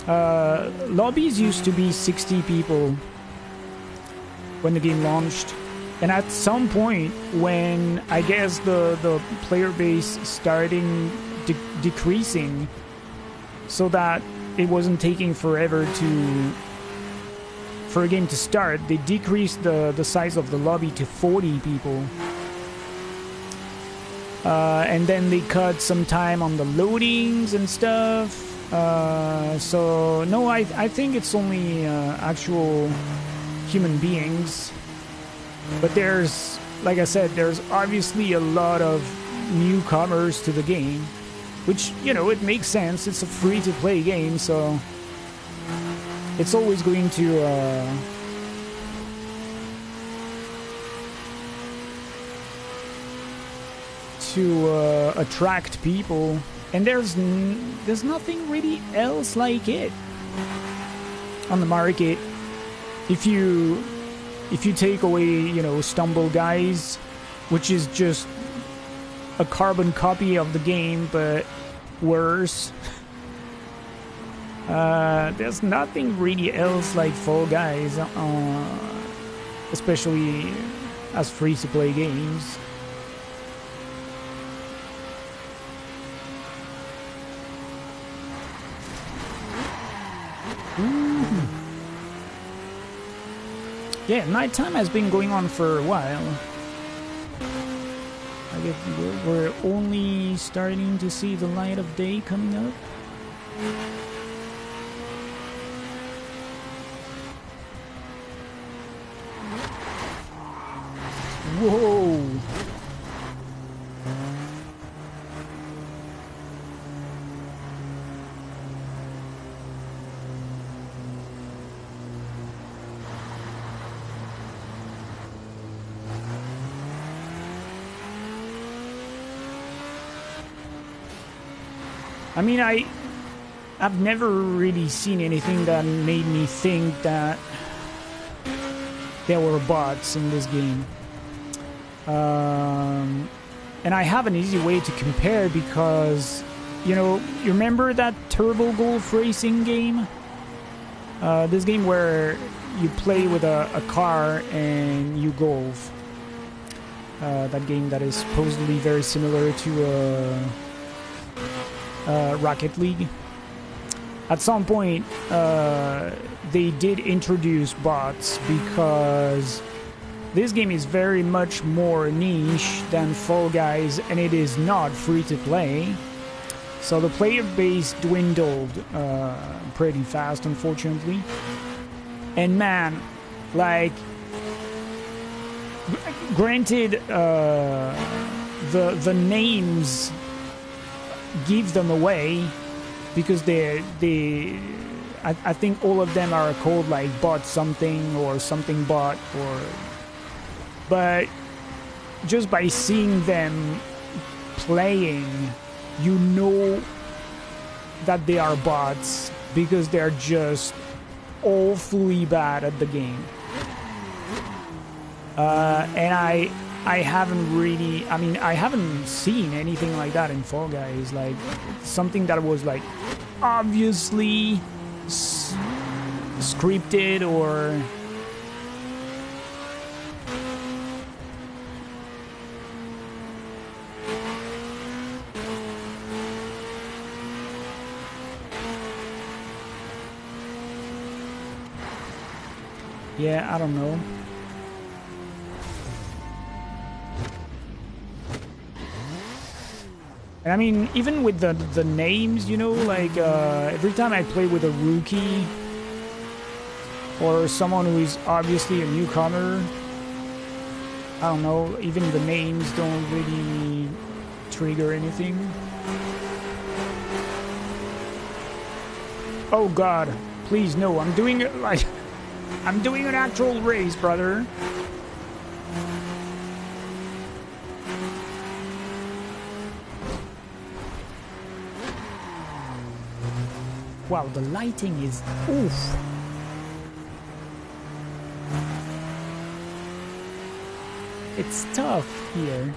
Lobbies used to be 60 people when the game launched. And at some point, when I guess the player base starting decreasing, so that it wasn't taking forever for a game to start, they decreased the size of the lobby to 40 people. And then they cut some time on the loadings and stuff. So no, I think it's only actual human beings. But there's, like I said, there's obviously a lot of newcomers to the game, which, you know, it makes sense. It's a free-to-play game, so it's always going to attract people, and there's nothing really else like it on the market. If you take away, you know, Stumble Guys, which is just a carbon copy of the game but worse. There's nothing really else like Fall Guys. especially as free-to-play games. Yeah, nighttime has been going on for a while. I guess we're only starting to see the light of day coming up. Whoa! I mean, I've never really seen anything that made me think that there were bots in this game. And I have an easy way to compare because, you know, you remember that Turbo Golf racing game? This game where you play with a car and you golf. That game that is supposedly very similar to Rocket League. At some point, they did introduce bots because this game is very much more niche than Fall Guys, and it is not free to play. So the player base dwindled pretty fast, unfortunately. And man, like, granted, the names give them away because I think all of them are called like bot something or something bot, or but just by seeing them playing, you know that they are bots because they're just awfully bad at the game. And I haven't really, I mean, I haven't seen anything like that in Fall Guys, like something that was like obviously scripted or yeah, I don't know. And I mean, even with the names, you know, like every time I play with a rookie or someone who is obviously a newcomer, I don't know, even the names don't really trigger anything. Oh God, please no, I'm doing it like I'm doing an actual race, brother. Wow, the lighting is oof. It's tough here.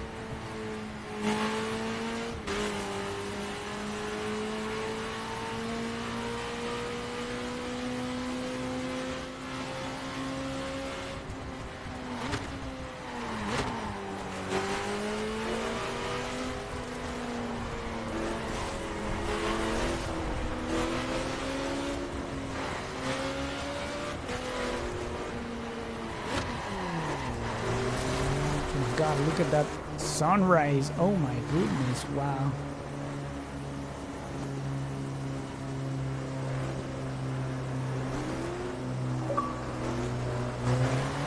God, look at that sunrise. Oh my goodness, wow.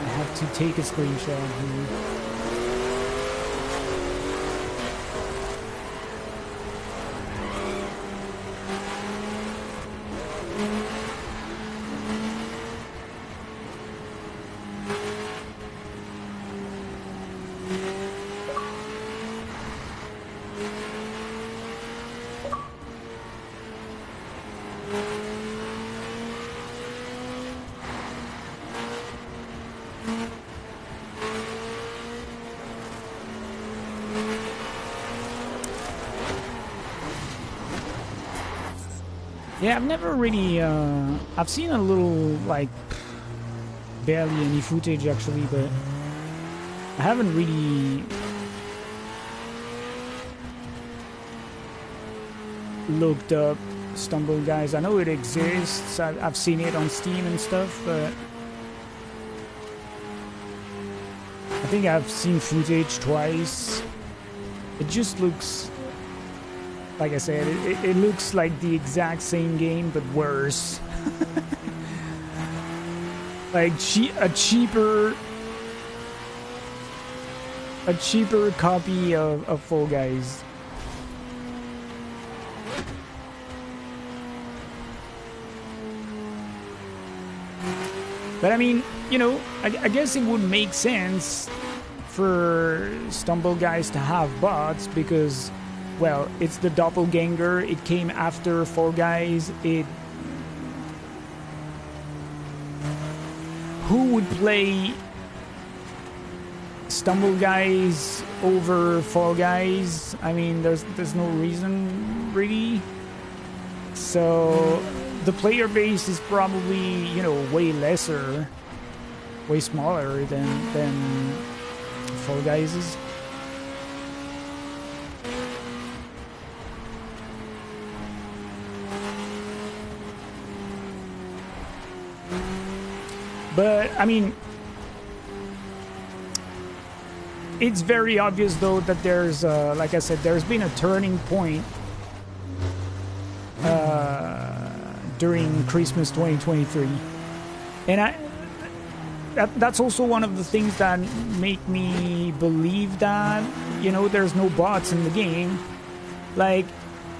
I have to take a screenshot here. Yeah, I've never really, I've seen a little, like, barely any footage actually, but I haven't really looked up Stumble Guys. I know it exists. I've seen it on Steam and stuff, but I think I've seen footage twice. It just looks, like I said, it looks like the exact same game but worse. Like a cheaper copy of Fall Guys. But I mean, you know, I guess it would make sense for Stumble Guys to have bots because, well, it's the doppelganger. It came after Fall Guys. Who would play Stumble Guys over Fall Guys? I mean, there's no reason really. So the player base is probably, you know, way lesser, way smaller than Fall Guys is. But I mean, it's very obvious though that there's, like I said, there's been a turning point during Christmas 2023, and that's also one of the things that make me believe that, you know, there's no bots in the game. Like,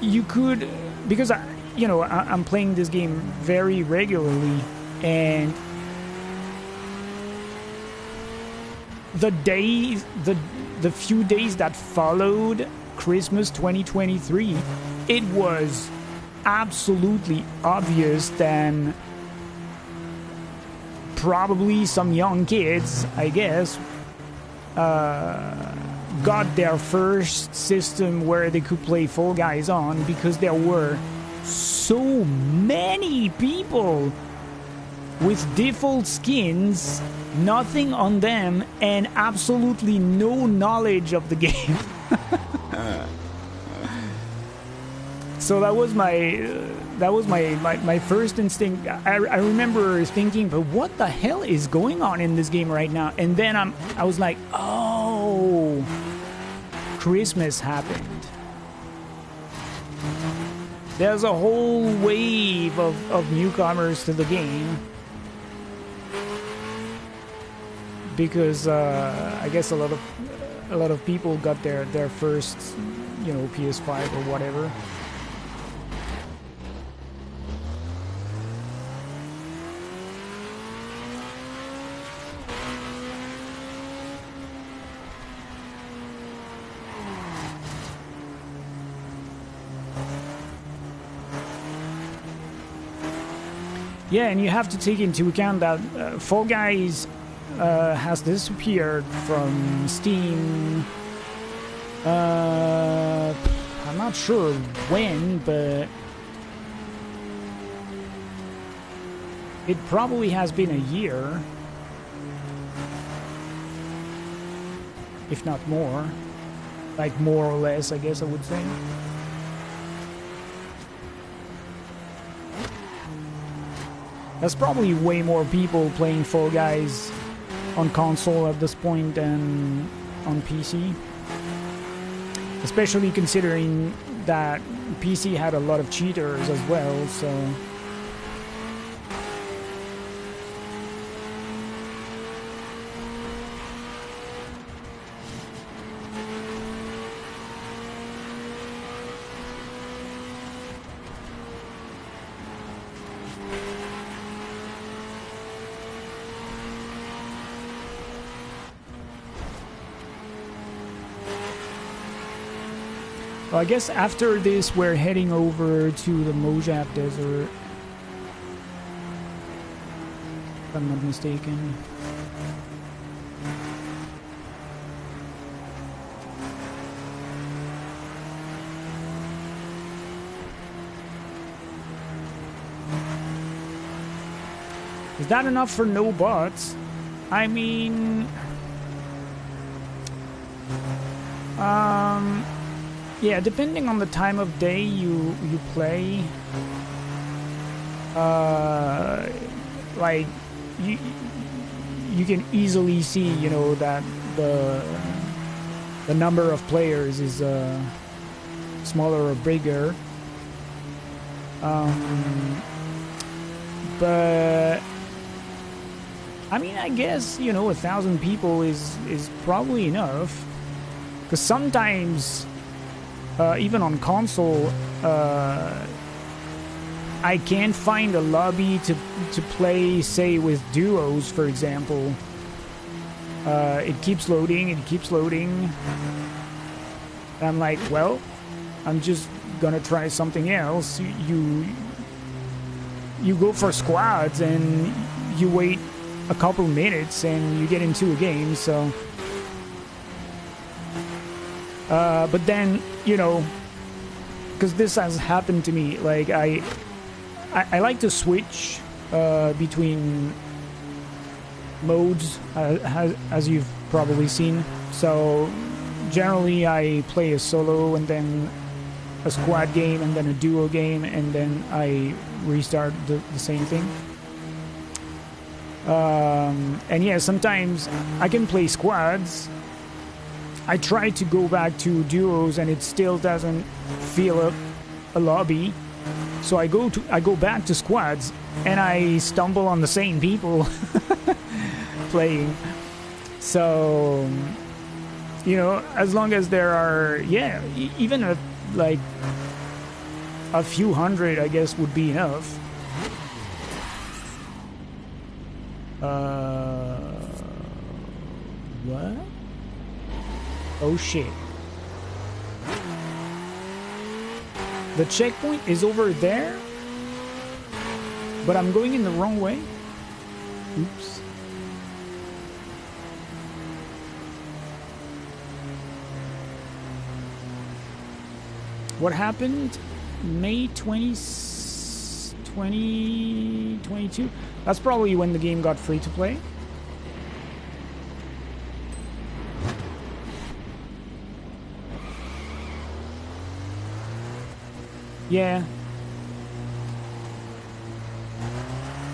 you could, because I'm playing this game very regularly, and the few days that followed Christmas 2023, it was absolutely obvious that probably some young kids, I guess, got their first system where they could play Fall Guys on, because there were so many people with default skins, nothing on them, and absolutely no knowledge of the game. So that was my first instinct. I remember thinking, but what the hell is going on in this game right now? And then I was like, oh, Christmas happened. There's a whole wave of newcomers to the game. Because I guess a lot of people got their first, you know, PS5 or whatever. Yeah, and you have to take into account that Fall Guys has disappeared from Steam. I'm not sure when, but it probably has been a year, if not more. Like, more or less, I guess I would say. There's probably way more people playing Fall Guys on console at this point than on PC. Especially considering that PC had a lot of cheaters as well, so... Well, I guess after this we're heading over to the Mojave Desert, if I'm not mistaken. Is that enough for no bots? I mean, yeah, depending on the time of day you play, like you can easily see, you know, that the number of players is smaller or bigger. But I mean, I guess, you know, 1,000 people is probably enough. Because sometimes, even on console, I can't find a lobby to play, say, with duos, for example. It keeps loading, it keeps loading. And I'm like, well, I'm just gonna try something else. You go for squads and you wait a couple minutes and you get into a game, so... but then, you know, because this has happened to me, like, I like to switch between modes, as you've probably seen. So generally I play a solo and then a squad game and then a duo game, and then I restart the same thing. And yeah, sometimes I can play squads. I try to go back to duos and it still doesn't fill up a lobby. So I go back to squads and I stumble on the same people playing. So, you know, as long as there are, yeah, even like a few hundred, I guess, would be enough. What? Oh shit. The checkpoint is over there, but I'm going in the wrong way. Oops. What happened? May 2022? That's probably when the game got free to play. Yeah.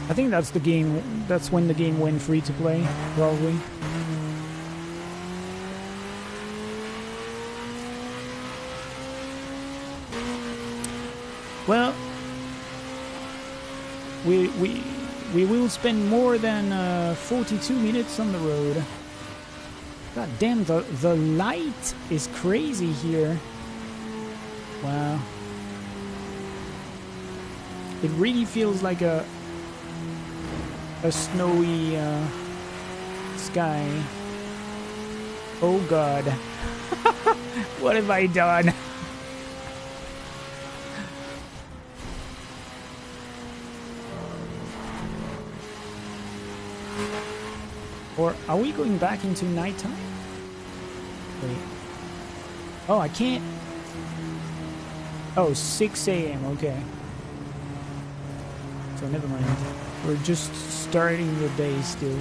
I think that's the game. That's when the game went free to play, probably. Well, we will spend more than 42 minutes on the road. God damn, the light is crazy here. Wow. It really feels like a snowy sky. Oh god. What have I done? Or are we going back into nighttime? Wait. Oh, I can't. Oh, 6 a.m. Okay. So never mind. We're just starting the day still.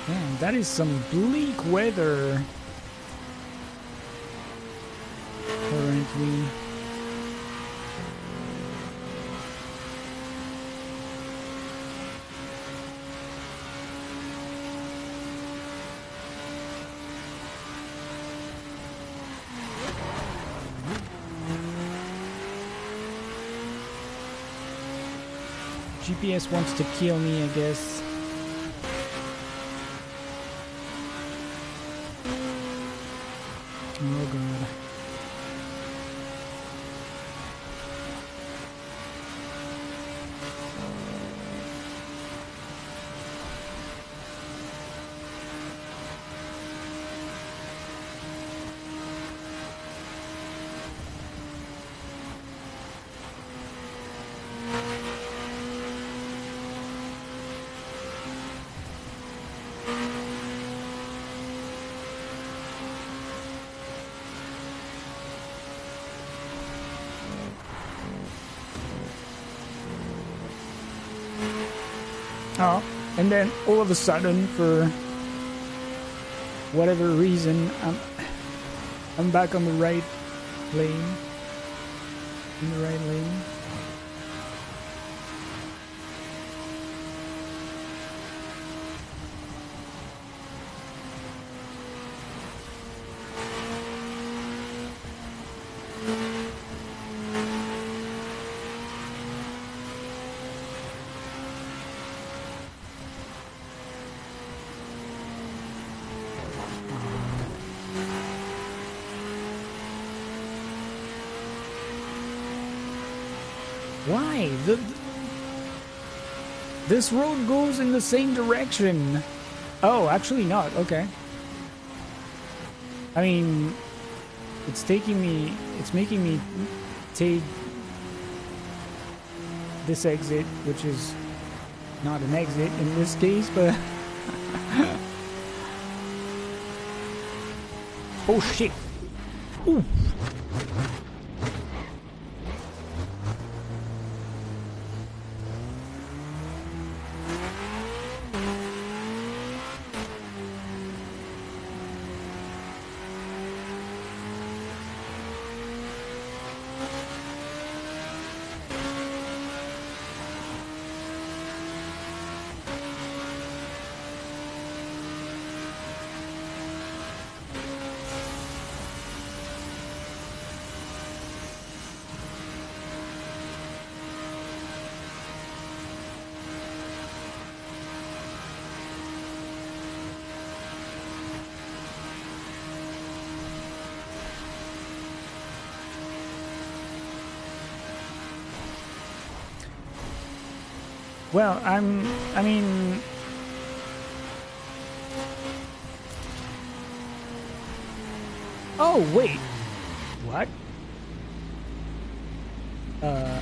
Man, that is some bleak weather currently. GPS wants to kill me, I guess. Oh god. Oh, and then all of a sudden, for whatever reason, I'm back on the right lane. In the right lane. Why? This road goes in the same direction. Oh, actually not. Okay. I mean, it's making me take this exit, which is not an exit in this case, but... Oh shit. Ooh. Well, I mean... Oh, wait. What? I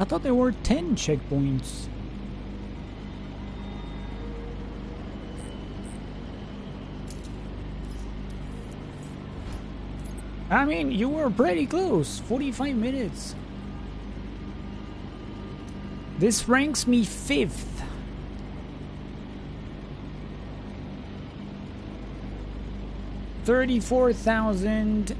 thought there were 10 checkpoints. I mean, you were pretty close. 45 minutes. This ranks me 5th. $34,000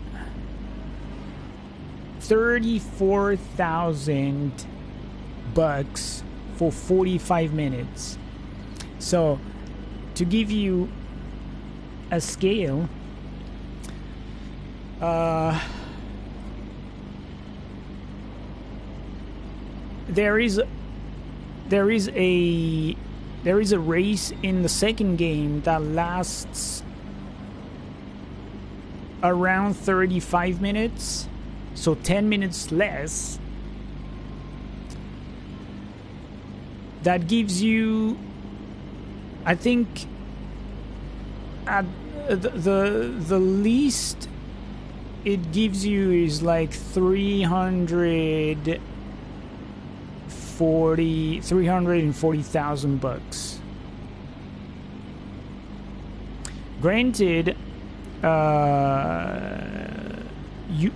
bucks for 45 minutes. So, to give you a scale, there is a race in the second game that lasts around 35 minutes, so 10 minutes less. That gives you, I think, at the least it gives you is like 340,000 bucks. Granted, you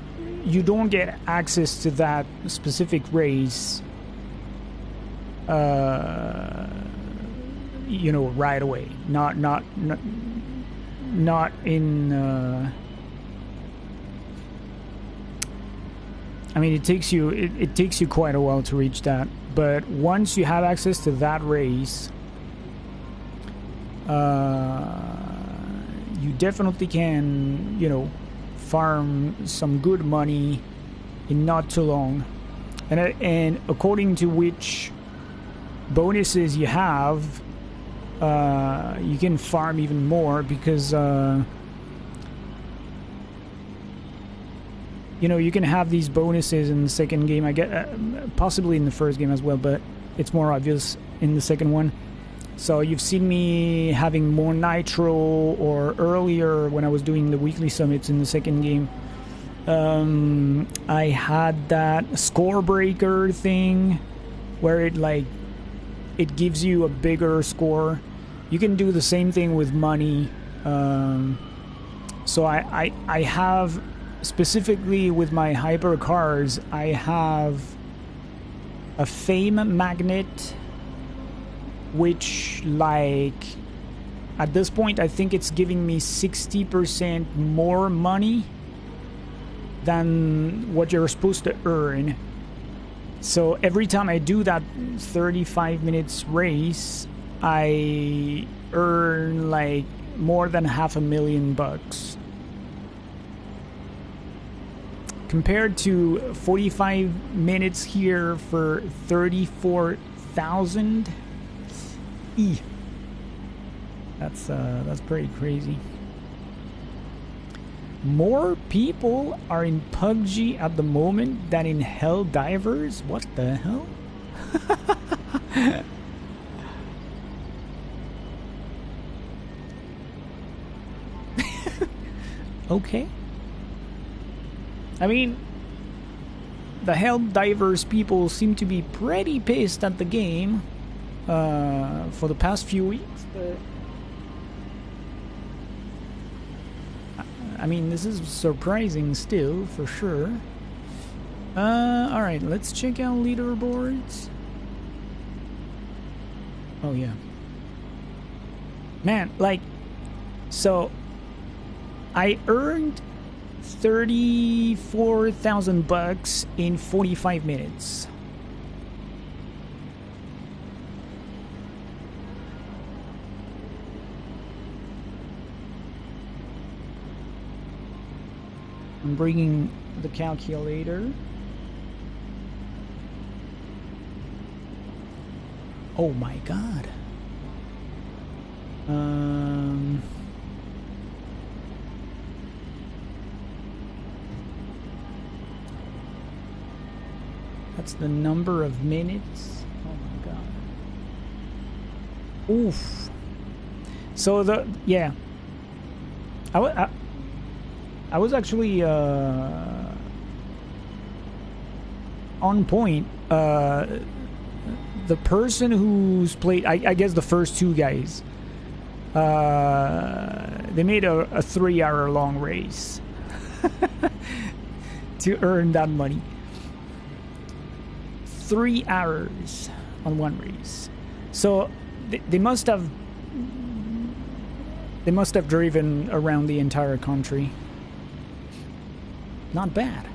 don't get access to that specific race, you know, right away. Not in. I mean, it takes you quite a while to reach that. But once you have access to that race, you definitely can, you know, farm some good money in not too long. And according to which bonuses you have, you can farm even more, because you know, you can have these bonuses in the second game. I get possibly in the first game as well, but it's more obvious in the second one. So you've seen me having more nitro, or earlier when I was doing the weekly summits in the second game, I had that score breaker thing where it gives you a bigger score. You can do the same thing with money. So I have, specifically with my hypercars, I have a fame magnet, which, like, at this point I think it's giving me 60% more money than what you're supposed to earn. So every time I do that 35 minutes race, I earn like more than $500,000 compared to 45 minutes here for 34,000. That's pretty crazy. More people are in PUBG at the moment than in Helldivers? What the hell? Okay. I mean, the Helldivers people seem to be pretty pissed at the game for the past few weeks, but I mean, this is surprising still, for sure. Alright, let's check out leaderboards. Oh, yeah. Man, like, so I earned $34,000 in 45 minutes. I'm bringing the calculator. Oh my god. That's the number of minutes. Oh my god. Oof. So yeah. I was actually on point. The person who's played, I guess the first two guys, they made a 3-hour long race to earn that money. 3 hours on one race. So they must have driven around the entire country. Not bad.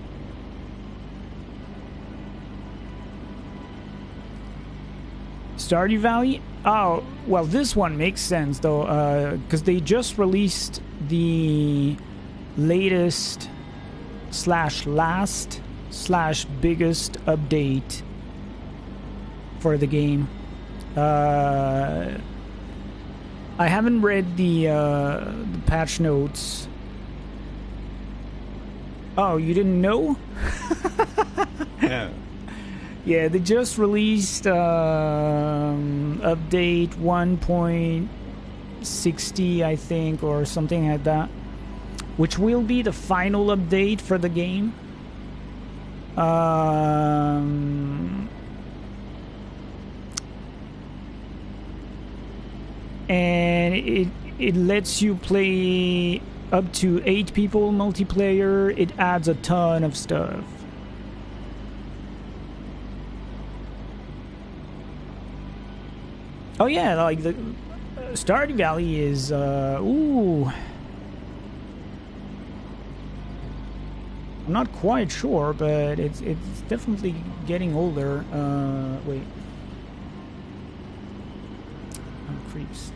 Stardew Valley? Oh, well, this one makes sense, though, because they just released the latest / last / biggest update for the game. I haven't read the patch notes. Oh, you didn't know? Yeah. Yeah, they just released update 1.60, I think, or something like that, which will be the final update for the game. And it lets you play up to 8 people multiplayer. It adds a ton of stuff. Oh yeah, like the Stardew Valley is ooh. I'm not quite sure, but it's definitely getting older. Wait. Oh, creeps.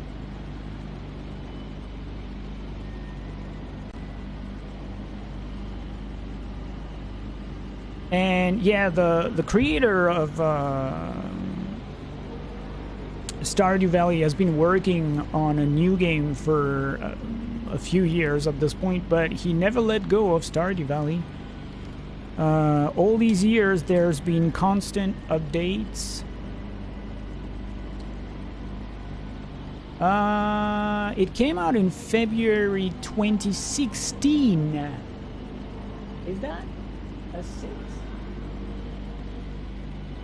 And yeah, the creator of Stardew Valley has been working on a new game for a few years at this point, but he never let go of Stardew Valley. All these years, there's been constant updates. It came out in February 2016. Is that a 6?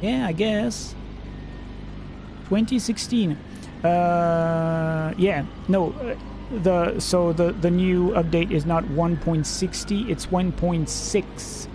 Yeah, I guess. 2016. Yeah, no. The new update is not 1.60, it's 1.6.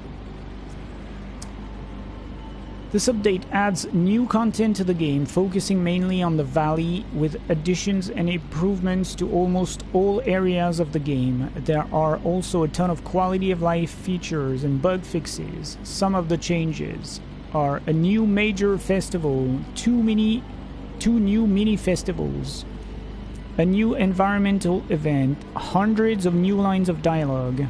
This update adds new content to the game, focusing mainly on the valley, with additions and improvements to almost all areas of the game. There are also a ton of quality of life features and bug fixes. Some of the changes are a new major festival, two new mini festivals, a new environmental event, hundreds of new lines of dialogue,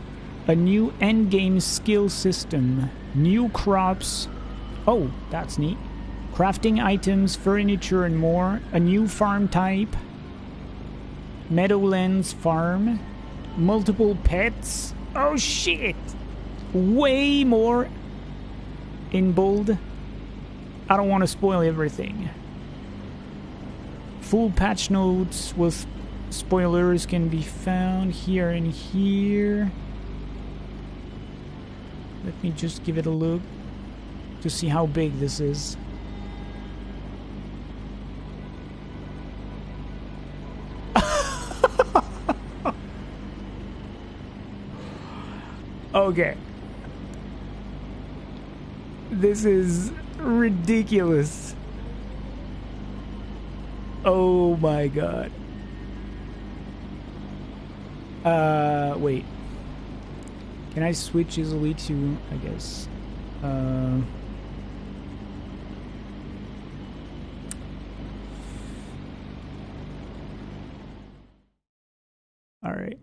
a new endgame skill system, new crops. Oh, that's neat. Crafting items, furniture, and more. A new farm type. Meadowlands farm. Multiple pets. Oh shit! Way more in bold. I don't want to spoil everything. Full patch notes with spoilers can be found here and here. Let me just give it a look to see how big this is. Okay. This is ridiculous. Oh my god. Wait. Can I switch easily to, I guess, all right.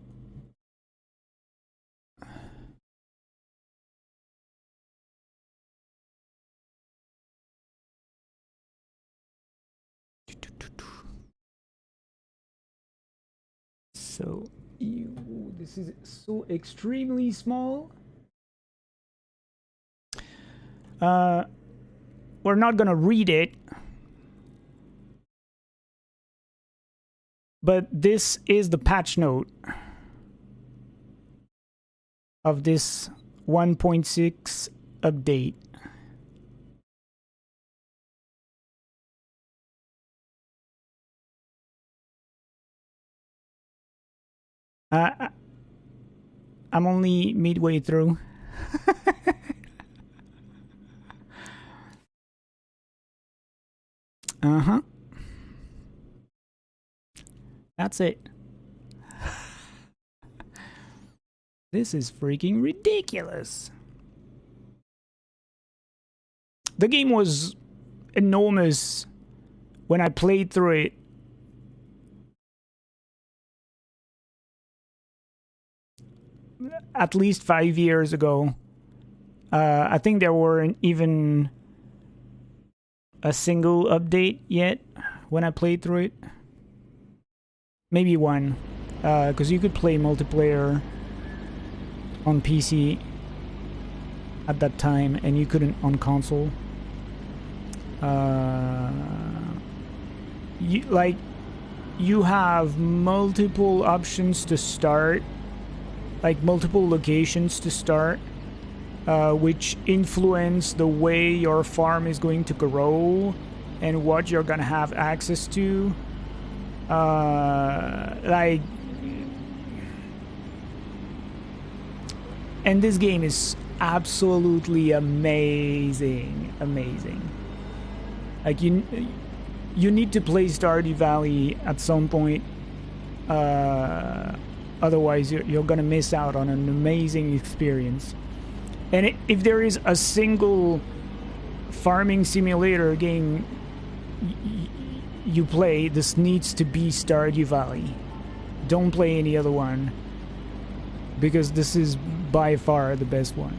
So, this is so extremely small. We're not gonna read it, but this is the patch note of this 1.6 update. I'm only midway through. Uh-huh. That's it. This is freaking ridiculous. The game was enormous when I played through it. At least 5 years ago. I think there weren't even a single update yet when I played through it. Maybe one, because you could play multiplayer on PC at that time, and you couldn't on console. You have multiple options to start, like multiple locations to start, which influence the way your farm is going to grow and what you're gonna have access to. And this game is absolutely amazing. Like, you need to play Stardew Valley at some point, otherwise you're gonna miss out on an amazing experience. And if there is a single farming simulator game you play, this needs to be Stardew Valley. Don't play any other one, because this is by far the best one.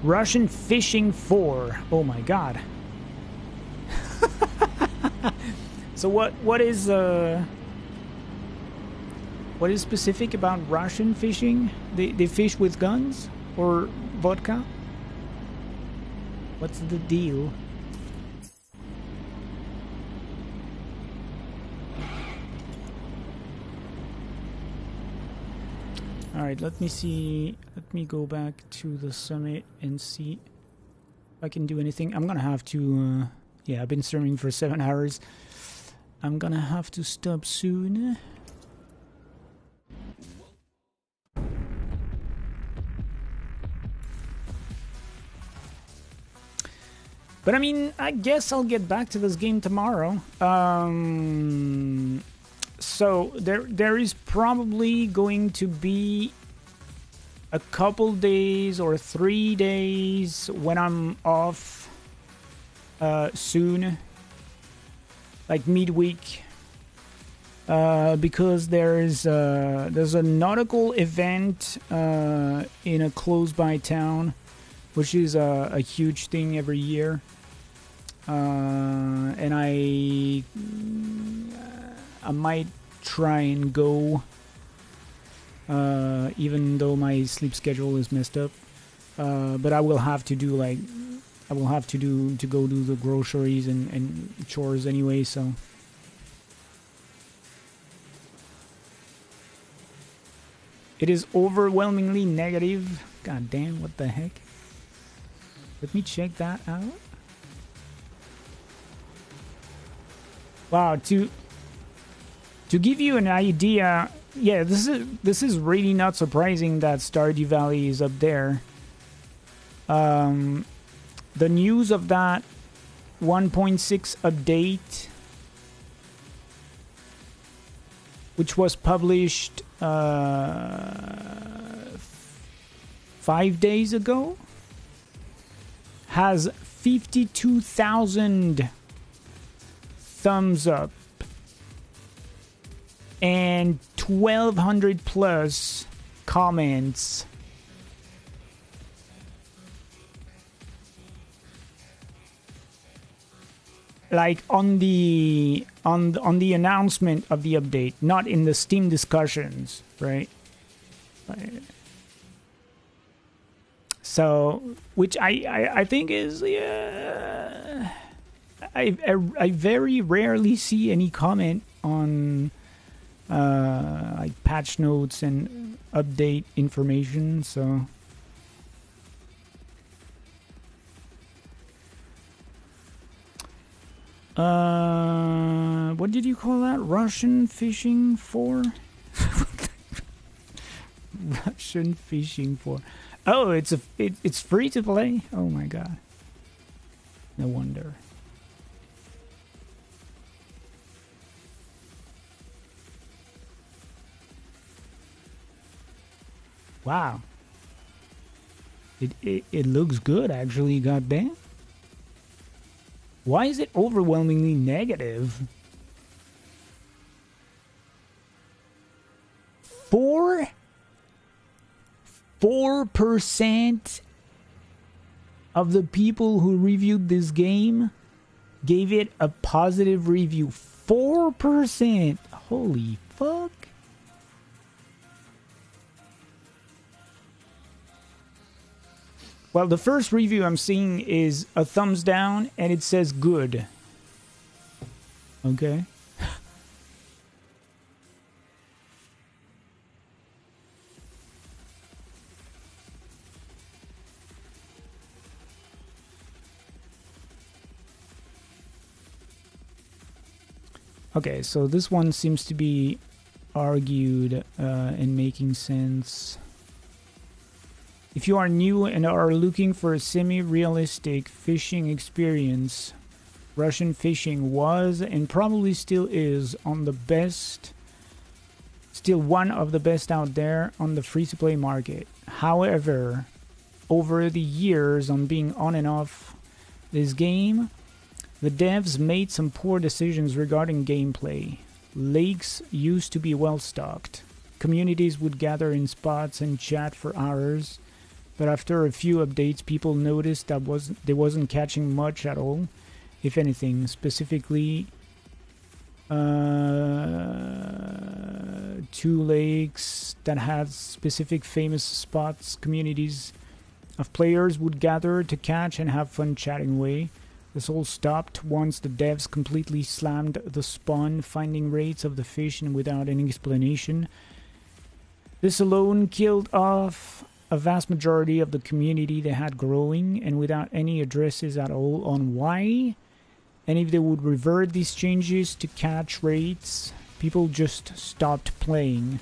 Russian Fishing 4. Oh my god. So what is specific about Russian fishing? They fish with guns or vodka? What's the deal? Alright, let me see. Let me go back to the summit and see if I can do anything. I'm gonna have to... yeah, I've been streaming for 7 hours. I'm gonna have to stop soon. But I mean, I guess I'll get back to this game tomorrow. So there is probably going to be a couple days or 3 days when I'm off soon, like midweek, because there's a nautical event in a close by town, which is a huge thing every year. And I might try and go, even though my sleep schedule is messed up. But I will have to do to go do the groceries and chores anyway. So it is overwhelmingly negative. God damn! What the heck? Let me check that out. Wow, to give you an idea, yeah, this is really not surprising that Stardew Valley is up there. The news of that 1.6 update, which was published 5 days ago, has 52,000 thumbs up and 1,200 plus comments. Like on the announcement of the update, not in the Steam discussions, right? So, which I think is, yeah, I very rarely see any comment on like patch notes and update information. So what did you call that? Russian Fishing 4? Russian Fishing 4. Oh, it's free to play? Oh my god. No wonder. Wow. It looks good, actually, goddamn. Why is it overwhelmingly negative? 4% of the people who reviewed this game gave it a positive review. 4%. Holy fuck. Well, the first review I'm seeing is a thumbs down, and it says good. Okay. Okay, so this one seems to be argued and making sense. If you are new and are looking for a semi-realistic fishing experience, Russian Fishing was and probably still is one of the best out there on the free-to-play market. However, over the years on being on and off this game, the devs made some poor decisions regarding gameplay. Lakes used to be well stocked. Communities would gather in spots and chat for hours. but after a few updates, people noticed that they wasn't catching much at all, if anything. Specifically, 2 lakes that had specific famous spots, communities of players would gather to catch and have fun chatting away. This all stopped once the devs completely slammed the spawn finding rates of the fish and without any explanation. This alone killed off a vast majority of the community they had growing, and without any addresses at all on why and if they would revert these changes to catch rates. People just stopped playing.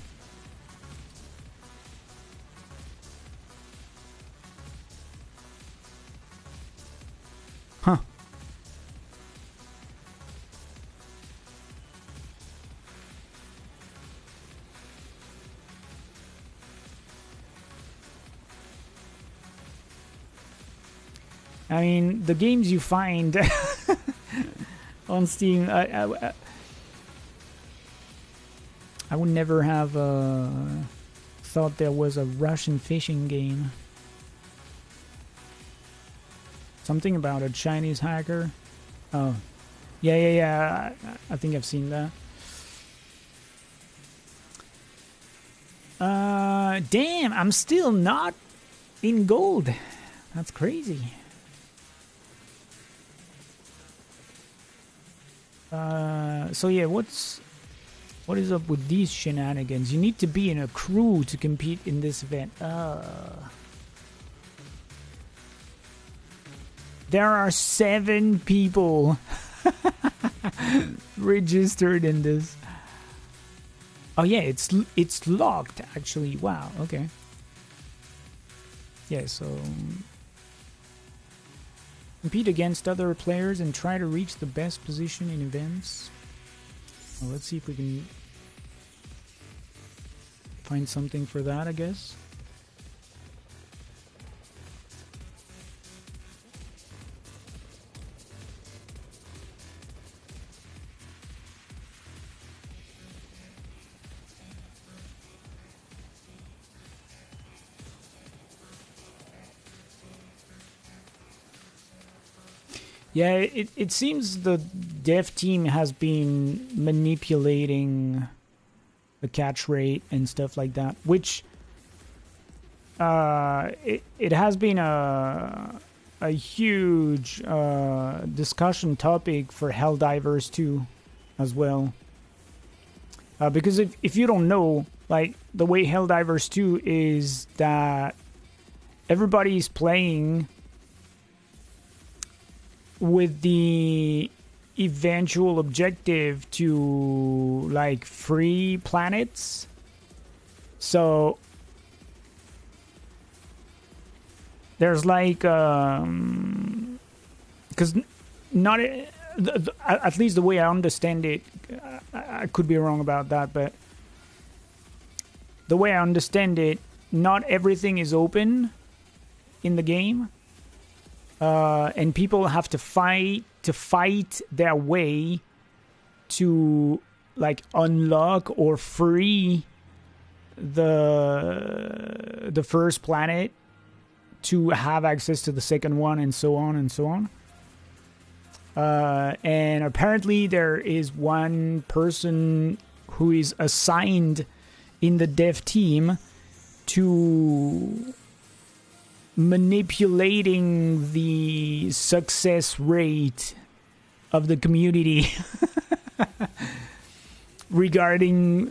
Huh. I mean, the games you find on Steam, I would never have thought there was a Russian fishing game. Something about a Chinese hacker. Oh, yeah. I think I've seen that. Damn, I'm still not in gold. That's crazy. So yeah, what is up with these shenanigans? You need to be in a crew to compete in this event. There are 7 people registered in this. Oh yeah, it's locked actually. Wow. Okay. Yeah. So compete against other players and try to reach the best position in events. Well, let's see if we can find something for that, I guess. Yeah, it seems the dev team has been manipulating the catch rate and stuff like that, which it has been a huge discussion topic for Helldivers 2 as well. Because if you don't know, like, the way Helldivers 2 is that everybody's playing with the eventual objective to, like, free planets. So there's like because not at least the way I understand it, I could be wrong about that, but the way I understand it, not everything is open in the game. And people have to fight their way to, like, unlock or free the first planet to have access to the second one, and so on and so on. And apparently there is one person who is assigned in the dev team to manipulating the success rate of the community regarding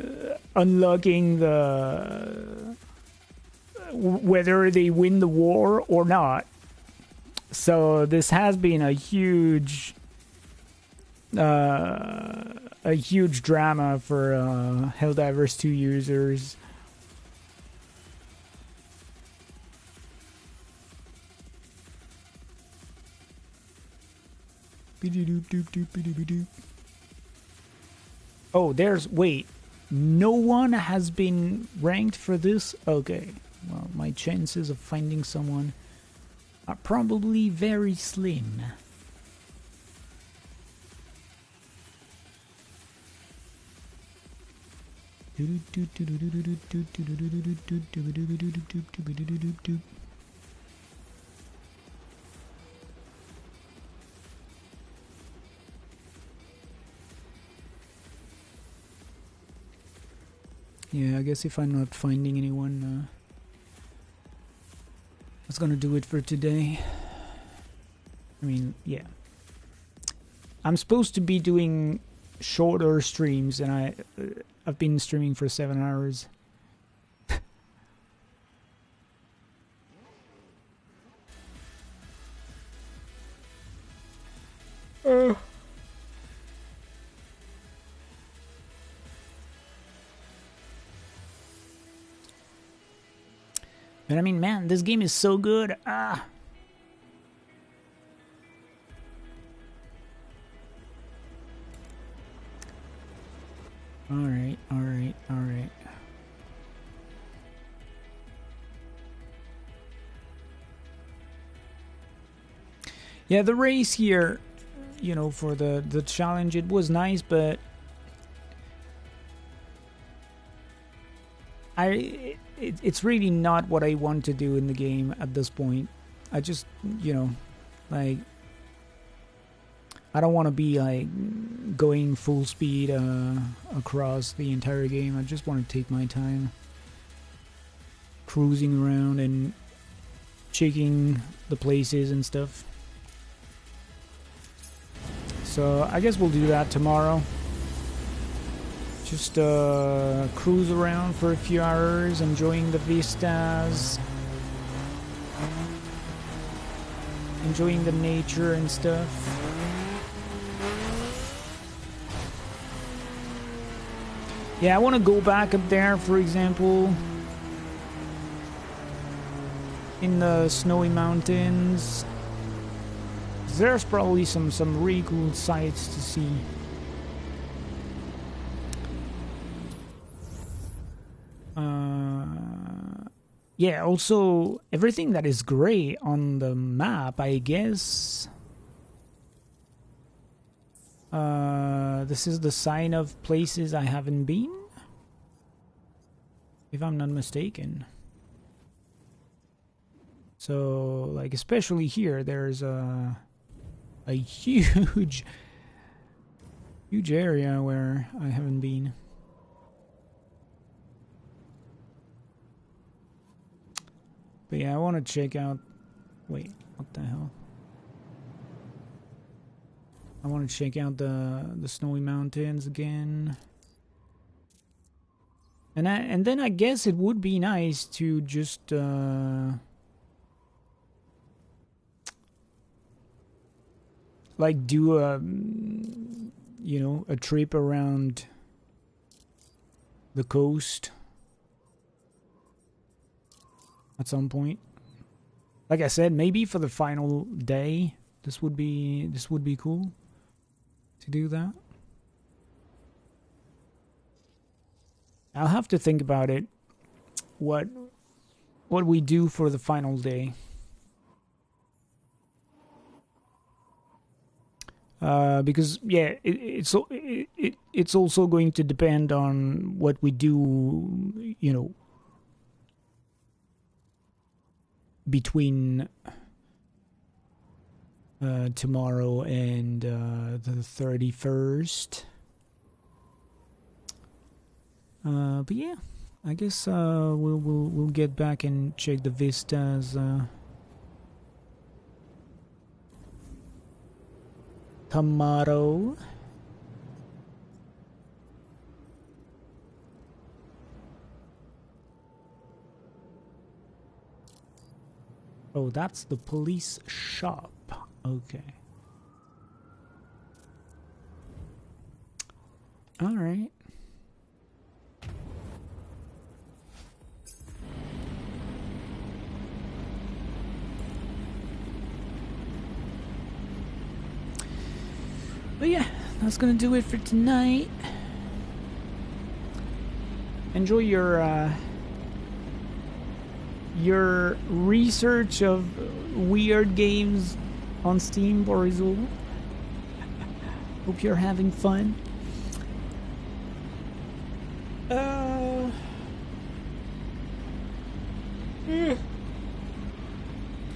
unlocking the whether they win the war or not. So this has been a huge drama for Helldivers 2 users. Oh, wait, no one has been ranked for this? Okay, well, my chances of finding someone are probably very slim. Yeah, I guess if I'm not finding anyone, that's gonna do it for today. I mean, yeah. I'm supposed to be doing shorter streams, and I've been streaming for 7 hours. But I mean, man, this game is so good. Ah. Alright, alright, alright. Yeah, the race here, you know, for the challenge, it was nice, but it's really not what I want to do in the game at this point. I just, you know, like, I don't want to be like going full speed across the entire game. I just want to take my time cruising around and checking the places and stuff. So I guess we'll do that tomorrow. Just cruise around for a few hours, enjoying the vistas, enjoying the nature and stuff. Yeah, I want to go back up there, for example, in the snowy mountains. There's probably some really cool sights to see. Yeah, also everything that is gray on the map, I guess. This is the sign of places I haven't been, if I'm not mistaken. So, like, especially here, there's a huge area where I haven't been. But yeah, I want to check out... Wait, what the hell? I want to check out the snowy mountains again. And then I guess it would be nice to just like do a, you know, a trip around the coast at some point. Like I said, maybe for the final day, this would be cool to do that. I'll have to think about it. What we do for the final day. Because yeah, it's also going to depend on what we do, you know, between tomorrow and the 31st. But yeah, I guess we'll get back and check the vistas tomorrow. Oh, that's the police shop. Okay. All right. But yeah, that's gonna do it for tonight. Enjoy your research of weird games on Steam, Borizul. Hope you're having fun.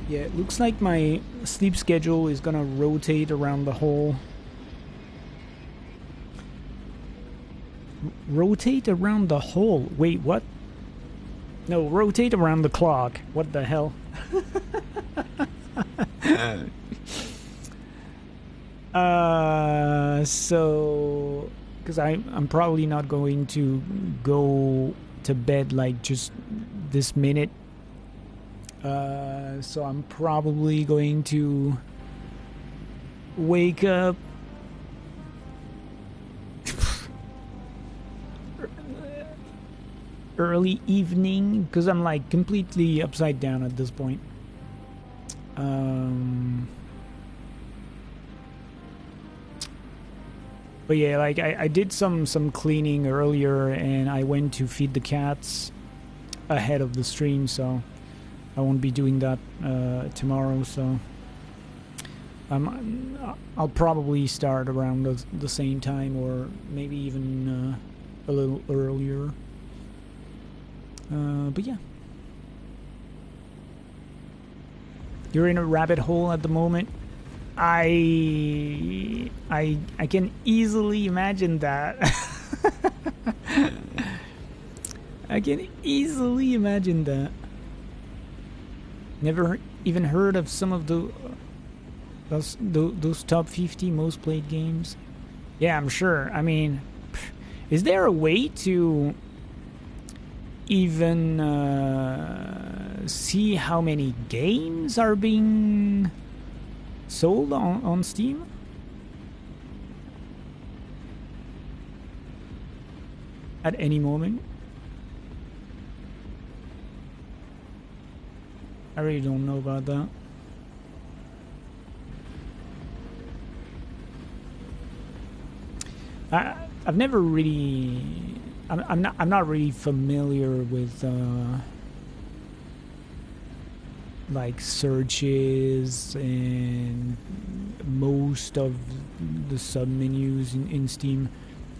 Yeah, it looks like my sleep schedule is gonna rotate around the Rotate around the hole. Wait, what? No, rotate around the clock. What the hell? So, because I'm probably not going to go to bed like just this minute. So I'm probably going to wake up early evening because I'm like completely upside down at this point. But yeah, like I did some cleaning earlier, and I went to feed the cats ahead of the stream, so I won't be doing that tomorrow. So I'll probably start around the same time, or maybe even a little earlier. But yeah, you're in a rabbit hole at the moment. I can easily imagine that. I can easily imagine that. Never even heard of some of those top 50 most played games. Yeah, I'm sure. I mean, is there a way to even see how many games are being sold on Steam? At any moment? I really don't know about that. I've never really. I'm not really familiar with like searches and most of the sub menus in Steam.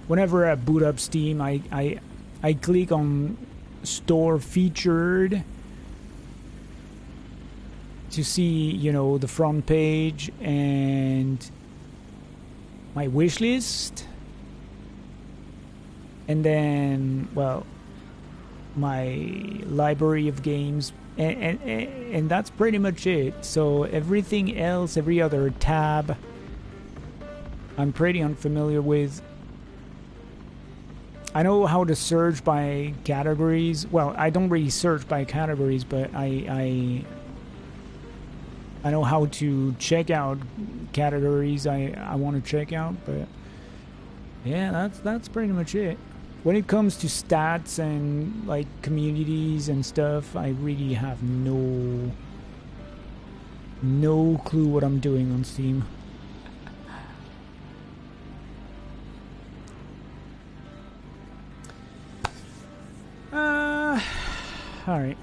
Whenever I boot up Steam, I click on store featured to see, you know, the front page and my wish list, and then, well, my library of games, and that's pretty much it. So everything else, every other tab, I'm pretty unfamiliar with. I know how to search by categories. Well, I don't really search by categories, but I know how to check out categories I want to check out. But yeah, that's pretty much it. When it comes to stats and like communities and stuff, I really have no clue what I'm doing on Steam. All right.